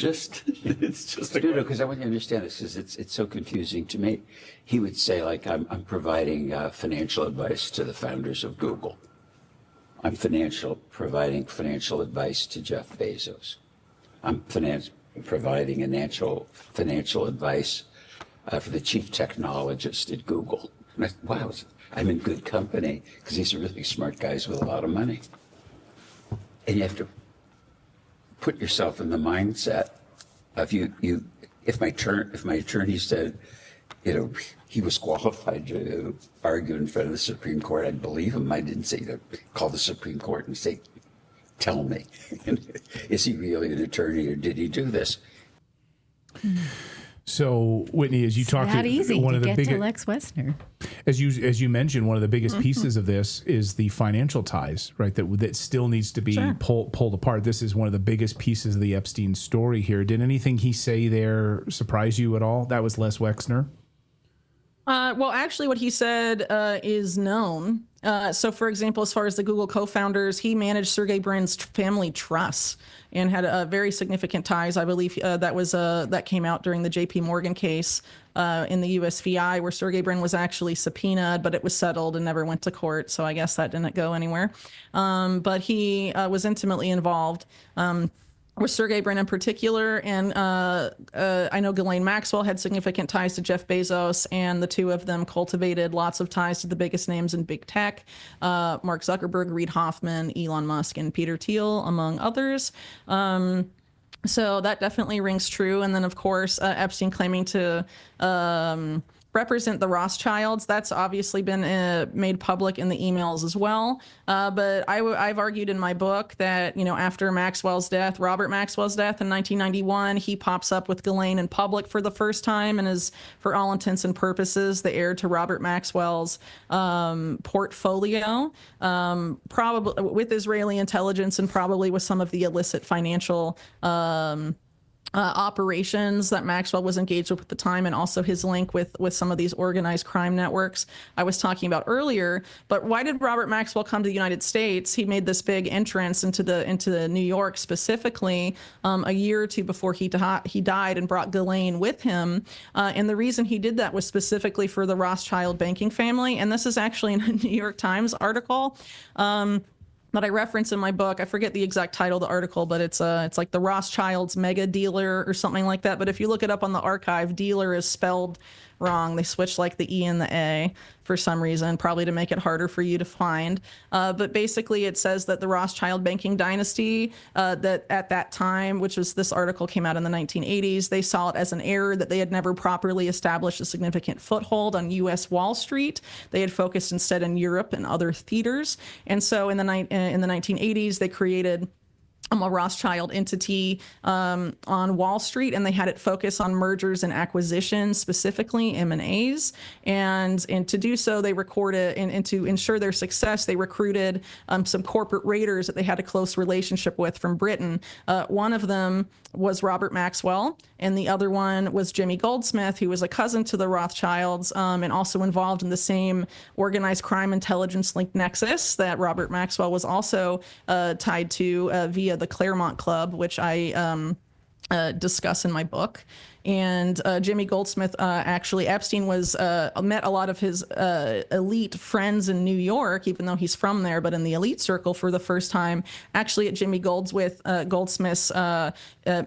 It's just a because I want you to understand this because it's so confusing to me. He would say like I'm providing financial advice to the founders of Google. I'm providing financial advice to Jeff Bezos. I'm providing financial advice for the chief technologist at Google. And wow, I'm in good company because these are really smart guys with a lot of money. And you have to put yourself in the mindset of if my attorney said, he was qualified to argue in front of the Supreme Court, I'd believe him. I didn't say to call the Supreme Court and say, tell me, is he really an attorney or did he do this? So, Whitney, as you talked to one of the biggest, biggest, Lex Wessner, as you mentioned, one of the biggest pieces of this is the financial ties, right? That still needs to be pulled apart. This is one of the biggest pieces of the Epstein story here. Did anything he say there surprise you at all? That was Les Wexner. Well, actually, what he said is known. So, for example, as far as the Google co-founders, he managed Sergey Brin's family trusts and had very significant ties. I believe that came out during the J.P. Morgan case in the USVI, where Sergey Brin was actually subpoenaed, but it was settled and never went to court. So I guess that didn't go anywhere. But he was intimately involved with Sergey Brin in particular. And I know Ghislaine Maxwell had significant ties to Jeff Bezos, and the two of them cultivated lots of ties to the biggest names in big tech, Mark Zuckerberg, Reid Hoffman, Elon Musk, and Peter Thiel, among others. So that definitely rings true. And then, of course, Epstein claiming to represent the Rothschilds. That's obviously been made public in the emails as well. But I've argued in my book that, after Robert Maxwell's death in 1991, he pops up with Ghislaine in public for the first time and is, for all intents and purposes, the heir to Robert Maxwell's portfolio, probably with Israeli intelligence and probably with some of the illicit financial operations that Maxwell was engaged with at the time, and also his link with some of these organized crime networks I was talking about earlier. But why did Robert Maxwell come to the United States? He made this big entrance into the New York specifically a year or two before he died, and brought Ghislaine with him. And the reason he did that was specifically for the Rothschild banking family. And this is actually in a New York Times article that I reference in my book. I forget the exact title of the article, but it's like the Rothschilds mega dealer or something like that. But if you look it up on the archive, dealer is spelled wrong. They switched like the E and the A for some reason, probably to make it harder for you to find. But basically it says that the Rothschild banking dynasty, that at that time, which was, this article came out in the 1980s, they saw it as an error that they had never properly established a significant foothold on U.S. Wall Street. They had focused instead in Europe and other theaters. And so in the 1980s, they created a Rothschild entity on Wall Street, and they had it focus on mergers and acquisitions, specifically M&As. And to do so, they recorded, and to ensure their success, they recruited some corporate raiders that they had a close relationship with from Britain. One of them was Robert Maxwell, and the other one was Jimmy Goldsmith, who was a cousin to the Rothschilds, and also involved in the same organized crime intelligence linked nexus that Robert Maxwell was also tied to via the Claremont Club, which I discuss in my book. And Jimmy Goldsmith, actually, Epstein met a lot of his elite friends in New York, even though he's from there, but in the elite circle for the first time, actually at Jimmy Goldsmith's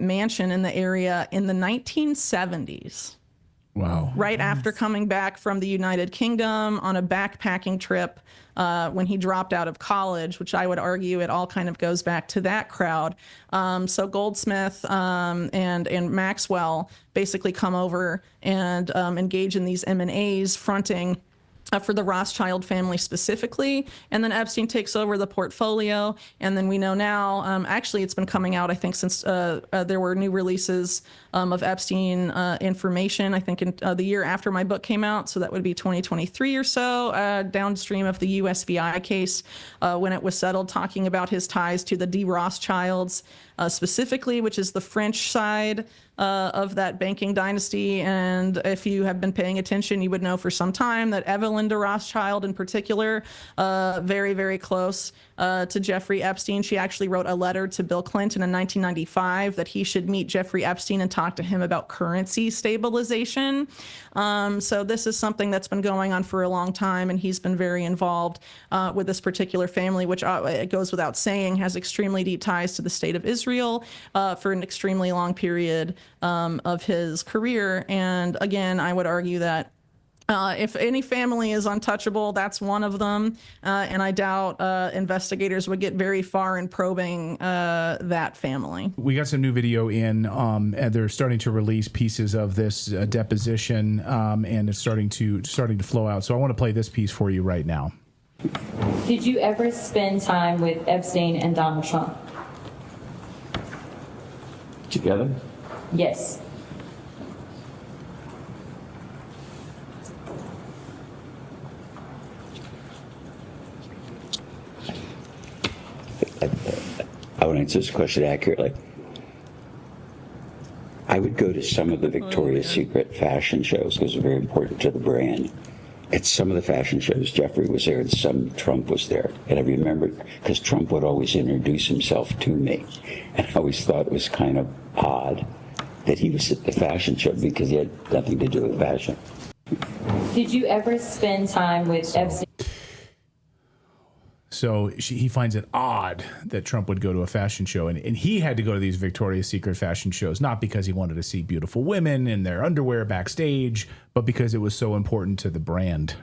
mansion in the area in the 1970s. Wow. Right after coming back from the United Kingdom on a backpacking trip when he dropped out of college, which I would argue it all kind of goes back to that crowd. So Goldsmith and Maxwell basically come over and engage in these M&As fronting for the Rothschild family specifically. And then Epstein takes over the portfolio. And then we know now, actually it's been coming out, I think, since there were new releases of Epstein information, I think in the year after my book came out. So that would be 2023 or so, downstream of the USVI case, when it was settled, talking about his ties to the D. Rothschilds, specifically, which is the French side of that banking dynasty. And if you have been paying attention, you would know for some time that Evelyn de Rothschild in particular, very, very close to Jeffrey Epstein. She actually wrote a letter to Bill Clinton in 1995 that he should meet Jeffrey Epstein and talk to him about currency stabilization. So this is something that's been going on for a long time, and he's been very involved with this particular family, which it goes without saying has extremely deep ties to the state of Israel for an extremely long period of his career. And again, I would argue that if any family is untouchable, that's one of them. And I doubt investigators would get very far in probing that family. We got some new video in, and they're starting to release pieces of this deposition, and it's starting to flow out. So I want to play this piece for you right now. Did you ever spend time with Epstein and Donald Trump? Together? Yes. I would answer this question accurately. I would go to some of the Victoria's Secret fashion shows because it's very important to the brand. At some of the fashion shows, Jeffrey was there and some Trump was there. And I remembered, because Trump would always introduce himself to me. And I always thought it was kind of odd that he was at the fashion show because he had nothing to do with fashion. Did you ever spend time with Epstein? So he finds it odd that Trump would go to a fashion show, and he had to go to these Victoria's Secret fashion shows, not because he wanted to see beautiful women in their underwear backstage, but because it was so important to the brand.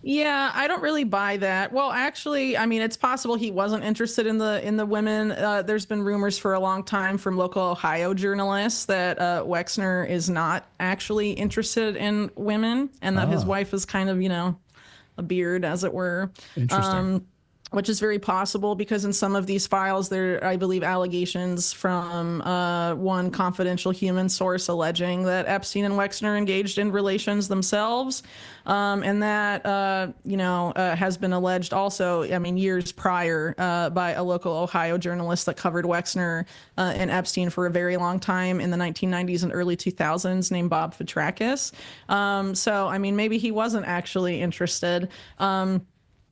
Yeah, I don't really buy that. Well, actually, I mean, it's possible he wasn't interested in the women. There's been rumors for a long time from local Ohio journalists that Wexner is not actually interested in women, and that his wife is kind of, a beard, as it were. Interesting. Which is very possible because in some of these files, there, I believe, allegations from one confidential human source alleging that Epstein and Wexner engaged in relations themselves. And that, has been alleged also, years prior by a local Ohio journalist that covered Wexner and Epstein for a very long time in the 1990s and early 2000s named Bob Fitrakis. Maybe he wasn't actually interested.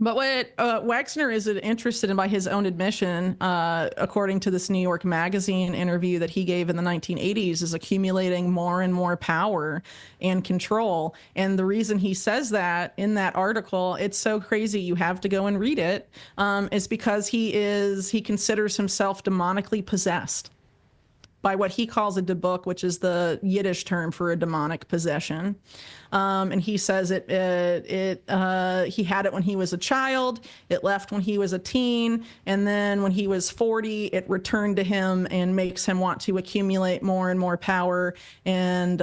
But what Wexner is interested in, by his own admission, according to this New York Magazine interview that he gave in the 1980s, is accumulating more and more power and control. And the reason he says that in that article, it's so crazy you have to go and read it, is because he considers himself demonically possessed by what he calls a debuk, which is the Yiddish term for a demonic possession. And he says he had it when he was a child, it left when he was a teen, and then when he was 40, it returned to him and makes him want to accumulate more and more power and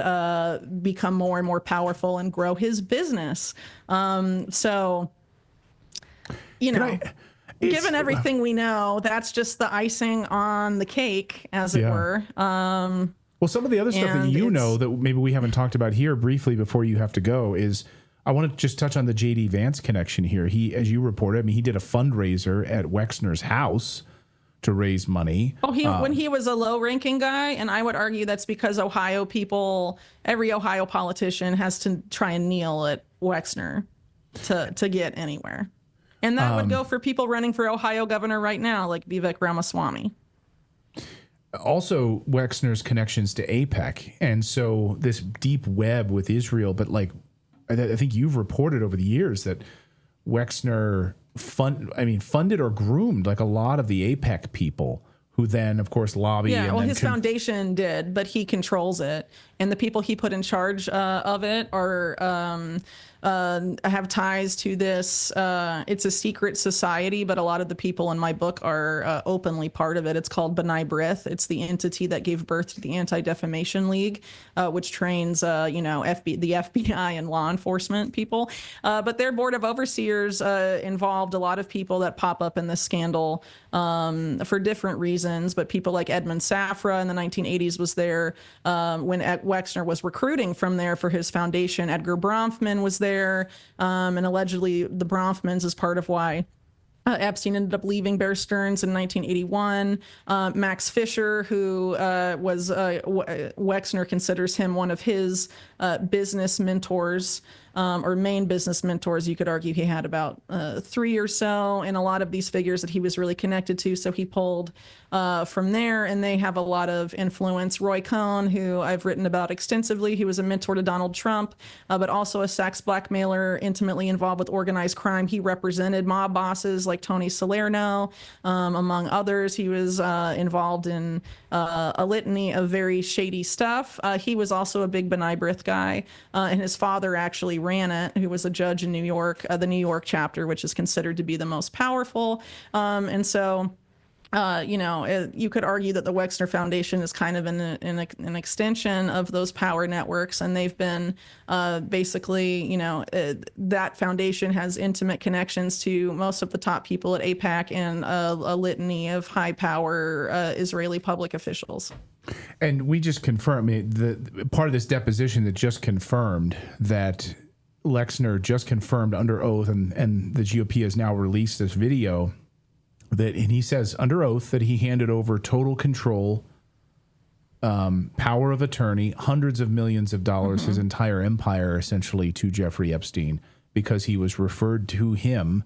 become more and more powerful and grow his business. Given everything we know, that's just the icing on the cake, as it were. Well, some of the other stuff that that maybe we haven't talked about here briefly before you have to go is, I want to just touch on the J.D. Vance connection here. He, as you reported, he did a fundraiser at Wexner's house to raise money. When he was a low-ranking guy, and I would argue that's because Ohio people, every Ohio politician has to try and kneel at Wexner to get anywhere. And that would go for people running for Ohio governor right now, like Vivek Ramaswamy. Also, Wexner's connections to AIPAC. And so this deep web with Israel. But I think you've reported over the years that Wexner funded or groomed a lot of the AIPAC people, who then, of course, lobby. Yeah, his foundation did, but he controls it. And the people he put in charge of it are have ties to this. It's a secret society, but a lot of the people in my book are openly part of it. It's called B'nai B'rith. It's the entity that gave birth to the Anti-Defamation League, which trains, the FBI and law enforcement people. But their board of overseers involved a lot of people that pop up in this scandal for different reasons. But people like Edmund Safra in the 1980s was there when Wexner was recruiting from there for his foundation. Edgar Bronfman was there, and allegedly the Bronfmans is part of why Epstein ended up leaving Bear Stearns in 1981. Max Fisher, who was Wexner considers him one of his business mentors, or main business mentors. You could argue he had about 3 or so, and a lot of these figures that he was really connected to. So he pulled from there, and they have a lot of influence. Roy Cohn, who I've written about extensively, he was a mentor to Donald Trump, but also a sex blackmailer, intimately involved with organized crime. He represented mob bosses like Tony Salerno, among others. He was involved in a litany of very shady stuff. He was also a big B'nai B'rith guy, and his father actually ran it, who was a judge in New York, the New York chapter, which is considered to be the most powerful. And so, you could argue that the Wexner Foundation is kind of an extension of those power networks, and they've been basically, that foundation has intimate connections to most of the top people at AIPAC and a litany of high power Israeli public officials. And we just confirmed the part of this deposition that just confirmed that Wexner just confirmed under oath, and the GOP has now released this video and he says under oath that he handed over total control, power of attorney, hundreds of millions of dollars, his entire empire essentially, to Jeffrey Epstein because he was referred to him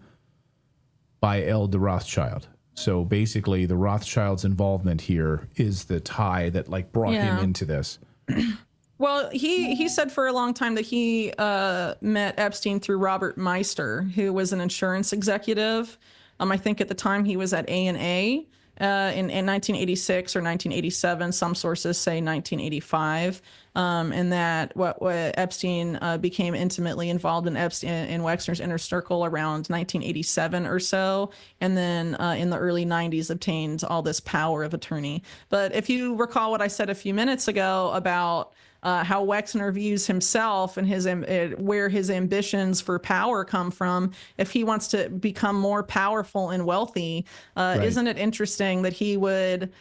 by the Rothschild. So basically the Rothschild's involvement here is the tie that brought him into this. Well, he said for a long time that he met Epstein through Robert Meister, who was an insurance executive. I think at the time he was at A&A in 1986 or 1987. Some sources say 1985. And that what Epstein became intimately involved in Wexner's inner circle around 1987 or so, and then in the early 90s obtained all this power of attorney. But if you recall what I said a few minutes ago about how Wexner views himself and where his ambitions for power come from, if he wants to become more powerful and wealthy, right. Isn't it interesting that he would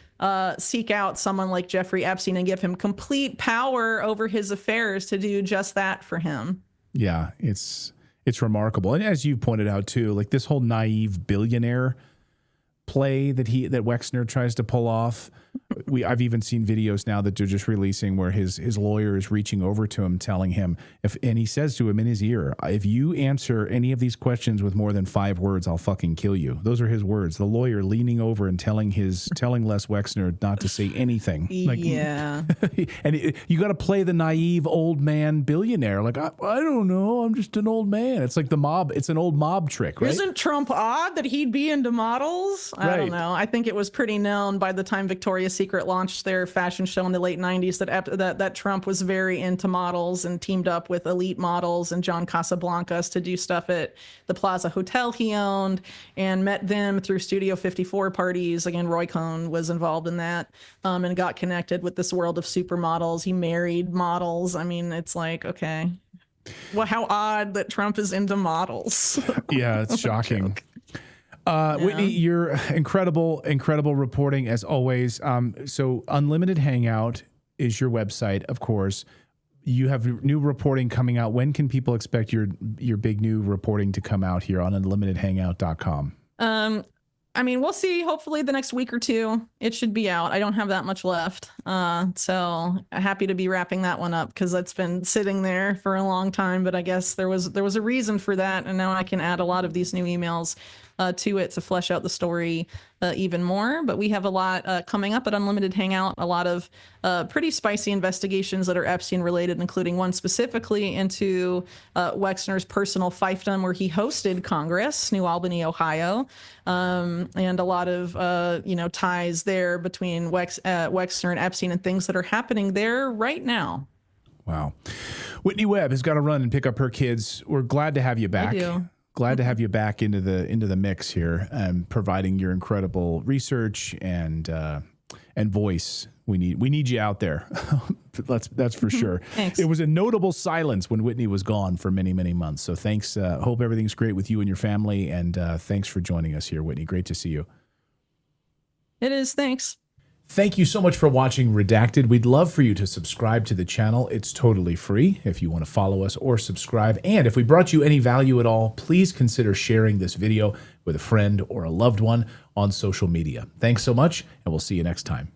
seek out someone like Jeffrey Epstein and give him complete power over his affairs to do just that for him? Yeah, it's remarkable. And as you pointed out too, this whole naive billionaire play that Wexner tries to pull off. I've even seen videos now that they're just releasing where his lawyer is reaching over to him, telling him and he says to him in his ear, if you answer any of these questions with more than 5 words, I'll fucking kill you. Those are his words. The lawyer leaning over and telling Les Wexner not to say anything. Yeah. And you got to play the naive old man billionaire. I don't know. I'm just an old man. It's like the mob. It's an old mob trick, right? Isn't Trump odd that he'd be into models? I don't know. I think it was pretty known by the time Victoria's Secret launched their fashion show in the late 90s that Trump was very into models and teamed up with elite models and John Casablancas to do stuff at the Plaza Hotel he owned, and met them through Studio 54 parties. Again, Roy Cohn was involved in that, and got connected with this world of supermodels. He married models. I mean, it's okay. Well, how odd that Trump is into models. Yeah, it's shocking. Whitney, you're incredible reporting as always. So Unlimited Hangout is your website, of course. You have new reporting coming out. When can people expect your big new reporting to come out here on unlimitedhangout.com? We'll see. Hopefully the next week or two, it should be out. I don't have that much left. So happy to be wrapping that one up because it's been sitting there for a long time, but I guess there was a reason for that. And now I can add a lot of these new emails to it to flesh out the story even more. But we have a lot coming up at Unlimited Hangout, a lot of pretty spicy investigations that are Epstein related, including one specifically into Wexner's personal fiefdom where he hosted Congress, New Albany, Ohio, and a lot of ties there between Wexner and Epstein and things that are happening there right now. Wow. Whitney Webb has got to run and pick up her kids. We're glad to have you back. I do. Glad to have you back into the mix here, providing your incredible research and voice. We need you out there. That's for sure. Thanks. It was a notable silence when Whitney was gone for many, many months. So thanks. Hope everything's great with you and your family. And thanks for joining us here, Whitney. Great to see you. It is. Thanks. Thank you so much for watching Redacted. We'd love for you to subscribe to the channel. It's totally free if you want to follow us or subscribe. And if we brought you any value at all, please consider sharing this video with a friend or a loved one on social media. Thanks so much, and we'll see you next time.